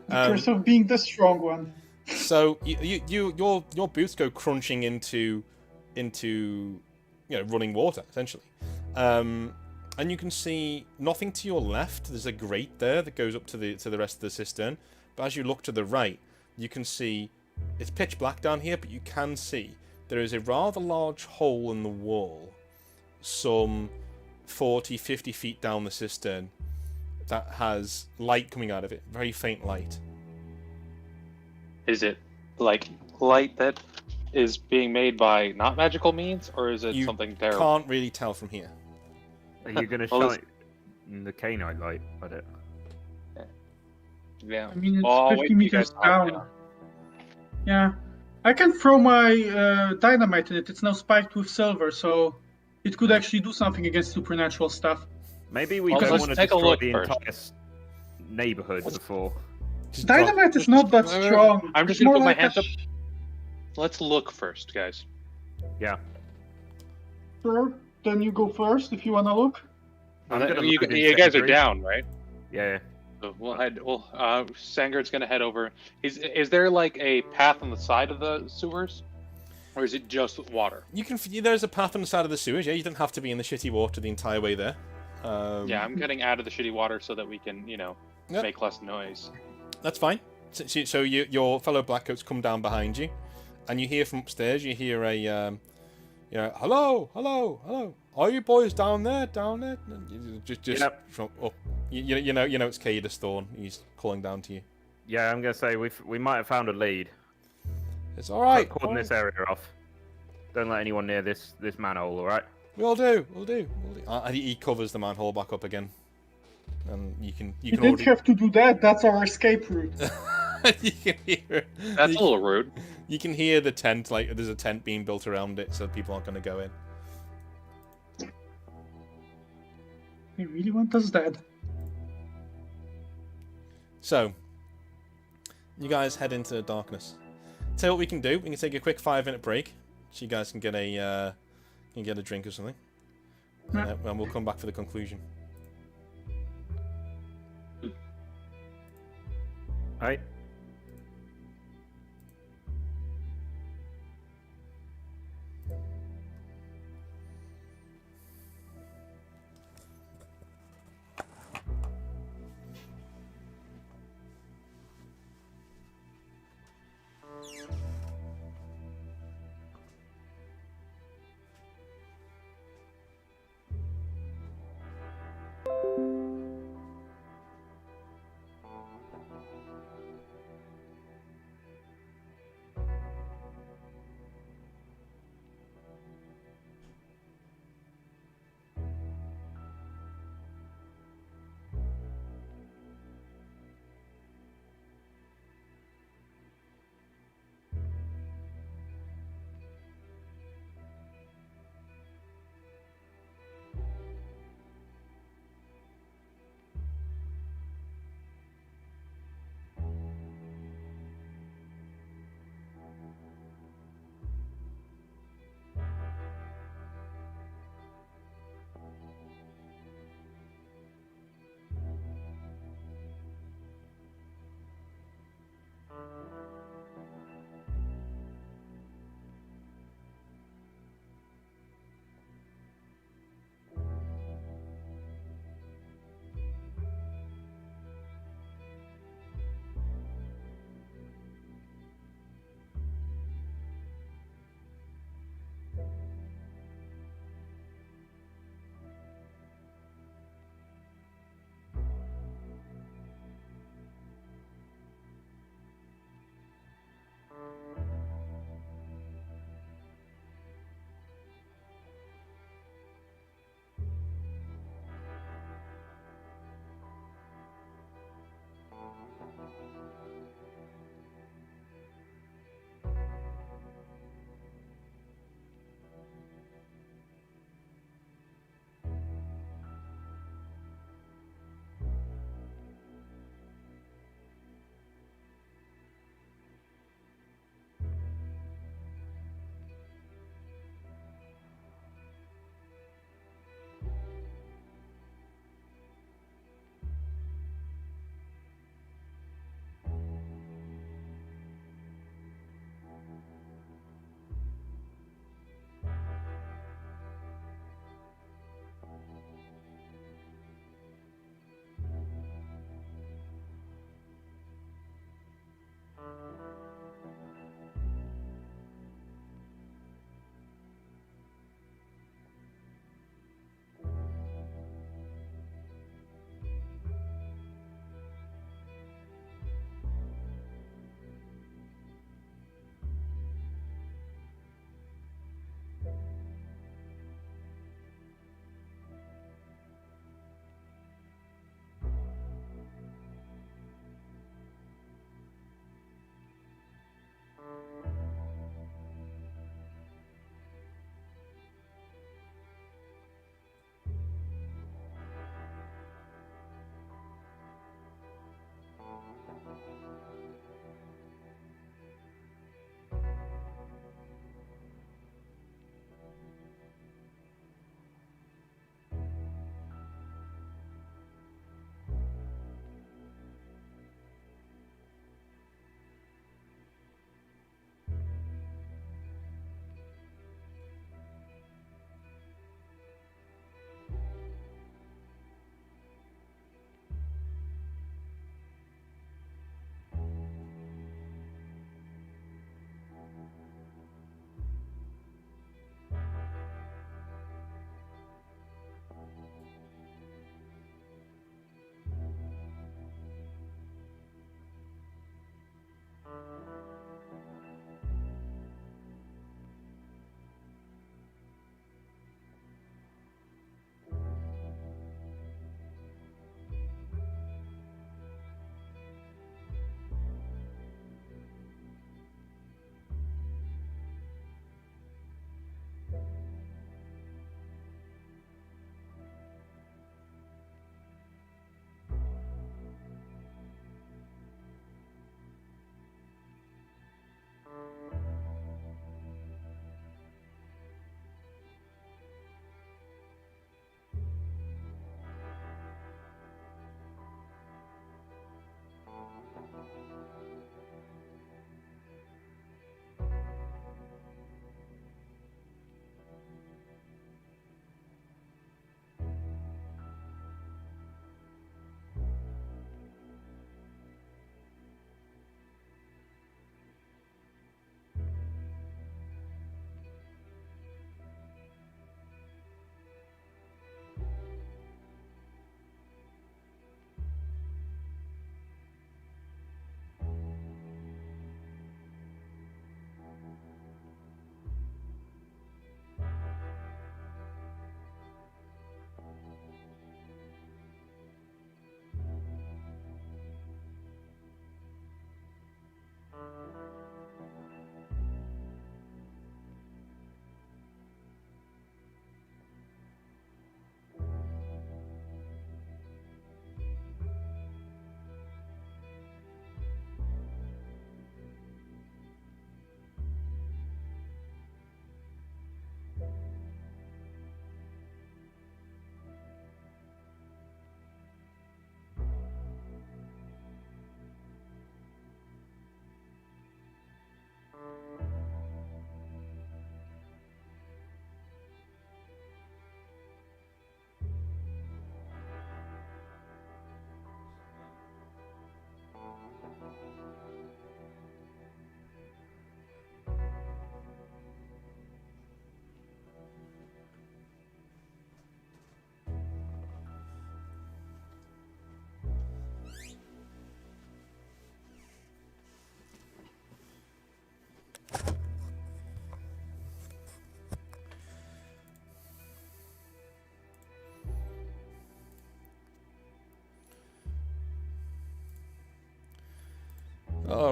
[SPEAKER 3] The curse of being the strong one.
[SPEAKER 1] So your boots go crunching into running water essentially, and you can see nothing to your left. There's a grate there that goes up to the rest of the cistern, but as you look to the right, you can see it's pitch black down here, but you can see there is a rather large hole in the wall, some 40-50 feet down the cistern, that has light coming out of it, very faint light.
[SPEAKER 4] Is it like light that is being made by not magical means, or is it
[SPEAKER 1] You
[SPEAKER 4] something terrible?
[SPEAKER 1] Can't really tell from here.
[SPEAKER 2] Are you gonna
[SPEAKER 4] Well,
[SPEAKER 2] shine the canine light at it?
[SPEAKER 4] Yeah.
[SPEAKER 3] I mean, it's
[SPEAKER 4] Oh,
[SPEAKER 3] 50
[SPEAKER 4] wait, you
[SPEAKER 3] meters
[SPEAKER 4] guys
[SPEAKER 3] down.
[SPEAKER 4] talk
[SPEAKER 3] Yeah. I can throw my dynamite in it. It's now spiked with silver, so it could actually do something against supernatural stuff.
[SPEAKER 2] Maybe we
[SPEAKER 4] Well,
[SPEAKER 2] don't
[SPEAKER 4] let's
[SPEAKER 2] want to
[SPEAKER 4] take a
[SPEAKER 2] destroy
[SPEAKER 4] look
[SPEAKER 2] the
[SPEAKER 4] first.
[SPEAKER 2] entire neighborhood before.
[SPEAKER 1] Just
[SPEAKER 3] Dynamite is not that strong.
[SPEAKER 4] I'm just
[SPEAKER 3] It's
[SPEAKER 4] gonna
[SPEAKER 3] more
[SPEAKER 4] put my
[SPEAKER 3] like
[SPEAKER 4] hands up. Let's look first, guys.
[SPEAKER 2] Yeah.
[SPEAKER 3] Sure, then you go first if you wanna look.
[SPEAKER 2] I'm gonna
[SPEAKER 4] you,
[SPEAKER 2] load in
[SPEAKER 4] you guys are
[SPEAKER 2] Sentry.
[SPEAKER 4] down, right?
[SPEAKER 2] Yeah.
[SPEAKER 4] So we'll head. Well, Sangard's gonna head over. Is there like a path on the side of the sewers, or is it just water?
[SPEAKER 1] You can. There's a path on the side of the sewers. Yeah, you don't have to be in the shitty water the entire way there.
[SPEAKER 4] Yeah, I'm getting out of the shitty water so that we can,
[SPEAKER 1] Yep.
[SPEAKER 4] make less noise.
[SPEAKER 1] That's fine. So your fellow blackcoats come down behind you, and you hear from upstairs. You hear a, hello, hello, hello. Are you boys down there? Down there? Just
[SPEAKER 2] Yep.
[SPEAKER 1] from up. You know it's Cadus Thorn. He's calling down to you.
[SPEAKER 2] Yeah, I'm gonna say we might have found a lead.
[SPEAKER 1] It's all right.
[SPEAKER 2] Cordon this area off. Don't let anyone near this manhole. All right.
[SPEAKER 1] We'll do. And he covers the manhole back up again, and you can
[SPEAKER 3] You didn't have to do that. That's our escape route.
[SPEAKER 1] you can hear.
[SPEAKER 4] That's a little rude.
[SPEAKER 1] You can hear the tent. Like there's a tent being built around it, so people aren't going to go in.
[SPEAKER 3] They really want us dead.
[SPEAKER 1] So, you guys head into the darkness. Tell you what we can do. We can take a quick 5-minute break, so you guys can get a drink or something, and we'll come back for the conclusion.
[SPEAKER 2] All right.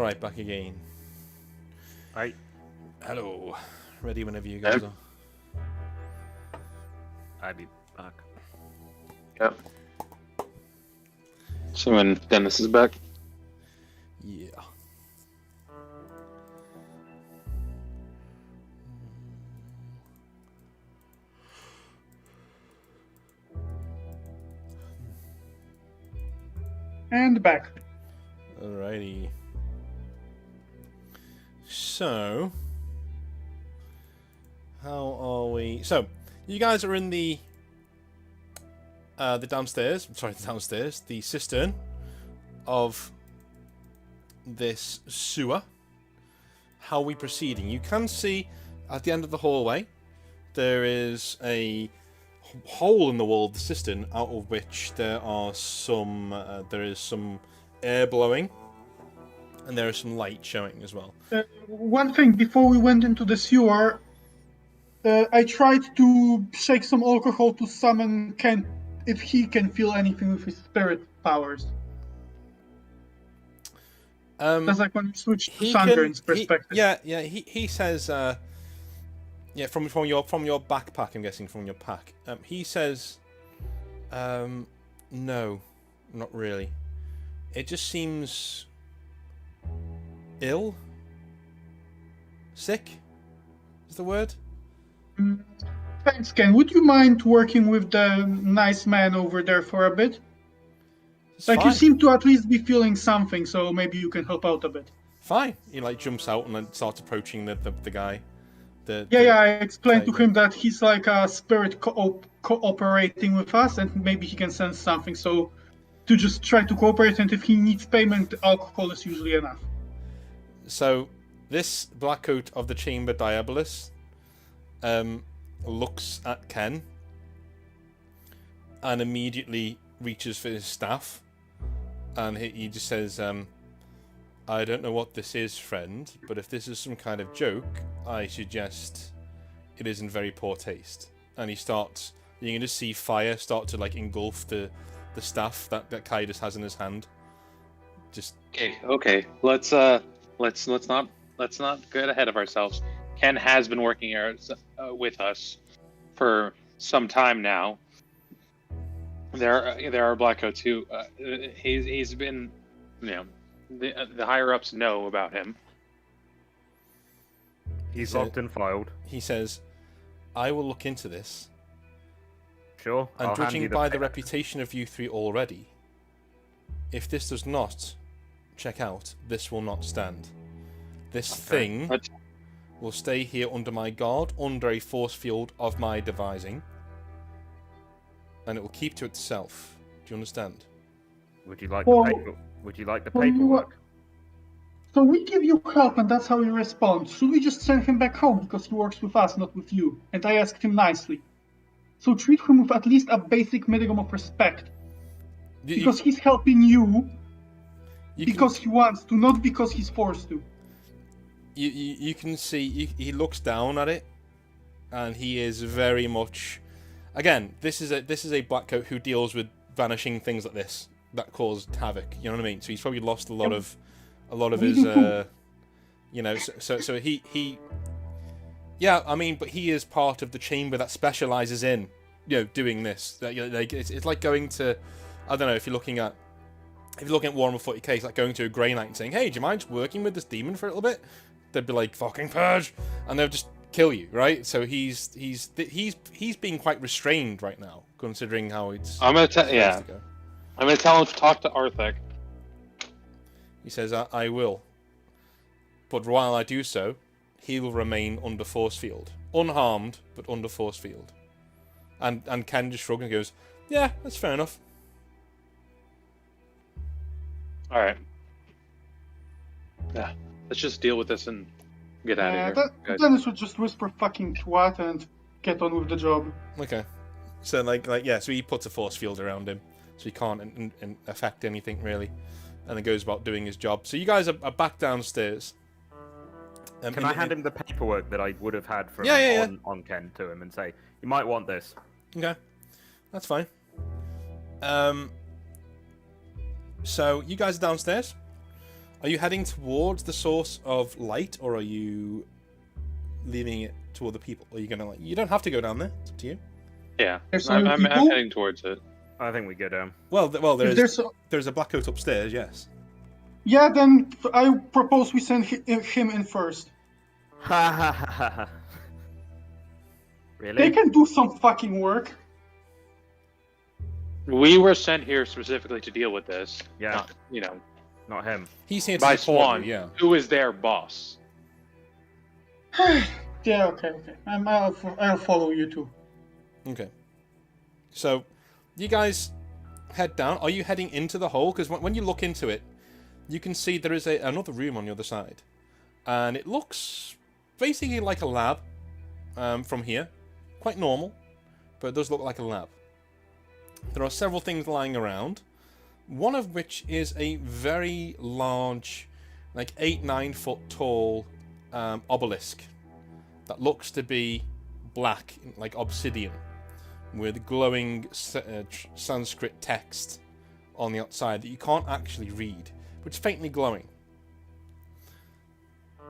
[SPEAKER 1] right back again.
[SPEAKER 2] Right.
[SPEAKER 1] Hello. Ready whenever you guys are.
[SPEAKER 2] I'll be back.
[SPEAKER 4] Yep. So when Dennis is back.
[SPEAKER 1] Yeah.
[SPEAKER 3] And back.
[SPEAKER 1] Alrighty. So, how are we? So, you guys are in the downstairs. Sorry, the downstairs. The cistern of this sewer. How are we proceeding? You can see at the end of the hallway there is a hole in the wall of the cistern, out of which there are some there is some air blowing, and there is some light showing as well.
[SPEAKER 3] One thing, before we went into the sewer, I tried to shake some alcohol to summon Ken if he can feel anything with his spirit powers. That's like when you switch to Sandrin's perspective.
[SPEAKER 1] He says, from your backpack, I'm guessing from your pack. He says, no, not really. It just seems ill, sick. Is the word?
[SPEAKER 3] Thanks, Ken. Would you mind working with the nice man over there for a bit?
[SPEAKER 1] It's
[SPEAKER 3] like
[SPEAKER 1] fine.
[SPEAKER 3] You seem to at least be feeling something, so maybe you can help out a bit.
[SPEAKER 1] Fine. He like jumps out and then starts approaching the guy.
[SPEAKER 3] I explained to him that he's like a spirit cooperating with us, and maybe he can sense something. So to just try to cooperate, and if he needs payment, alcohol is usually enough.
[SPEAKER 1] So this Blackcoat of the Chamber Diabolus looks at Ken and immediately reaches for his staff, and he just says, I don't know what this is, friend, but if this is some kind of joke, I suggest it is in very poor taste. And he starts, you can just see fire start to like engulf the staff that Kaidos has in his hand. Just
[SPEAKER 4] Okay. Let's not get ahead of ourselves. Ken has been working here with us for some time now. There are Blackcoats who he's been, the higher ups know about him.
[SPEAKER 2] He's locked and filed.
[SPEAKER 1] He says, I will look into this.
[SPEAKER 2] Sure.
[SPEAKER 1] And judging by the reputation of you three already, if this does not check out, this will not stand. This thing will stay here under my guard, under a force field of my devising, and it will keep to itself. Do you understand?
[SPEAKER 2] Would you like the paper? Would you like the paperwork?
[SPEAKER 3] So we give you help, and that's how you respond. Should we just send him back home because he works with us, not with you? And I asked him nicely. So treat him with at least a basic minimum of respect. Because he's helping you because he wants to, not because he's forced to.
[SPEAKER 1] You can see, he looks down at it, and he is very much... Again, this is a Blackcoat who deals with vanishing things like this that cause havoc. You know what I mean? So he's probably lost a lot of his, So he. Yeah, I mean, but he is part of the chamber that specializes in, doing this. It's like going to, I don't know, if you're looking at Warhammer 40k, it's like going to a Grey Knight and saying, "Hey, do you mind working with this demon for a little bit?" They'd be like, "Fucking purge," and they'll just kill you, right? So he's being quite restrained right now, considering how it's.
[SPEAKER 4] I'm gonna tell him to talk to Arthek.
[SPEAKER 1] He says, I will. But while I do so, he will remain under force field. Unharmed, but under force field. And Ken just shrugs and goes, yeah, that's fair enough.
[SPEAKER 4] Alright. Yeah, let's just deal with this and get out of here.
[SPEAKER 3] Dennis would just whisper fucking twat and get on with the job.
[SPEAKER 1] Okay. So, so he puts a force field around him, so he can't affect anything, really. And then goes about doing his job. So you guys are back downstairs.
[SPEAKER 2] Can I hand him the paperwork that I would have had from on Ken to him and say, you might want this?
[SPEAKER 1] Okay. That's fine. So you guys are downstairs. Are you heading towards the source of light, or are you leaving it to other people? Are you gonna like? You don't have to go down there. It's up to you.
[SPEAKER 4] Yeah,
[SPEAKER 3] There's
[SPEAKER 4] I'm,
[SPEAKER 3] other
[SPEAKER 4] I'm
[SPEAKER 3] people?
[SPEAKER 4] heading towards it.
[SPEAKER 2] I think we go down.
[SPEAKER 1] Well,
[SPEAKER 3] If
[SPEAKER 1] there's a black coat upstairs. Yes.
[SPEAKER 3] Yeah, then I propose we send him in first.
[SPEAKER 2] Ha ha ha ha ha.
[SPEAKER 3] They
[SPEAKER 2] Really?
[SPEAKER 3] can do some fucking work.
[SPEAKER 4] We were sent here specifically to deal with this.
[SPEAKER 2] Yeah.
[SPEAKER 4] Not, you know,
[SPEAKER 2] Not him.
[SPEAKER 1] He's here to
[SPEAKER 4] by
[SPEAKER 1] support
[SPEAKER 4] Swan,
[SPEAKER 1] you, yeah.
[SPEAKER 4] who is their boss.
[SPEAKER 3] Yeah, okay. I'll follow you too.
[SPEAKER 1] Okay. So, you guys head down. Are you heading into the hole? Because when you look into it, you can see there is another room on the other side. And it looks basically like a lab from here. Quite normal, but it does look like a lab. There are several things lying around. One of which is a very large, like 8-9 foot tall obelisk that looks to be black, like obsidian, with glowing Sanskrit text on the outside that you can't actually read, but it's faintly glowing.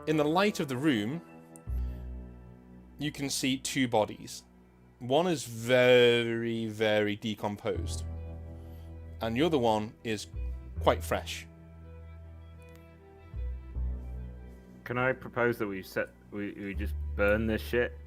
[SPEAKER 1] In the light of the room, you can see two bodies. One is very, very decomposed, and the other one is quite fresh.
[SPEAKER 2] Can I propose that we just burn this shit?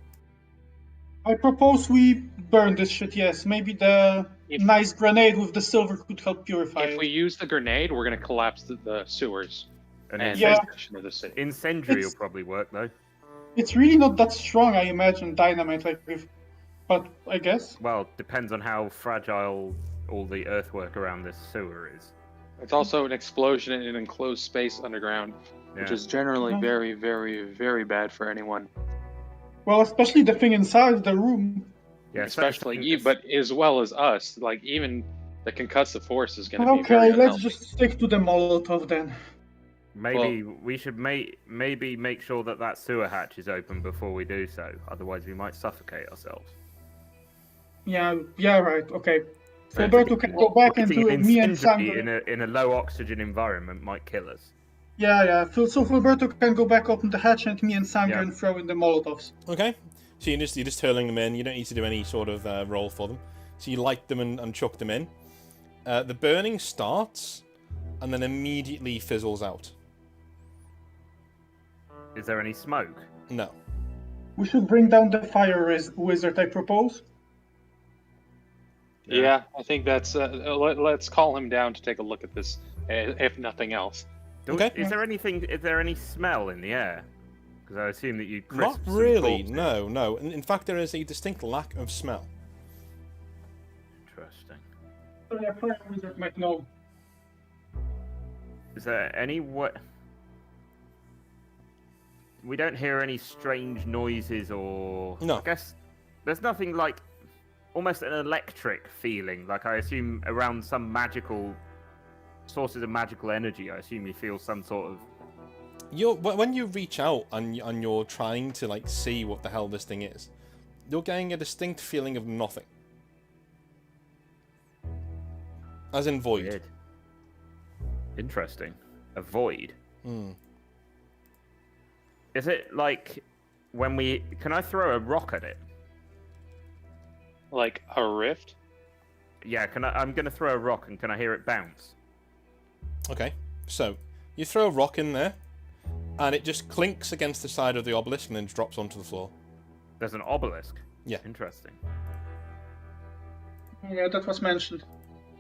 [SPEAKER 3] I propose we burn this shit, yes. Maybe the nice grenade with the silver could help purify
[SPEAKER 4] If
[SPEAKER 3] it.
[SPEAKER 4] we use the grenade, we're going to collapse the sewers and
[SPEAKER 3] Yeah.
[SPEAKER 4] the section of the city.
[SPEAKER 2] Incendiary will probably work though.
[SPEAKER 3] It's really not that strong, I imagine, dynamite, but I guess.
[SPEAKER 2] Well, depends on how fragile all the earthwork around this sewer is.
[SPEAKER 4] It's also an explosion in an enclosed space underground, which
[SPEAKER 2] Yeah.
[SPEAKER 4] is generally
[SPEAKER 3] Yeah.
[SPEAKER 4] very, very, very bad for anyone.
[SPEAKER 3] Well, especially the thing inside the room.
[SPEAKER 2] Yeah,
[SPEAKER 4] Especially you, but as well as us. Like, even the concussive force is going to be
[SPEAKER 3] Okay,
[SPEAKER 4] very
[SPEAKER 3] let's
[SPEAKER 4] unhealthy.
[SPEAKER 3] just stick to the Molotov then.
[SPEAKER 2] maybe we should maybe make sure that sewer hatch is open before we do so. Otherwise, we might suffocate ourselves.
[SPEAKER 3] Yeah, right, okay.
[SPEAKER 2] So
[SPEAKER 3] Roberto can go back and
[SPEAKER 2] Lighting
[SPEAKER 3] do
[SPEAKER 2] an
[SPEAKER 3] me and
[SPEAKER 2] incendiary
[SPEAKER 3] Sam.
[SPEAKER 2] in a low oxygen environment might kill us.
[SPEAKER 3] Yeah. So Roberto can go back, open the hatch, and me and Sam
[SPEAKER 2] Yeah.
[SPEAKER 3] can throw in the Molotovs.
[SPEAKER 1] Okay, so you're just hurling them in. You don't need to do any sort of roll for them. So you light them and chuck them in. The burning starts and then immediately fizzles out.
[SPEAKER 2] Is there any smoke?
[SPEAKER 1] No.
[SPEAKER 3] We should bring down the fire wizard, I propose.
[SPEAKER 4] Yeah, I think that's. Let's call him down to take a look at this, if nothing else.
[SPEAKER 1] Okay.
[SPEAKER 2] Is there any smell in the air? Because I assume that you
[SPEAKER 1] Not
[SPEAKER 2] crisped some
[SPEAKER 1] really,
[SPEAKER 2] corpses.
[SPEAKER 1] no. In fact, there is a distinct lack of smell.
[SPEAKER 2] Interesting.
[SPEAKER 3] So yeah, fire wizard might know.
[SPEAKER 2] Is there any what? We don't hear any strange noises or.
[SPEAKER 1] No.
[SPEAKER 2] I guess there's nothing like almost an electric feeling. Like I assume around some magical sources of magical energy. I assume you feel some sort of.
[SPEAKER 1] When you reach out and you're trying to like see what the hell this thing is, you're getting a distinct feeling of nothing. As in void.
[SPEAKER 2] Weird. Interesting. A void.
[SPEAKER 1] Hmm.
[SPEAKER 2] Is it like when we? Can I throw a rock at it?
[SPEAKER 4] Like a rift.
[SPEAKER 2] Yeah. Can I? I'm gonna throw a rock, and can I hear it bounce?
[SPEAKER 1] Okay, so you throw a rock in there, and it just clinks against the side of the obelisk and then drops onto the floor.
[SPEAKER 2] There's an obelisk.
[SPEAKER 1] Yeah.
[SPEAKER 2] Interesting.
[SPEAKER 3] Yeah, that was mentioned.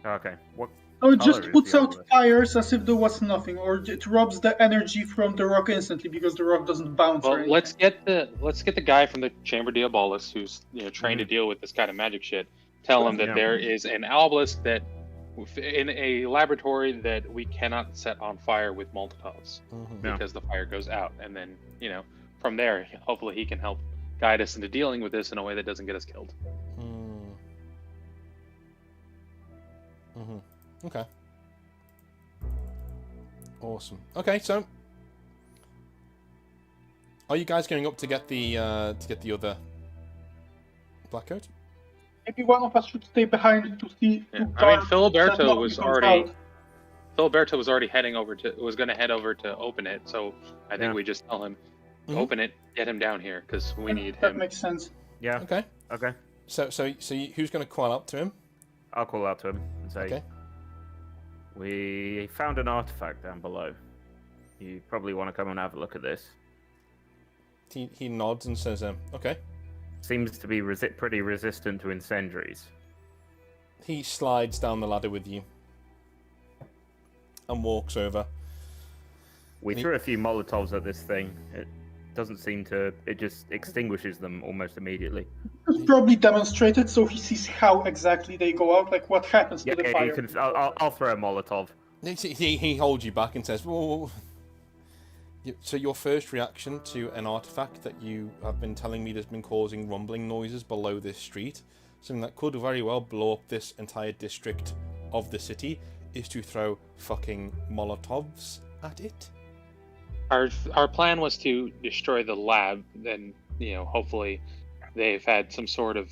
[SPEAKER 2] Okay. What?
[SPEAKER 3] Oh, it
[SPEAKER 2] Color
[SPEAKER 3] just
[SPEAKER 2] is
[SPEAKER 3] puts
[SPEAKER 2] the
[SPEAKER 3] out
[SPEAKER 2] obelisk?
[SPEAKER 3] fires as if there was nothing, or it robs the energy from the rock instantly because the rock doesn't bounce. or
[SPEAKER 4] Well,
[SPEAKER 3] anything.
[SPEAKER 4] let's get the guy from the Chamber Diabolus who's trained to deal with this kind of magic shit. Tell him that
[SPEAKER 2] Yeah.
[SPEAKER 4] there is an obelisk that in a laboratory that we cannot set on fire with Molotovs
[SPEAKER 1] Mhm.
[SPEAKER 2] Yeah.
[SPEAKER 4] because the fire goes out, and then from there hopefully he can help guide us into dealing with this in a way that doesn't get us killed.
[SPEAKER 1] Mm. Mhm. Okay. Awesome. Okay, so are you guys going up to get the other black coat?
[SPEAKER 3] Maybe one of us should stay behind to see.
[SPEAKER 4] Yeah.
[SPEAKER 3] To
[SPEAKER 4] I mean,
[SPEAKER 3] guard that
[SPEAKER 4] Filiberto
[SPEAKER 3] nothing
[SPEAKER 4] was
[SPEAKER 3] comes
[SPEAKER 4] already
[SPEAKER 3] out.
[SPEAKER 4] Filiberto was already was going to head over to open it, so I think we just tell him, open it, get him down here, because we need
[SPEAKER 3] that
[SPEAKER 4] him.
[SPEAKER 3] makes sense.
[SPEAKER 2] Yeah.
[SPEAKER 1] Okay.
[SPEAKER 2] Okay.
[SPEAKER 1] So who's going to call out to him?
[SPEAKER 2] I'll call out to him and say,
[SPEAKER 1] Okay.
[SPEAKER 2] we found an artifact down below. You probably want to come and have a look at this.
[SPEAKER 1] He nods and says, okay.
[SPEAKER 2] Seems to be pretty resistant to incendiaries.
[SPEAKER 1] He slides down the ladder with you and walks over.
[SPEAKER 2] We threw a few Molotovs at this thing. It doesn't seem to... It just extinguishes them almost immediately.
[SPEAKER 3] It's probably demonstrated so he sees how exactly they go out, like what happens to the fire.
[SPEAKER 2] You can, I'll throw a Molotov.
[SPEAKER 1] He holds you back and says, whoa. So your first reaction to an artifact that you have been telling me has been causing rumbling noises below this street, something that could very well blow up this entire district of the city, is to throw fucking Molotovs at it?
[SPEAKER 4] Our plan was to destroy the lab, then, hopefully they've had some sort of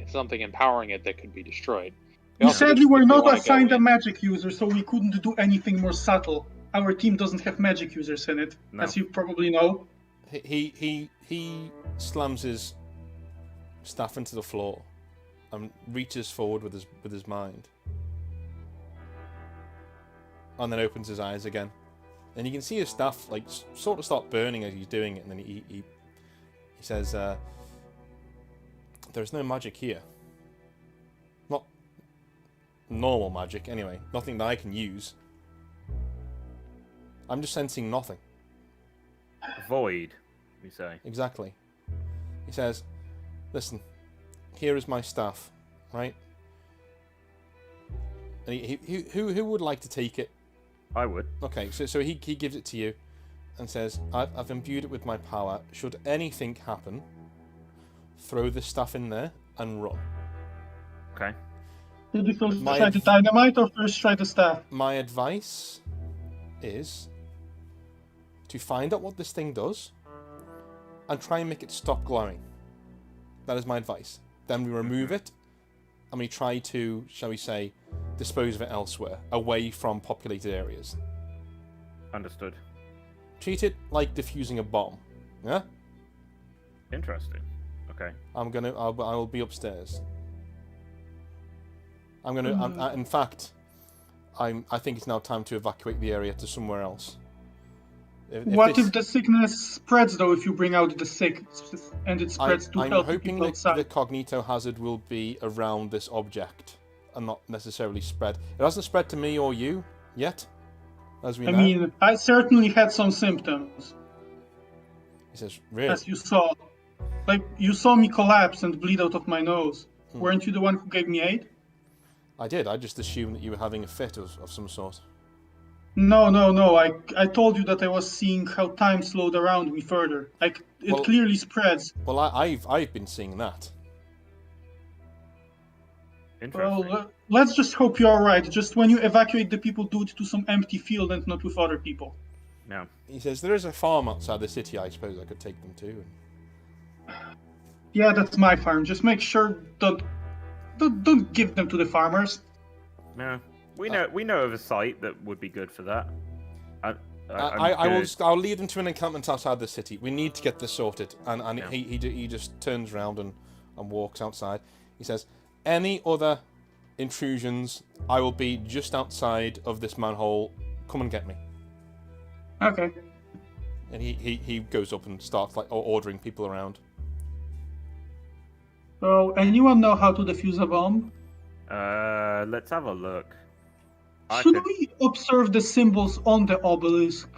[SPEAKER 4] something empowering it that could be destroyed.
[SPEAKER 3] We sadly were not assigned a magic user, so we couldn't do anything more subtle. Our team doesn't have magic users in it, as you probably know.
[SPEAKER 1] He slams his staff into the floor and reaches forward with his mind, and then opens his eyes again, and you can see his staff like sort of start burning as he's doing it, and then he says, "There's no magic here. Not normal magic, anyway. Nothing that I can use. I'm just sensing nothing."
[SPEAKER 2] Void, we say.
[SPEAKER 1] Exactly. He says, "Listen, here is my staff, right? And who would like to take it?"
[SPEAKER 2] I would.
[SPEAKER 1] Okay, so he gives it to you and says, I've imbued it with my power. Should anything happen, throw the staff in there and run.
[SPEAKER 2] Okay.
[SPEAKER 3] Did you first try the dynamite or first try the staff?
[SPEAKER 1] My advice is to find out what this thing does and try and make it stop glowing. That is my advice. Then we remove it and we try to, shall we say, dispose of it elsewhere, away from populated areas.
[SPEAKER 2] Understood.
[SPEAKER 1] Treat it like defusing a bomb. Yeah?
[SPEAKER 2] Interesting. Okay.
[SPEAKER 1] I will be upstairs. In fact, I think it's now time to evacuate the area to somewhere else.
[SPEAKER 3] If the sickness spreads, though, if you bring out the sick and it spreads to healthy people outside?
[SPEAKER 1] I'm hoping the cognito hazard will be around this object and not necessarily spread. It hasn't spread to me or you yet, as we know.
[SPEAKER 3] I mean, I certainly had some symptoms.
[SPEAKER 1] He says, really?
[SPEAKER 3] As you saw. Like, you saw me collapse and bleed out of my nose. Weren't you the one who gave me aid?
[SPEAKER 1] I did. I just assumed that you were having a fit of some sort.
[SPEAKER 3] No. I told you that I was seeing how time slowed around me further. Like, it clearly spreads.
[SPEAKER 1] Well, I've been seeing that.
[SPEAKER 2] Interesting.
[SPEAKER 3] Well, let's just hope you're alright. Just when you evacuate the people, do it to some empty field and not with other people.
[SPEAKER 2] No.
[SPEAKER 1] He says, there is a farm outside the city I suppose I could take them to.
[SPEAKER 3] Yeah, that's my farm. Just make sure don't give them to the farmers.
[SPEAKER 2] No. We know of a site that would be good for that.
[SPEAKER 1] I'll lead them to an encampment outside the city. We need to get this sorted. And yeah. he just turns around and walks outside. He says, any other intrusions, I will be just outside of this manhole. Come and get me.
[SPEAKER 3] Okay.
[SPEAKER 1] And he goes up and starts like ordering people around.
[SPEAKER 3] So, anyone know how to defuse a bomb?
[SPEAKER 2] Let's have a look.
[SPEAKER 3] Should we observe the symbols on the obelisk?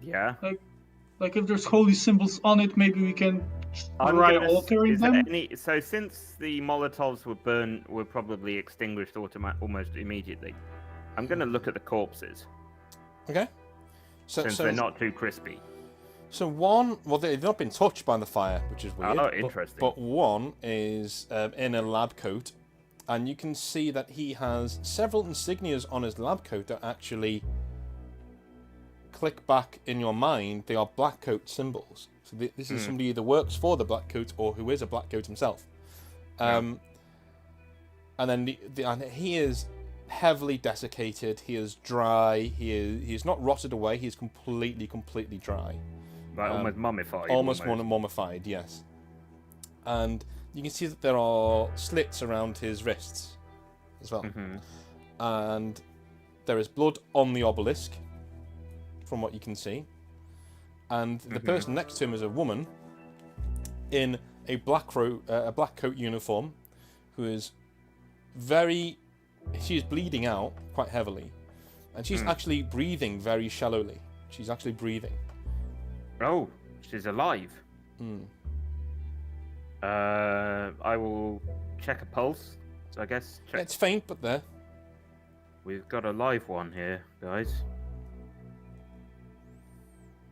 [SPEAKER 2] Yeah.
[SPEAKER 3] Like if there's holy symbols on it, maybe we can try altering them?
[SPEAKER 2] So since the Molotovs were probably extinguished almost immediately, I'm going to look at the corpses.
[SPEAKER 1] Okay.
[SPEAKER 2] Since they're not too crispy.
[SPEAKER 1] So one, they've not been touched by the fire, which is weird.
[SPEAKER 2] Oh, interesting.
[SPEAKER 1] But one is in a lab coat, and you can see that he has several insignias on his lab coat that actually click back in your mind. They are Blackcoat symbols. So this is somebody who either works for the Blackcoat or who is a Blackcoat himself. And then and he is heavily desiccated. He is dry. He is not rotted away. He is completely dry.
[SPEAKER 2] Like almost mummified.
[SPEAKER 1] Almost mummified, yes. And you can see that there are slits around his wrists as well. And there is blood on the obelisk, from what you can see. And the person next to him is a woman in a black coat uniform, who is she is bleeding out quite heavily, and she's actually breathing very shallowly. She's actually breathing.
[SPEAKER 2] Oh, she's alive. I will check a pulse. So I guess check.
[SPEAKER 1] It's faint, but there.
[SPEAKER 2] We've got a live one here, guys.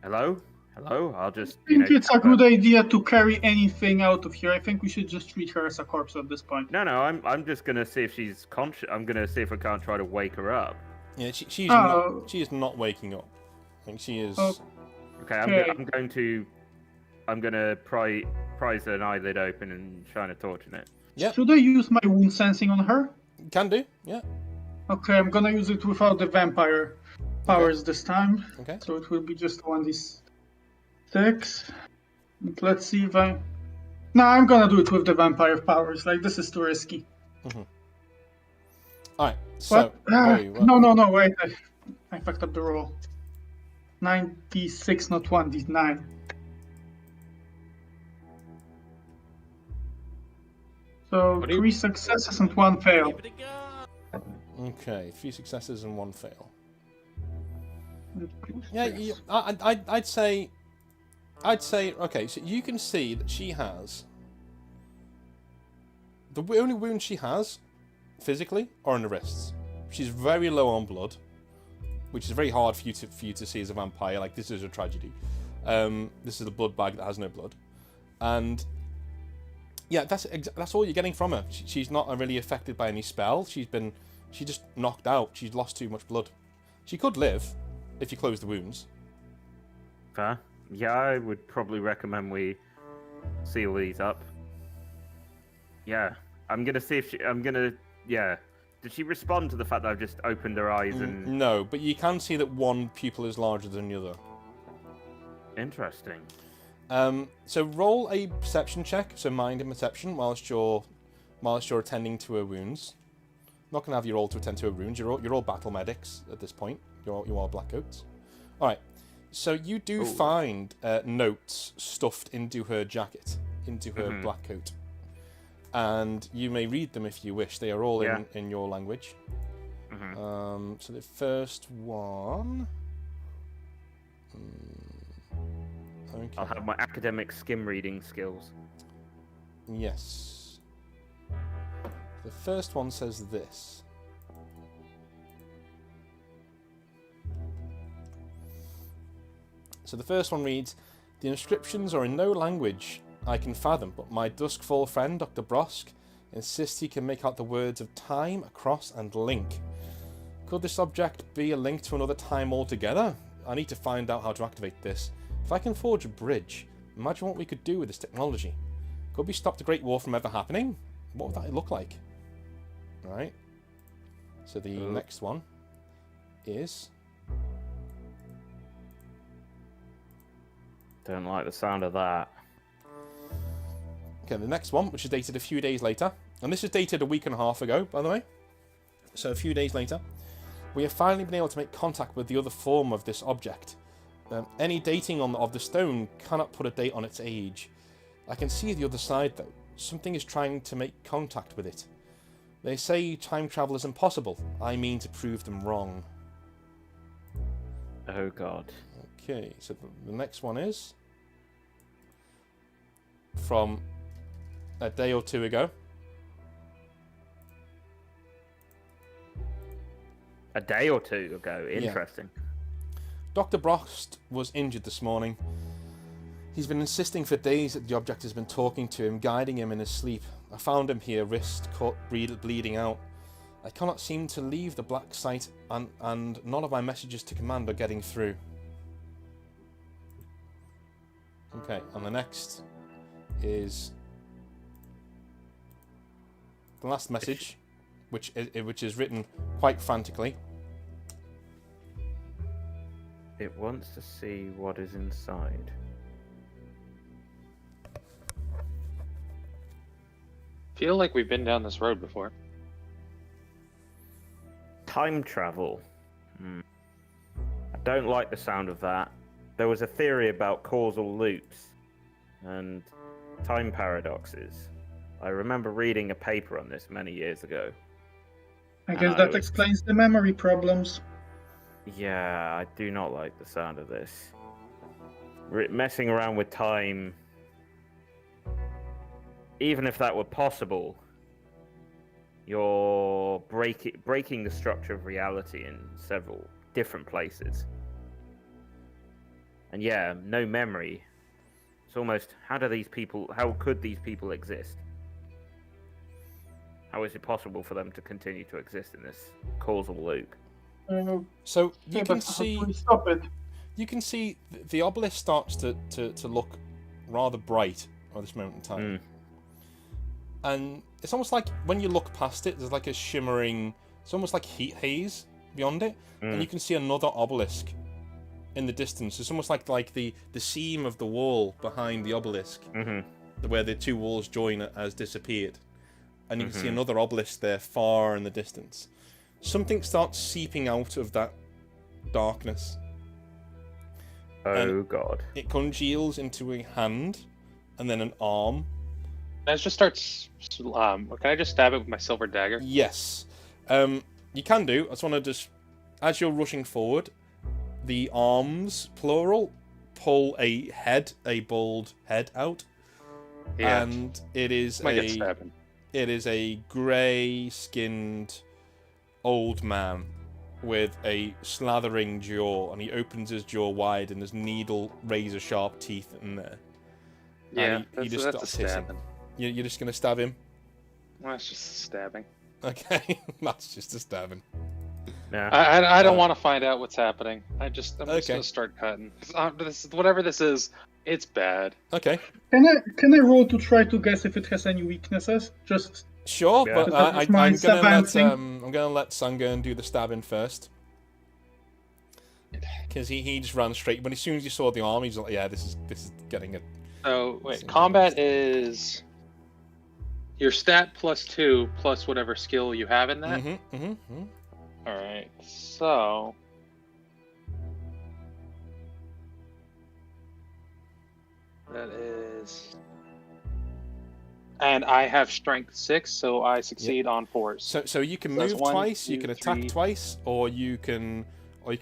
[SPEAKER 2] Hello? Hello? I'll just.
[SPEAKER 3] I think it's a good idea to carry anything out of here. I think we should just treat her as a corpse at this point.
[SPEAKER 2] No, I'm just gonna see if she's conscious. I'm gonna see if I can't try to wake her up.
[SPEAKER 1] Yeah, she is not waking up. I think she is.
[SPEAKER 2] Okay, I'm gonna prise an eyelid open and shine a torch in it.
[SPEAKER 1] Yeah.
[SPEAKER 3] Should I use my wound sensing on her?
[SPEAKER 1] Can do. Yeah.
[SPEAKER 3] Okay, I'm gonna use it without the vampire powers this time.
[SPEAKER 1] Okay.
[SPEAKER 3] So it will be just 1d6. Let's see if I. No, I'm gonna do it with the vampire powers. Like, this is too risky.
[SPEAKER 1] Alright, so.
[SPEAKER 3] No, wait. I fucked up the roll. 96, not 1d9. So 3 successes and 1 fail.
[SPEAKER 1] Okay, 3 successes and 1 fail. Yeah, I'd say. Okay, so you can see that she has. The only wounds she has, physically, are in the wrists. She's very low on blood, which is very hard for you to see as a vampire. Like, this is a tragedy. This is a blood bag that has no blood, and yeah, that's all you're getting from her. She's not really affected by any spell. She's just knocked out. She's lost too much blood. She could live if you close the wounds.
[SPEAKER 2] Fair. Yeah, I would probably recommend we seal these up. Yeah, I'm gonna see if she. Yeah. Did she respond to the fact that I've just opened her eyes and?
[SPEAKER 1] No, but you can see that one pupil is larger than the other.
[SPEAKER 2] Interesting.
[SPEAKER 1] So roll a perception check. So mind and perception whilst you're attending to her wounds. I'm not gonna have you roll to attend to her wounds. You're all battle medics at this point. You are blackcoats. All right. So you do find notes stuffed into her jacket, into her black coat. And you may read them if you wish. They are all in your language. So the first one... Okay.
[SPEAKER 2] I'll have my academic skim reading skills.
[SPEAKER 1] Yes. The first one says this. So the first one reads, "The inscriptions are in no language I can fathom, but my Duskfall friend, Dr. Brosk, insists he can make out the words of time, across, and link. Could this object be a link to another time altogether? I need to find out how to activate this. If I can forge a bridge, imagine what we could do with this technology. Could we stop the Great War from ever happening? What would that look like?" Right. So the next one is...
[SPEAKER 2] Don't like the sound of that.
[SPEAKER 1] Okay, the next one, which is dated a few days later, and this is dated a week and a half ago, by the way. So a few days later, we have finally been able to make contact with the other form of this object. Any dating of the stone cannot put a date on its age. I can see the other side, though. Something is trying to make contact with it. They say time travel is impossible. I mean to prove them wrong.
[SPEAKER 2] Oh god.
[SPEAKER 1] Okay, so the next one is from a day or two ago.
[SPEAKER 2] A day or two ago. Interesting.
[SPEAKER 1] Yeah. Dr. Brost was injured this morning. He's been insisting for days that the object has been talking to him, guiding him in his sleep. I found him here, wrist cut, bleeding out. I cannot seem to leave the black site, and none of my messages to command are getting through. Okay, and the next is the last message which is written quite frantically.
[SPEAKER 2] It wants to see what is inside.
[SPEAKER 4] Feel like we've been down this road before.
[SPEAKER 2] Time travel. I don't like the sound of that. There was a theory about causal loops and time paradoxes. I remember reading a paper on this many years ago.
[SPEAKER 3] I guess that explains the memory problems.
[SPEAKER 2] Yeah, I do not like the sound of this. Messing around with time, even if that were possible, you're breaking the structure of reality in several different places. And yeah, no memory. It's almost, how could these people exist? How is it possible for them to continue to exist in this causal loop?
[SPEAKER 1] So you can see.
[SPEAKER 3] Stop it.
[SPEAKER 1] You can see the obelisk starts to look rather bright at this moment in time. And it's almost like when you look past it, there's like a shimmering, it's almost like heat haze beyond it. And you can see another obelisk in the distance. It's almost like the seam of the wall behind the obelisk, where the two walls join, has disappeared. And you can see another obelisk there far in the distance. Something starts seeping out of that darkness.
[SPEAKER 2] Oh god.
[SPEAKER 1] It congeals into a hand and then an arm.
[SPEAKER 4] Can I just start? Can I just stab it with my silver dagger?
[SPEAKER 1] Yes. You can do. I just want to as you're rushing forward, the arms, plural, pull a bald head out.
[SPEAKER 4] Yeah.
[SPEAKER 1] And it is a grey-skinned old man with a slathering jaw, and he opens his jaw wide, and there's razor-sharp teeth in there.
[SPEAKER 4] Yeah,
[SPEAKER 1] he just
[SPEAKER 4] that's a
[SPEAKER 1] starts hissing.
[SPEAKER 4] stabbing.
[SPEAKER 1] You're just gonna stab him?
[SPEAKER 4] Well, that's just a stabbing.
[SPEAKER 1] Okay, that's just a stabbing.
[SPEAKER 2] Yeah.
[SPEAKER 4] I don't want to find out what's happening. I'm just gonna start cutting. Whatever this is, it's bad.
[SPEAKER 1] Okay.
[SPEAKER 3] Can I roll to try to guess if it has any weaknesses? Just
[SPEAKER 1] sure,
[SPEAKER 2] Yeah.
[SPEAKER 1] but I'm gonna let Sungurn do the stabbing first. Because he just ran straight. But as soon as you saw the arm, he's like, yeah, this is getting it.
[SPEAKER 4] So wait, combat is your stat +2 plus whatever skill you have in that. All right, so that is, and I have strength 6, so I succeed on 4s.
[SPEAKER 1] So you can
[SPEAKER 4] So that's
[SPEAKER 1] move
[SPEAKER 4] 1,
[SPEAKER 1] twice, you
[SPEAKER 4] 2,
[SPEAKER 1] can attack
[SPEAKER 4] 3.
[SPEAKER 1] twice, or you can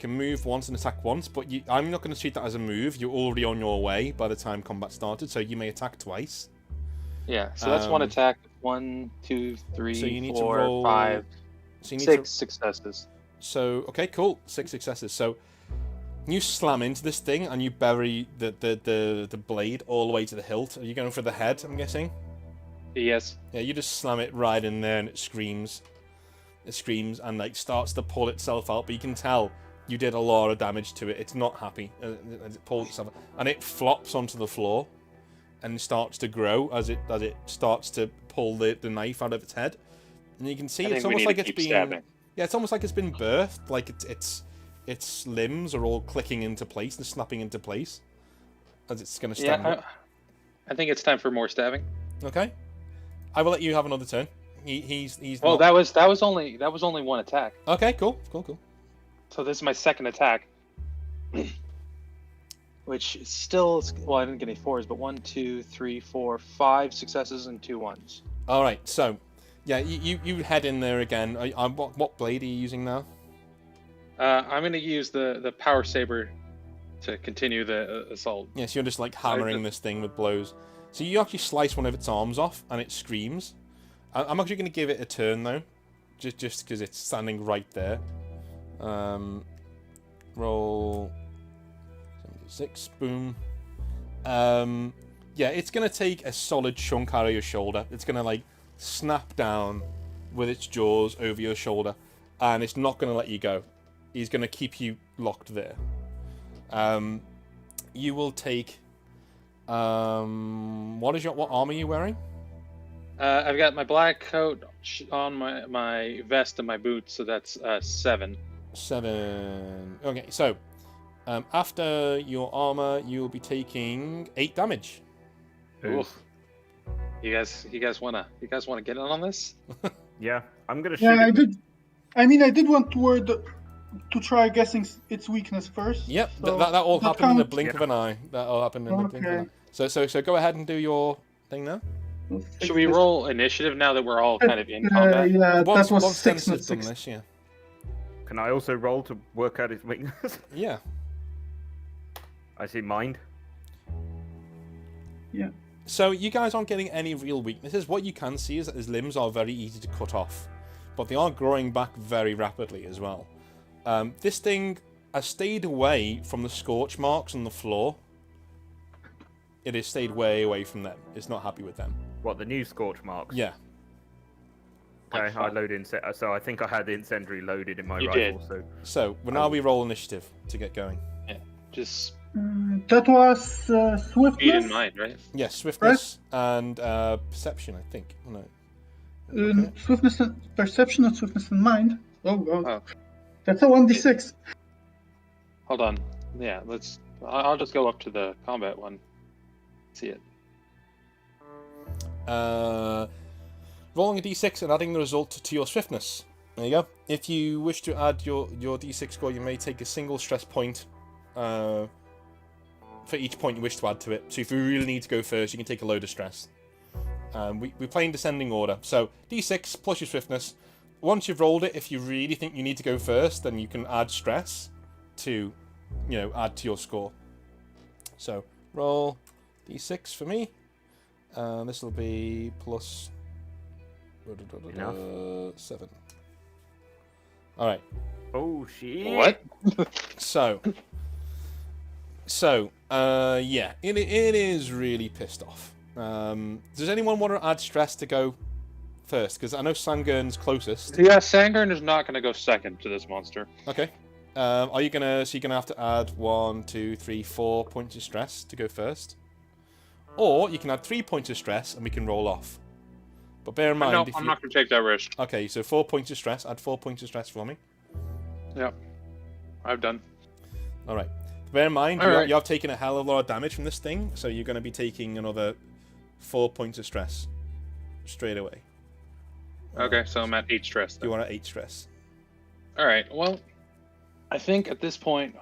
[SPEAKER 1] move once and attack once. But I'm not going to treat that as a move. You're already on your way by the time combat started, so you may attack twice.
[SPEAKER 4] Yeah, so that's one attack. 1, 2, 3,
[SPEAKER 1] so you need
[SPEAKER 4] 4,
[SPEAKER 1] to roll
[SPEAKER 4] 5,
[SPEAKER 1] so you need
[SPEAKER 4] 6 successes.
[SPEAKER 1] So okay, cool, 6 successes. So you slam into this thing and you bury the blade all the way to the hilt. Are you going for the head? I'm guessing.
[SPEAKER 4] Yes.
[SPEAKER 1] Yeah, you just slam it right in there and it screams. It screams and like starts to pull itself out, but you can tell you did a lot of damage to it. It's not happy. It pulls itself out, and it flops onto the floor and starts to grow as it starts to pull the knife out of its head. And you can see it's almost like it's been
[SPEAKER 4] stabbing.
[SPEAKER 1] Yeah, it's almost like it's been birthed. Like its limbs are all clicking into place and snapping into place as it's going to stand up.
[SPEAKER 4] I think it's time for more stabbing.
[SPEAKER 1] Okay, I will let you have another turn. He's.
[SPEAKER 4] Well,
[SPEAKER 1] not...
[SPEAKER 4] that was only one attack.
[SPEAKER 1] Okay, cool.
[SPEAKER 4] So this is my second attack, which is still, well, I didn't get any 4s, but 1, 2, 3, 4, 5 successes and 2 1s.
[SPEAKER 1] All right, so yeah, you head in there again. What blade are you using now?
[SPEAKER 4] I'm going to use the power saber to continue the assault.
[SPEAKER 1] Yes, you're just like hammering this thing with blows. So you actually slice one of its arms off, and it screams. I'm actually going to give it a turn though, just because it's standing right there. Roll 76, boom. Yeah, it's going to take a solid chunk out of your shoulder. It's going to like snap down with its jaws over your shoulder, and it's not going to let you go. He's going to keep you locked there. You will take. What armor are you wearing?
[SPEAKER 4] I've got my black coat on my vest and my boots, so that's 7.
[SPEAKER 1] 7. Okay, so after your armor, you'll be taking 8 damage.
[SPEAKER 4] Oof. You guys wanna get in on this?
[SPEAKER 2] Yeah, I'm gonna shoot.
[SPEAKER 3] Yeah,
[SPEAKER 2] it.
[SPEAKER 3] I did. I mean, I did want to try guessing its weakness first.
[SPEAKER 1] Yep,
[SPEAKER 3] so
[SPEAKER 1] that all
[SPEAKER 3] that
[SPEAKER 1] happened in the
[SPEAKER 3] counts.
[SPEAKER 1] blink of an eye. That all happened in the blink of an eye. So go ahead and do your thing now.
[SPEAKER 4] Should we roll initiative now that we're all kind of in combat?
[SPEAKER 3] Yeah,
[SPEAKER 1] Once
[SPEAKER 3] that was
[SPEAKER 1] once
[SPEAKER 3] 6,
[SPEAKER 1] Dennis
[SPEAKER 3] not
[SPEAKER 1] has done
[SPEAKER 3] 6.
[SPEAKER 1] this, yeah.
[SPEAKER 2] Can I also roll to work out his weakness?
[SPEAKER 1] Yeah.
[SPEAKER 2] I see mind.
[SPEAKER 3] Yeah.
[SPEAKER 1] So you guys aren't getting any real weaknesses. What you can see is that his limbs are very easy to cut off, but they are growing back very rapidly as well. This thing has stayed away from the scorch marks on the floor. It has stayed way away from them. It's not happy with them.
[SPEAKER 2] What, the new scorch marks?
[SPEAKER 1] Yeah.
[SPEAKER 2] Okay, I load in. So I think I had the incendiary loaded in my
[SPEAKER 4] You
[SPEAKER 2] rifle.
[SPEAKER 4] did.
[SPEAKER 1] So now we roll initiative to get going.
[SPEAKER 4] Just
[SPEAKER 3] That was swiftness.
[SPEAKER 4] keep in mind, right?
[SPEAKER 1] Yes, swiftness and perception, I think. No.
[SPEAKER 3] Swiftness and perception, not swiftness and mind. Oh god.
[SPEAKER 4] Oh.
[SPEAKER 3] That's a 1d6.
[SPEAKER 4] Hold on. Yeah, I'll just go up to the combat one. See it.
[SPEAKER 1] Rolling a d6 and adding the result to your swiftness. There you go. If you wish to add your d6 score, you may take a single stress point for each point you wish to add to it. So if you really need to go first, you can take a load of stress. We're playing descending order. So d6 plus your swiftness. Once you've rolled it, if you really think you need to go first, then you can add stress to, add to your score. So roll d6 for me. This will be plus 7. All right.
[SPEAKER 2] Oh shit!
[SPEAKER 4] What?
[SPEAKER 1] Yeah, it is really pissed off. Does anyone want to add stress to go first? Because I know Sangern's closest.
[SPEAKER 4] Yeah, Sangern is not going to go second to this monster.
[SPEAKER 1] Okay. Are you gonna? So you're gonna have to add 1, 2, 3, 4 points of stress to go first, or you can add 3 points of stress and we can roll off. But bear in mind,
[SPEAKER 4] No, I'm not going to take that risk.
[SPEAKER 1] Okay, so 4 points of stress. Add 4 points of stress for me.
[SPEAKER 4] Yep, I've done.
[SPEAKER 1] All right. Bear in mind,
[SPEAKER 4] All right.
[SPEAKER 1] you have taken a hell of a lot of damage from this thing, so you're going to be taking another 4 points of stress straight away.
[SPEAKER 4] Okay, so I'm at 8 stress. Then.
[SPEAKER 1] You are at 8 stress.
[SPEAKER 4] All right. Well, I think at this point,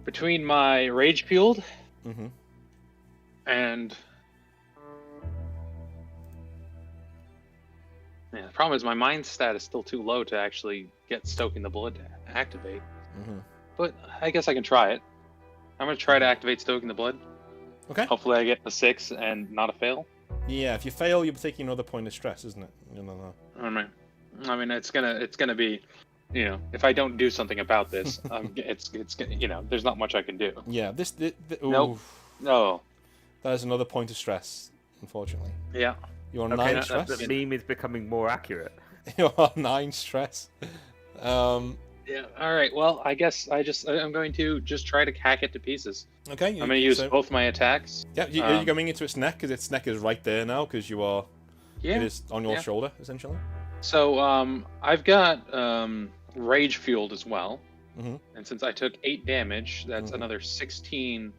[SPEAKER 4] between my rage fueled
[SPEAKER 1] Mm-hmm.
[SPEAKER 4] and the problem is my mind stat is still too low to actually get stoking the blood to activate.
[SPEAKER 1] Mm-hmm.
[SPEAKER 4] But I guess I can try it. I'm gonna try to activate stoking the blood.
[SPEAKER 1] Okay.
[SPEAKER 4] Hopefully, I get a 6 and not a fail.
[SPEAKER 1] Yeah, if you fail, you'll be taking another point of stress, isn't it? No.
[SPEAKER 4] I mean, it's gonna be, if I don't do something about this, it's there's not much I can do.
[SPEAKER 1] Yeah,
[SPEAKER 4] Nope. No.
[SPEAKER 1] There's another point of stress, unfortunately.
[SPEAKER 4] Yeah.
[SPEAKER 1] You're on
[SPEAKER 2] Okay,
[SPEAKER 1] 9 stress.
[SPEAKER 2] the meme is becoming more accurate.
[SPEAKER 1] You're on 9 stress.
[SPEAKER 4] Yeah. All right. Well, I guess I'm going to just try to hack it to pieces.
[SPEAKER 1] Okay.
[SPEAKER 4] I'm going to use both my attacks.
[SPEAKER 1] Yeah, you're going into its neck because its neck is right there now because you are.
[SPEAKER 4] Yeah.
[SPEAKER 1] It is on your shoulder essentially.
[SPEAKER 4] So I've got rage fueled as well,
[SPEAKER 1] Mm-hmm.
[SPEAKER 4] and since I took 8 damage, that's another 16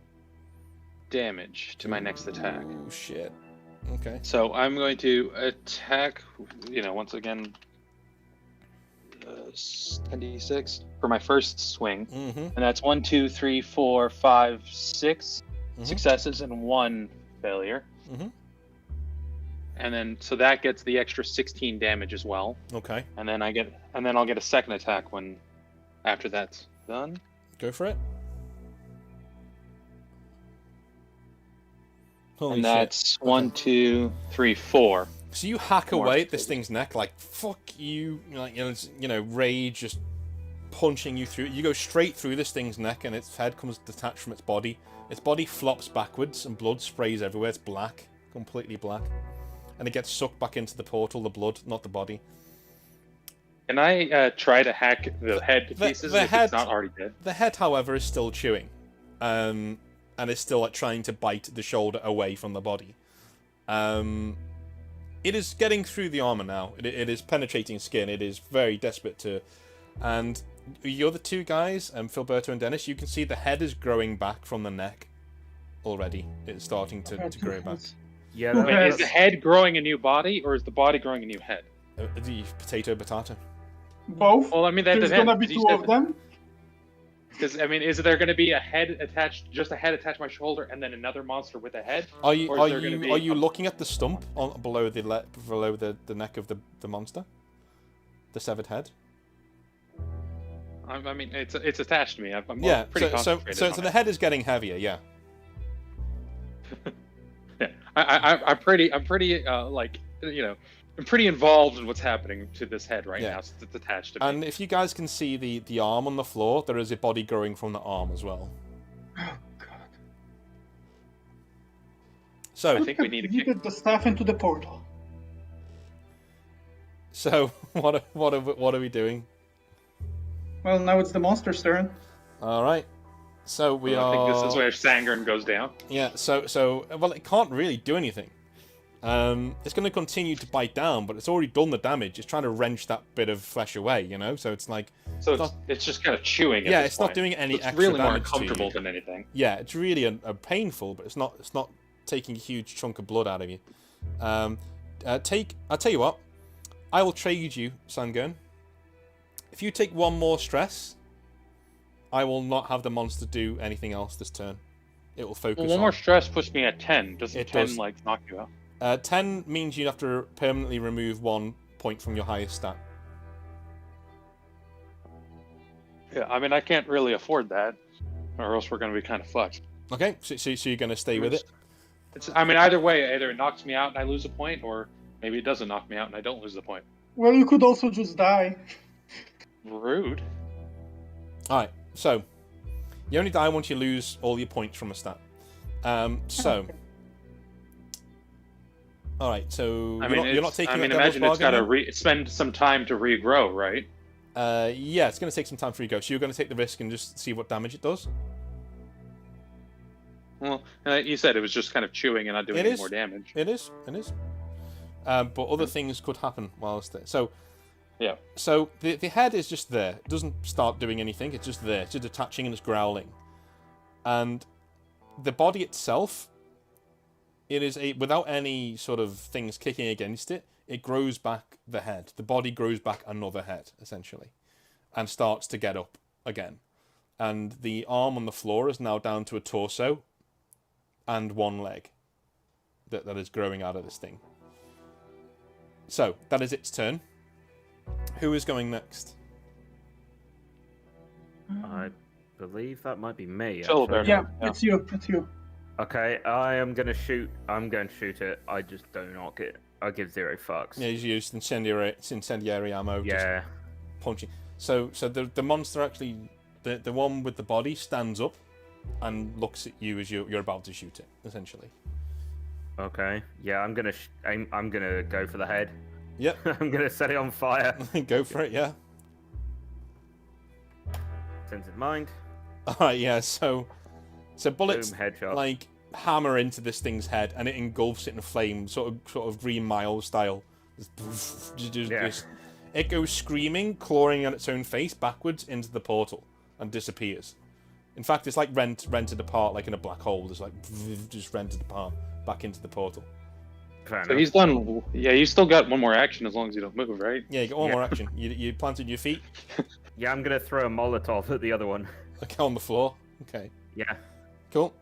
[SPEAKER 4] damage to my next attack.
[SPEAKER 1] Oh shit. Okay.
[SPEAKER 4] So I'm going to attack. Once again. 10d6 for my first swing, and that's 1, 2, 3, 4, 5, 6 successes and 1 failure. And then so that gets the extra 16 damage as well.
[SPEAKER 1] Okay.
[SPEAKER 4] And then I'll get a second attack after that's done.
[SPEAKER 1] Go for it. Holy
[SPEAKER 4] and
[SPEAKER 1] shit.
[SPEAKER 4] that's 1, 2, 3, 4.
[SPEAKER 1] So you hack
[SPEAKER 4] More
[SPEAKER 1] away at this thing's neck like fuck you, rage just punching you through. You go straight through this thing's neck, and its head comes detached from its body. Its body flops backwards, and blood sprays everywhere. It's black, completely black, and it gets sucked back into the portal. The blood, not the body.
[SPEAKER 4] Can I try to hack the head to pieces if it's not already dead?
[SPEAKER 1] The head, however, is still chewing, and is still trying to bite the shoulder away from the body. it is getting through the armor now. It is penetrating skin. It is very desperate to, and the other two guys, Filberto and Dennis, you can see the head is growing back from the neck already. It's starting to grow back.
[SPEAKER 2] Yeah.
[SPEAKER 4] Wait, is the head growing a new body, or is the body growing a new head?
[SPEAKER 1] The potato.
[SPEAKER 3] Both.
[SPEAKER 4] Well, I mean, that
[SPEAKER 3] There's
[SPEAKER 4] depends.
[SPEAKER 3] gonna be two of them.
[SPEAKER 4] Because I mean, is there going to be a head attached, just a head attached to my shoulder, and then another monster with a head?
[SPEAKER 1] Are you
[SPEAKER 4] Or is there gonna be
[SPEAKER 1] are you looking at the stump below the neck of the monster, the severed head?
[SPEAKER 4] I mean, it's attached to me. I'm
[SPEAKER 1] Yeah.
[SPEAKER 4] pretty concentrated
[SPEAKER 1] So
[SPEAKER 4] on
[SPEAKER 1] the head is getting heavier. Yeah.
[SPEAKER 4] Yeah, I'm pretty like, you know, I'm pretty involved in what's happening to this head right
[SPEAKER 1] Yeah.
[SPEAKER 4] now. So it's attached to me.
[SPEAKER 1] And if you guys can see the arm on the floor, there is a body growing from the arm as well.
[SPEAKER 3] Oh god.
[SPEAKER 4] I
[SPEAKER 1] So
[SPEAKER 4] think we need to kick.
[SPEAKER 3] Yeeted the staff into the portal.
[SPEAKER 1] what are we doing?
[SPEAKER 3] Well, now it's the monster's turn.
[SPEAKER 1] All right. So we
[SPEAKER 4] I
[SPEAKER 1] are.
[SPEAKER 4] think this is where Sangren goes down.
[SPEAKER 1] Yeah. So well, it can't really do anything. It's going to continue to bite down, but it's already done the damage. It's trying to wrench that bit of flesh away, you know. So it's like.
[SPEAKER 4] So
[SPEAKER 1] Not-
[SPEAKER 4] it's just kind of chewing. At
[SPEAKER 1] Yeah,
[SPEAKER 4] this
[SPEAKER 1] it's not
[SPEAKER 4] point.
[SPEAKER 1] doing any
[SPEAKER 4] So it's
[SPEAKER 1] extra
[SPEAKER 4] really more
[SPEAKER 1] damage to you.
[SPEAKER 4] uncomfortable than anything.
[SPEAKER 1] Yeah, it's really a painful, but it's not taking a huge chunk of blood out of you. I'll tell you what, I will trade you, Sangern. If you take one more stress, I will not have the monster do anything else this turn. It will focus
[SPEAKER 4] Well, one
[SPEAKER 1] on.
[SPEAKER 4] more stress puts me at 10. Doesn't
[SPEAKER 1] It
[SPEAKER 4] 10
[SPEAKER 1] does.
[SPEAKER 4] like knock you out?
[SPEAKER 1] 10 means you have to permanently remove 1 point from your highest stat.
[SPEAKER 4] Yeah, I mean, I can't really afford that, or else we're going to be kind of fucked.
[SPEAKER 1] Okay, so you're going to stay with it?
[SPEAKER 4] I mean, either way, either it knocks me out and I lose a point, or maybe it doesn't knock me out and I don't lose the point.
[SPEAKER 3] Well, you could also just die.
[SPEAKER 4] Rude.
[SPEAKER 1] Alright, so you only die once you lose all your points from a stat. So. Alright, so
[SPEAKER 4] I mean,
[SPEAKER 1] you're not taking
[SPEAKER 4] I mean,
[SPEAKER 1] a devil's
[SPEAKER 4] imagine it's got
[SPEAKER 1] bargain
[SPEAKER 4] to spend some time to regrow, right?
[SPEAKER 1] then? Yeah, it's going to take some time for you to go. So you're going to take the risk and just see what damage it does?
[SPEAKER 4] Well, you said it was just kind of chewing and not doing
[SPEAKER 1] It
[SPEAKER 4] any
[SPEAKER 1] is.
[SPEAKER 4] more damage.
[SPEAKER 1] It is. But other things could happen whilst there. So,
[SPEAKER 4] Yeah.
[SPEAKER 1] So the head is just there. It doesn't start doing anything. It's just there. It's just attaching and it's growling. And the body itself, it is without any sort of things kicking against it, it grows back the head. The body grows back another head, essentially, and starts to get up again. And the arm on the floor is now down to a torso and 1 leg that is growing out of this thing. So, that is its turn. Who is going next?
[SPEAKER 2] I believe that might be me.
[SPEAKER 4] Philip,
[SPEAKER 2] actually.
[SPEAKER 3] Yeah,
[SPEAKER 4] Yeah.
[SPEAKER 3] it's you. It's you.
[SPEAKER 2] Okay, I'm going to shoot it. I just do not get. I give 0 fucks.
[SPEAKER 1] Yeah, he's used incendiary ammo. Just
[SPEAKER 2] Yeah.
[SPEAKER 1] punching. So the monster actually, the one with the body stands up and looks at you as you're about to shoot it, essentially.
[SPEAKER 2] Okay. Yeah, I'm gonna I'm gonna go for the head.
[SPEAKER 1] Yep.
[SPEAKER 2] I'm gonna set it on fire.
[SPEAKER 1] Go for it, yeah.
[SPEAKER 2] Sensitive mind.
[SPEAKER 1] Alright, yeah, so bullets
[SPEAKER 2] Boom, headshot.
[SPEAKER 1] like hammer into this thing's head and it engulfs it in flames, sort of Green Mile style. It goes screaming, clawing on its own face backwards into the portal and disappears. In fact, it's like rented apart, like in a black hole. It's like just rented apart back into the portal.
[SPEAKER 2] Fair
[SPEAKER 4] So
[SPEAKER 2] enough.
[SPEAKER 4] he's done. Yeah, he's still got one more action as long as you don't move, right?
[SPEAKER 1] Yeah, you got one
[SPEAKER 2] Yeah.
[SPEAKER 1] more action. You planted your feet.
[SPEAKER 2] Yeah, I'm gonna throw a Molotov at the other one.
[SPEAKER 1] Okay, on the floor. Okay,
[SPEAKER 2] Yeah.
[SPEAKER 1] cool.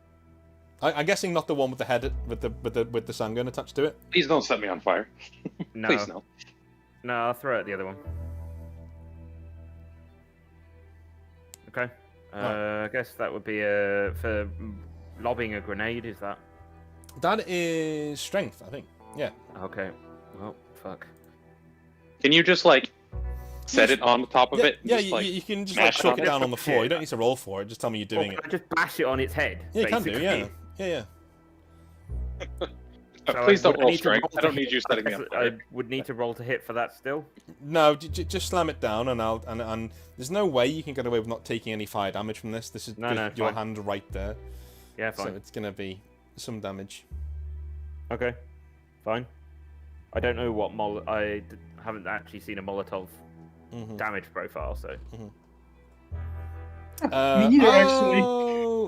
[SPEAKER 1] I'm guessing not the one with the head with the sandgun attached to it.
[SPEAKER 4] Please don't set me on fire.
[SPEAKER 2] No.
[SPEAKER 4] Please no.
[SPEAKER 2] No, I'll throw it at the other one. Okay. I guess that would be for lobbing a grenade. Is that?
[SPEAKER 1] That is strength, I think. Yeah.
[SPEAKER 2] Okay. Well, fuck.
[SPEAKER 4] Can you just like set it on the top of
[SPEAKER 1] Yeah,
[SPEAKER 4] it? And
[SPEAKER 1] yeah.
[SPEAKER 4] just, like,
[SPEAKER 1] You can just
[SPEAKER 4] smash
[SPEAKER 1] like
[SPEAKER 4] it
[SPEAKER 1] chuck
[SPEAKER 4] on
[SPEAKER 1] it
[SPEAKER 4] it?
[SPEAKER 1] down on the floor.
[SPEAKER 2] Yeah.
[SPEAKER 1] You don't need to roll for it. Just tell me you're doing
[SPEAKER 2] Well,
[SPEAKER 1] it.
[SPEAKER 2] can I just bash it on its head?
[SPEAKER 1] Yeah, you can do.
[SPEAKER 2] basically?
[SPEAKER 1] Yeah.
[SPEAKER 2] So
[SPEAKER 4] please don't
[SPEAKER 2] would I
[SPEAKER 4] roll
[SPEAKER 2] need to
[SPEAKER 4] strength.
[SPEAKER 2] roll
[SPEAKER 4] I don't
[SPEAKER 2] to
[SPEAKER 4] need
[SPEAKER 2] hit?
[SPEAKER 4] you setting me
[SPEAKER 2] I
[SPEAKER 4] on
[SPEAKER 2] guess
[SPEAKER 4] fire.
[SPEAKER 2] I would need to roll to hit for that still.
[SPEAKER 1] No, just slam it down, and there's no way you can get away with not taking any fire damage from this. This is
[SPEAKER 2] No,
[SPEAKER 1] with
[SPEAKER 2] no,
[SPEAKER 1] your
[SPEAKER 2] fine.
[SPEAKER 1] hand right there,
[SPEAKER 2] Yeah,
[SPEAKER 1] so
[SPEAKER 2] fine.
[SPEAKER 1] it's gonna be some damage.
[SPEAKER 2] Okay. Fine. I don't know what haven't actually seen a Molotov damage profile, so.
[SPEAKER 3] Me neither, actually.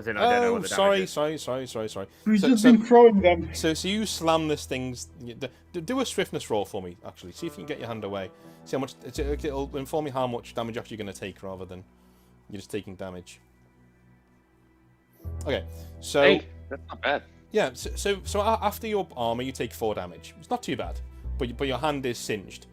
[SPEAKER 2] As in, I don't know what the damage
[SPEAKER 1] sorry.
[SPEAKER 3] We've just been throwing them.
[SPEAKER 1] So you slam this thing. Do a swiftness roll for me, actually. See if you can get your hand away. See how much. It'll inform me how much damage you're actually going to take, rather than you're just taking damage. Okay, so.
[SPEAKER 4] Hey, that's not bad.
[SPEAKER 1] Yeah, so after your armor, you take 4 damage. It's not too bad, but your hand is singed.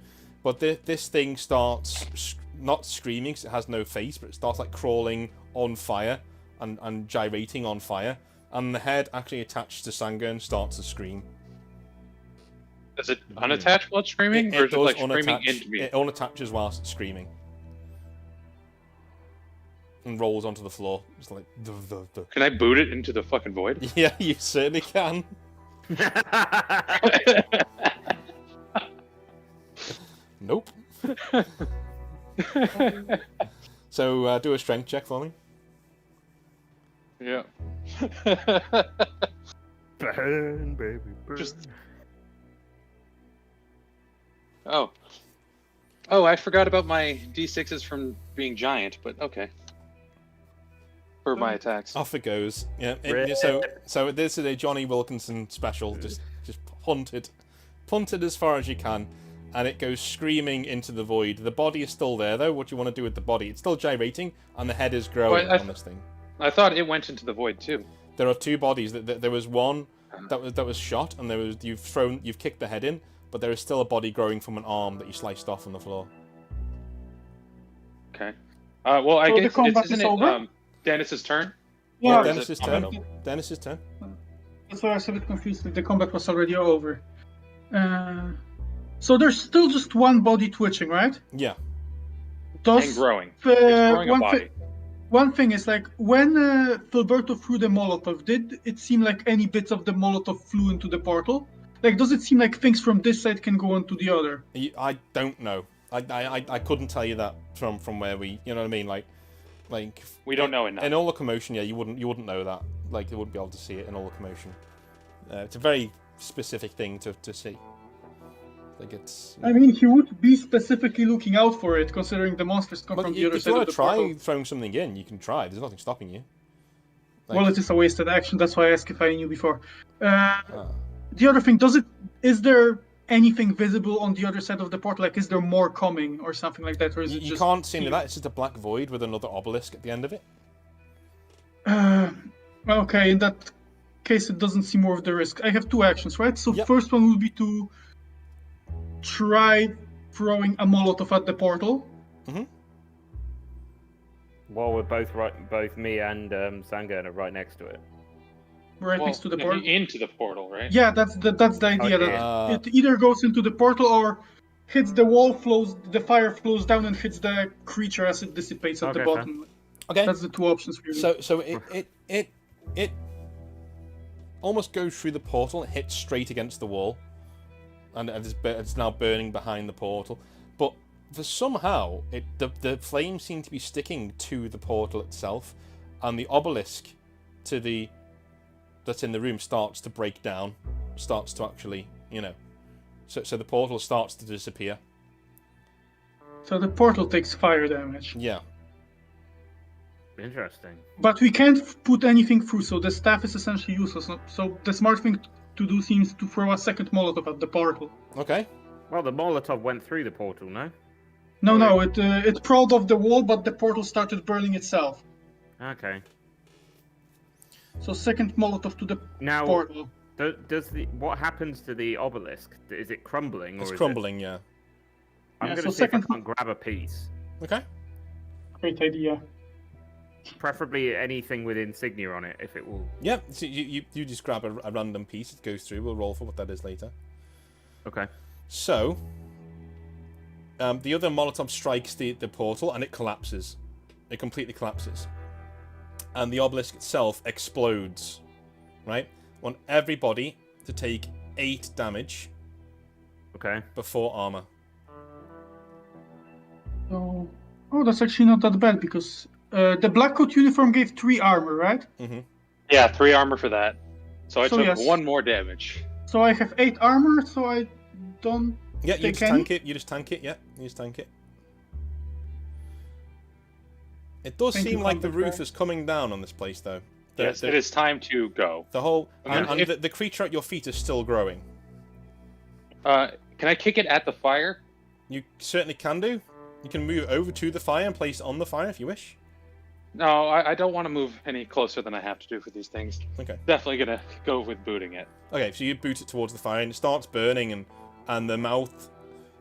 [SPEAKER 1] But this thing starts not screaming because it has no face, but it starts like crawling on fire and gyrating on fire, and the head actually attached to Sangan starts to scream.
[SPEAKER 4] Is it unattached while screaming, or is it like screaming into me?
[SPEAKER 1] It unattaches whilst screaming. And rolls onto the floor. It's like...
[SPEAKER 4] Can I boot it into the fucking void?
[SPEAKER 1] Yeah, you certainly can. Nope. So, do a strength check for me.
[SPEAKER 4] Yeah.
[SPEAKER 2] Burn, baby, burn.
[SPEAKER 4] Just... Oh, I forgot about my D6s from being giant, but okay. For my attacks.
[SPEAKER 1] Off it goes. Yeah. So this is a Johnny Wilkinson special. Just punted as far as you can, and it goes screaming into the void. The body is still there, though. What do you want to do with the body? It's still gyrating, and the head is growing on this thing.
[SPEAKER 4] I thought it went into the void too.
[SPEAKER 1] There are 2 bodies. There was one that was shot, and you've kicked the head in, but there is still a body growing from an arm that you sliced off on the floor.
[SPEAKER 4] Okay. Well, I guess isn't it Dennis's turn?
[SPEAKER 3] Yeah,
[SPEAKER 1] Dennis's turn. Dennis's turn.
[SPEAKER 3] That's why I was a bit confused. The combat was already over. So there's still just one body twitching, right?
[SPEAKER 1] Yeah.
[SPEAKER 4] And growing. It's growing a body.
[SPEAKER 3] One thing is, like, when Filberto threw the Molotov, did it seem like any bits of the Molotov flew into the portal? Like, does it seem like things from this side can go onto the other?
[SPEAKER 1] I don't know. I couldn't tell you that from where we, you know what I mean? Like
[SPEAKER 4] we don't know enough.
[SPEAKER 1] In all the commotion, yeah, you wouldn't know that. Like, you wouldn't be able to see it in all the commotion. It's a very specific thing to see. Like, it's.
[SPEAKER 3] I mean, he would be specifically looking out for it, considering the monsters come from the other side of the portal.
[SPEAKER 1] If you want to try throwing something in, you can try. There's nothing stopping you. Like,
[SPEAKER 3] well, it is a wasted action. That's why I asked if I knew before. The other thing, is there anything visible on the other side of the portal? Like, is there more coming or something like that? Or is it
[SPEAKER 1] you
[SPEAKER 3] just...
[SPEAKER 1] can't see any of that. It's just a black void with another obelisk at the end of it.
[SPEAKER 3] Okay, in that case, it doesn't seem worth the risk. I have 2 actions, right? So First one would be to try throwing a Molotov at the portal.
[SPEAKER 1] Mm-hmm.
[SPEAKER 2] While we're both me and Sangan are right next to it.
[SPEAKER 3] Next to the portal.
[SPEAKER 4] Into the portal, right?
[SPEAKER 3] Yeah, that's the idea.
[SPEAKER 2] Okay.
[SPEAKER 3] That it either goes into the portal or hits the wall, the fire flows down and hits the creature as it dissipates at the bottom.
[SPEAKER 1] Okay.
[SPEAKER 3] That's the 2 options for you.
[SPEAKER 1] So it almost goes through the portal, it hits straight against the wall, and it's now burning behind the portal. But somehow the flames seem to be sticking to the portal itself, and the obelisk that's in the room starts to break down, starts to actually, so the portal starts to disappear.
[SPEAKER 3] So the portal takes fire damage.
[SPEAKER 1] Yeah.
[SPEAKER 2] Interesting.
[SPEAKER 3] But we can't put anything through, so the staff is essentially useless. So the smart thing to do seems to throw a second Molotov at the portal.
[SPEAKER 1] Okay.
[SPEAKER 2] Well, the Molotov went through the portal, no?
[SPEAKER 3] No, it crawled off the wall, but the portal started burning itself.
[SPEAKER 2] Okay.
[SPEAKER 3] So second Molotov to the portal.
[SPEAKER 2] What happens to the obelisk? Is it crumbling?
[SPEAKER 1] It's crumbling, yeah.
[SPEAKER 2] I'm going to see if I can grab a piece.
[SPEAKER 1] Okay.
[SPEAKER 3] Great idea.
[SPEAKER 2] Preferably anything with insignia on it, if it will.
[SPEAKER 1] Yeah, so you just grab a random piece, it goes through, we'll roll for what that is later.
[SPEAKER 2] Okay.
[SPEAKER 1] So, the other Molotov strikes the portal and it collapses. It completely collapses. And the obelisk itself explodes. Right? I want everybody to take 8 damage.
[SPEAKER 2] Okay.
[SPEAKER 1] Before armor.
[SPEAKER 3] Oh, that's actually not that bad, because the black coat uniform gave 3 armor, right?
[SPEAKER 1] Mm-hmm.
[SPEAKER 4] Yeah, 3 armor for that. So I took 1 more damage.
[SPEAKER 3] So I have 8 armor, so I don't.
[SPEAKER 1] Yeah, you just
[SPEAKER 3] Take
[SPEAKER 1] tank it. You just tank it. Yeah, you just tank it. It does
[SPEAKER 3] Thank
[SPEAKER 1] seem
[SPEAKER 3] you,
[SPEAKER 1] like the
[SPEAKER 3] Combat
[SPEAKER 1] roof
[SPEAKER 3] Guy.
[SPEAKER 1] is coming down on this place, though.
[SPEAKER 4] Yes, it is time to go.
[SPEAKER 1] The whole
[SPEAKER 4] Okay.
[SPEAKER 1] and the creature at your feet is still growing.
[SPEAKER 4] Can I kick it at the fire?
[SPEAKER 1] You certainly can do. You can move over to the fire and place it on the fire if you wish.
[SPEAKER 4] No, I don't want to move any closer than I have to do for these things.
[SPEAKER 1] Okay.
[SPEAKER 4] Definitely gonna go with booting it.
[SPEAKER 1] Okay, so you boot it towards the fire and it starts burning and the mouth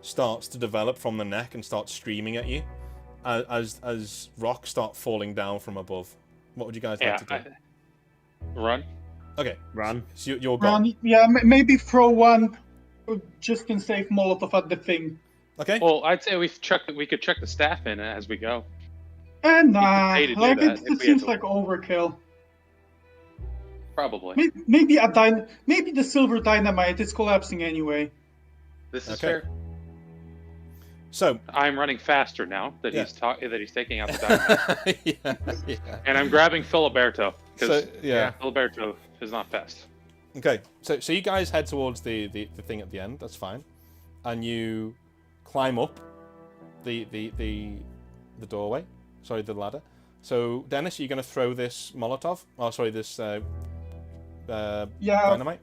[SPEAKER 1] starts to develop from the neck and starts streaming at you as rocks start falling down from above. What would you guys like to do?
[SPEAKER 4] Run.
[SPEAKER 1] Okay.
[SPEAKER 2] Run.
[SPEAKER 1] So you're gone.
[SPEAKER 3] Yeah, maybe throw one just in safe Molotov at the thing.
[SPEAKER 1] Okay.
[SPEAKER 4] Well, I'd say we could check the staff in as we go.
[SPEAKER 3] And
[SPEAKER 4] pay to do
[SPEAKER 3] like
[SPEAKER 4] that if
[SPEAKER 3] it
[SPEAKER 4] we
[SPEAKER 3] seems
[SPEAKER 4] had to.
[SPEAKER 3] like overkill.
[SPEAKER 4] Probably.
[SPEAKER 3] Maybe maybe the silver dynamite is collapsing anyway.
[SPEAKER 4] This is
[SPEAKER 1] Okay.
[SPEAKER 4] fair.
[SPEAKER 1] So
[SPEAKER 4] I'm running faster now that
[SPEAKER 1] Yeah.
[SPEAKER 4] he's taking out the dynamite,
[SPEAKER 1] yeah.
[SPEAKER 4] and I'm grabbing Filiberto because
[SPEAKER 1] So yeah.
[SPEAKER 4] Filiberto is not fast.
[SPEAKER 1] Okay. So you guys head towards the thing at the end. That's fine, and you climb up the doorway. Sorry, the ladder. So Dennis, are you going to throw this Molotov? Oh, sorry, this
[SPEAKER 3] Yeah,
[SPEAKER 1] dynamite.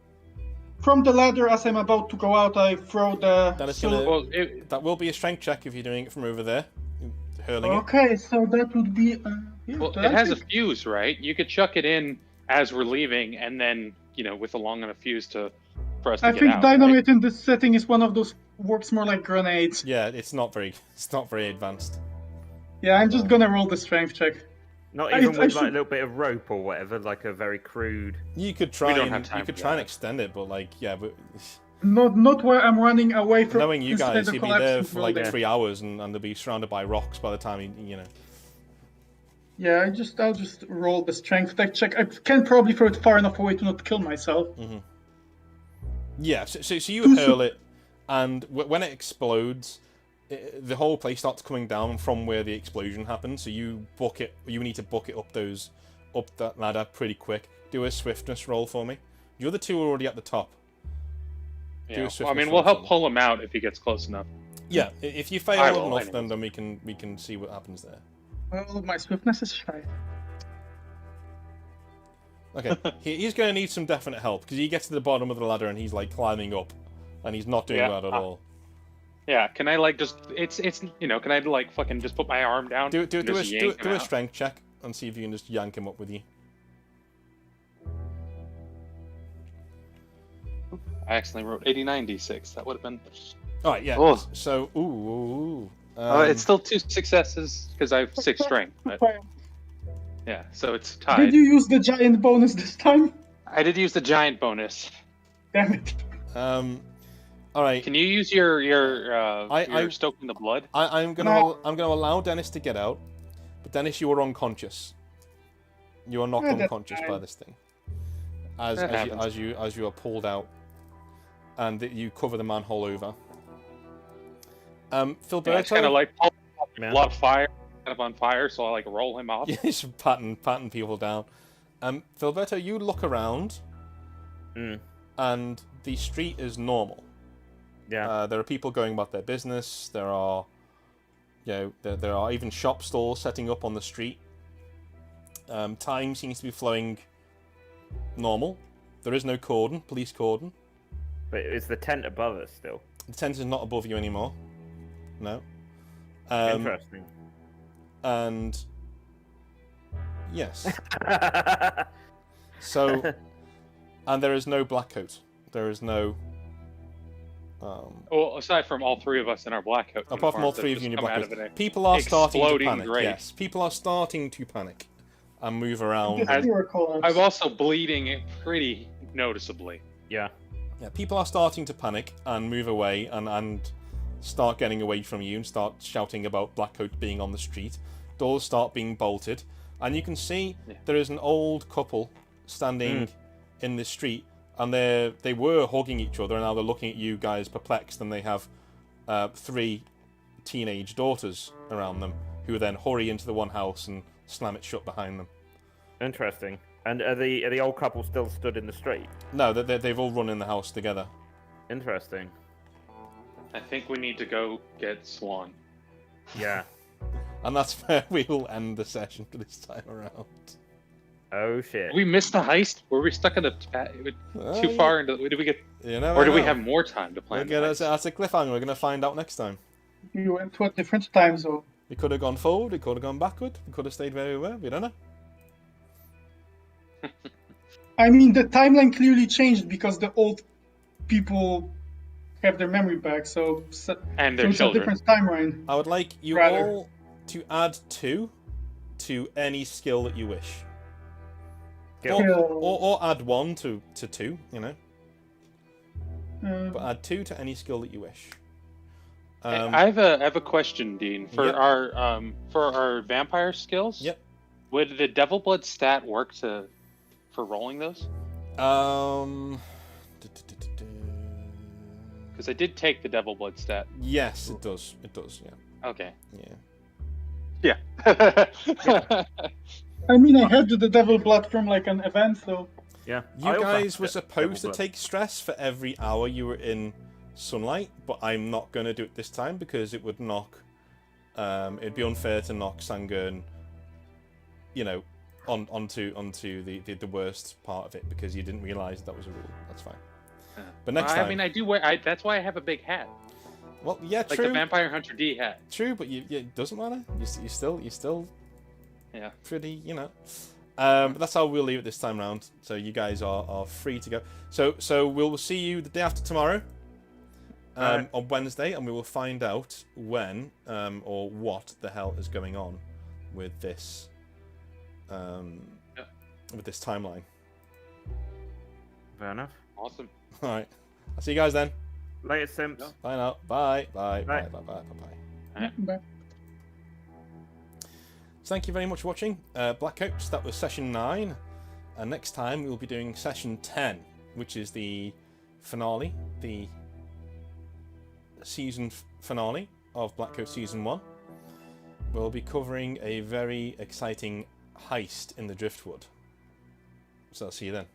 [SPEAKER 3] from the ladder as I'm about to go out, I throw the.
[SPEAKER 1] Dennis,
[SPEAKER 3] silver-
[SPEAKER 4] Well,
[SPEAKER 1] that will be a strength check if you're doing it from over there, hurling it.
[SPEAKER 3] Okay, so that would be. Yeah,
[SPEAKER 4] well,
[SPEAKER 3] that
[SPEAKER 4] it has a
[SPEAKER 3] is-
[SPEAKER 4] fuse, right? You could chuck it in as we're leaving, and then with a long enough fuse for us to
[SPEAKER 3] I
[SPEAKER 4] get
[SPEAKER 3] think
[SPEAKER 4] out.
[SPEAKER 3] dynamite in this setting is one of those works more like grenades.
[SPEAKER 1] Yeah, it's not very advanced.
[SPEAKER 3] Yeah, I'm just gonna roll the strength check.
[SPEAKER 2] Not
[SPEAKER 3] I-
[SPEAKER 2] even
[SPEAKER 3] I
[SPEAKER 2] with like
[SPEAKER 3] should-
[SPEAKER 2] a little bit of rope or whatever, like a very crude.
[SPEAKER 1] You could try
[SPEAKER 4] don't
[SPEAKER 1] and
[SPEAKER 4] have time
[SPEAKER 1] you could
[SPEAKER 4] for
[SPEAKER 1] try and
[SPEAKER 4] that.
[SPEAKER 1] extend it, but like but
[SPEAKER 3] Not where I'm running away from.
[SPEAKER 1] knowing you
[SPEAKER 3] instead
[SPEAKER 1] guys,
[SPEAKER 3] of
[SPEAKER 1] you'd be there
[SPEAKER 3] collapsing
[SPEAKER 1] for like
[SPEAKER 3] building.
[SPEAKER 1] 3 hours and they'll be surrounded by rocks by the time you know.
[SPEAKER 3] Yeah, I'll just roll the strength check. I can probably throw it far enough away to not kill myself.
[SPEAKER 1] Yeah, so you hurl it, and when it explodes, the whole place starts coming down from where the explosion happened. So you need to book it up that ladder pretty quick. Do a swiftness roll for me. The other two are already at the top. Do a
[SPEAKER 4] Yeah. Well, I
[SPEAKER 1] swiftness
[SPEAKER 4] mean,
[SPEAKER 1] roll
[SPEAKER 4] we'll
[SPEAKER 1] for
[SPEAKER 4] help
[SPEAKER 1] me.
[SPEAKER 4] pull him out if he gets close enough.
[SPEAKER 1] Yeah, if you
[SPEAKER 4] I
[SPEAKER 1] fail
[SPEAKER 4] will,
[SPEAKER 1] enough,
[SPEAKER 4] anyways.
[SPEAKER 1] then we can see what happens there.
[SPEAKER 3] Well, my swiftness is shy.
[SPEAKER 1] Okay, he's going to need some definite help because he gets to the bottom of the ladder and he's like climbing up, and he's not doing
[SPEAKER 4] Yeah,
[SPEAKER 1] that at all.
[SPEAKER 4] Yeah. Can I like just? It's Can I like fucking just put my arm down?
[SPEAKER 1] Do
[SPEAKER 4] and just yank him
[SPEAKER 1] a
[SPEAKER 4] out?
[SPEAKER 1] strength check and see if you can just yank him up with you.
[SPEAKER 4] I accidentally wrote 89d6. That would have been.
[SPEAKER 1] All right, yeah.
[SPEAKER 4] Oh.
[SPEAKER 1] So, ooh.
[SPEAKER 4] It's still 2 successes because I have 6 strength. But, yeah, so it's tied.
[SPEAKER 3] Did you use the giant bonus this time?
[SPEAKER 4] I did use the giant bonus.
[SPEAKER 3] Damn it.
[SPEAKER 1] All right.
[SPEAKER 4] Can you use your
[SPEAKER 1] I-
[SPEAKER 4] stoking the blood?
[SPEAKER 1] I'm gonna allow Dennis to get out, but Dennis, you are unconscious. You are knocked
[SPEAKER 3] Yeah, that's
[SPEAKER 1] unconscious by
[SPEAKER 3] fine.
[SPEAKER 1] this thing. As
[SPEAKER 4] That
[SPEAKER 1] as
[SPEAKER 4] happens.
[SPEAKER 1] you are pulled out, and you cover the manhole over. Filberto,
[SPEAKER 4] Yeah, it's kind of like a
[SPEAKER 2] Yeah.
[SPEAKER 4] lot of fire, kind of on fire, so I like roll him off.
[SPEAKER 1] yeah, just patting people down. Filberto, you look around,
[SPEAKER 2] Mm.
[SPEAKER 1] and the street is normal.
[SPEAKER 2] Yeah.
[SPEAKER 1] There are people going about their business. There are, there are even shop stalls setting up on the street. Time seems to be flowing normal. There is no police cordon.
[SPEAKER 2] But is the tent above us still?
[SPEAKER 1] The tent is not above you anymore. No.
[SPEAKER 2] Interesting.
[SPEAKER 1] And yes. So, and there is no black coat. There is no.
[SPEAKER 4] Well, aside from all 3 of us in our black coat.
[SPEAKER 1] Apart from all
[SPEAKER 4] uniforms that
[SPEAKER 1] 3 of
[SPEAKER 4] just
[SPEAKER 1] you in your
[SPEAKER 4] come
[SPEAKER 1] black
[SPEAKER 4] out
[SPEAKER 1] coats,
[SPEAKER 4] of it.
[SPEAKER 1] people are starting to
[SPEAKER 4] exploding
[SPEAKER 1] panic.
[SPEAKER 4] grate.
[SPEAKER 1] Yes, people are starting to panic and move around.
[SPEAKER 3] Just pure collapse.
[SPEAKER 4] I'm also bleeding pretty noticeably.
[SPEAKER 2] Yeah.
[SPEAKER 1] Yeah, people are starting to panic and move away and start getting away from you and start shouting about Blackcoat being on the street. Doors start being bolted, and you can see there is an old couple standing in the street, and they were hugging each other, and now they're looking at you guys perplexed, and they have 3 teenage daughters around them who then hurry into the one house and slam it shut behind them.
[SPEAKER 2] Interesting. And are the old couple still stood in the street?
[SPEAKER 1] No, they've all run in the house together.
[SPEAKER 2] Interesting.
[SPEAKER 4] I think we need to go get Swan.
[SPEAKER 2] Yeah.
[SPEAKER 1] And that's where we will end the session for this time around.
[SPEAKER 2] Oh shit.
[SPEAKER 4] Did we missed the heist? Were we stuck in the too far into? Did we get?
[SPEAKER 1] You never
[SPEAKER 4] Or do we
[SPEAKER 1] know.
[SPEAKER 4] have more time to plan?
[SPEAKER 1] We'll get us that's a cliffhanger. We're going to find out next time.
[SPEAKER 3] We went to a different time zone.
[SPEAKER 1] We could have gone forward. We could have gone backward. We could have stayed where we were. We don't know.
[SPEAKER 3] I mean, the timeline clearly changed because the old people have their memory back, so
[SPEAKER 4] And their
[SPEAKER 3] it's a
[SPEAKER 4] children.
[SPEAKER 3] different timeline.
[SPEAKER 1] I would like you
[SPEAKER 3] Rather.
[SPEAKER 1] all to add 2 to any skill that you wish. Or add 1 to 2, you know. But add 2 to any skill that you wish.
[SPEAKER 4] I have a question, Dean, for
[SPEAKER 1] Yep.
[SPEAKER 4] our vampire skills.
[SPEAKER 1] Yep.
[SPEAKER 4] Would the Devil Blood stat work for rolling those? Because I did take the Devil Blood stat.
[SPEAKER 1] Yes, it does. It does, yeah.
[SPEAKER 4] Okay.
[SPEAKER 1] Yeah.
[SPEAKER 4] Yeah.
[SPEAKER 3] I mean, I had the devil blood from like an event, so
[SPEAKER 2] Yeah.
[SPEAKER 1] You
[SPEAKER 2] I also
[SPEAKER 1] guys
[SPEAKER 2] have
[SPEAKER 1] were
[SPEAKER 2] the
[SPEAKER 1] supposed to
[SPEAKER 2] double
[SPEAKER 1] take stress for every hour you were in sunlight, but I'm not going to do it this time because it would knock... it'd be unfair to knock Sangern, you know, onto the worst part of it because you didn't realise that was a rule. That's fine. But next time...
[SPEAKER 4] I mean, I do wear. that's why I have a big hat,
[SPEAKER 1] Well, yeah,
[SPEAKER 4] like
[SPEAKER 1] true.
[SPEAKER 4] the Vampire Hunter D hat.
[SPEAKER 1] True, but it doesn't matter. You're still
[SPEAKER 4] Yeah.
[SPEAKER 1] pretty, you know. But that's how we'll leave it this time round. So you guys are free to go. So we'll see you the day after tomorrow, on Wednesday, and we will find out when or what the hell is going on with this with this timeline.
[SPEAKER 2] Fair enough.
[SPEAKER 4] Awesome.
[SPEAKER 1] All right, I'll see you guys then.
[SPEAKER 2] Later, Simps.
[SPEAKER 4] No.
[SPEAKER 1] Bye now. Bye. Bye.
[SPEAKER 2] Bye.
[SPEAKER 1] Bye. Bye. Bye. Bye.
[SPEAKER 3] but
[SPEAKER 1] So thank you very much for watching Blackcoats. That was session 9, and next time we'll be doing session 10, which is the finale, the season finale of Blackcoat season 1. We'll be covering a very exciting heist in the Driftwood. So I'll see you then.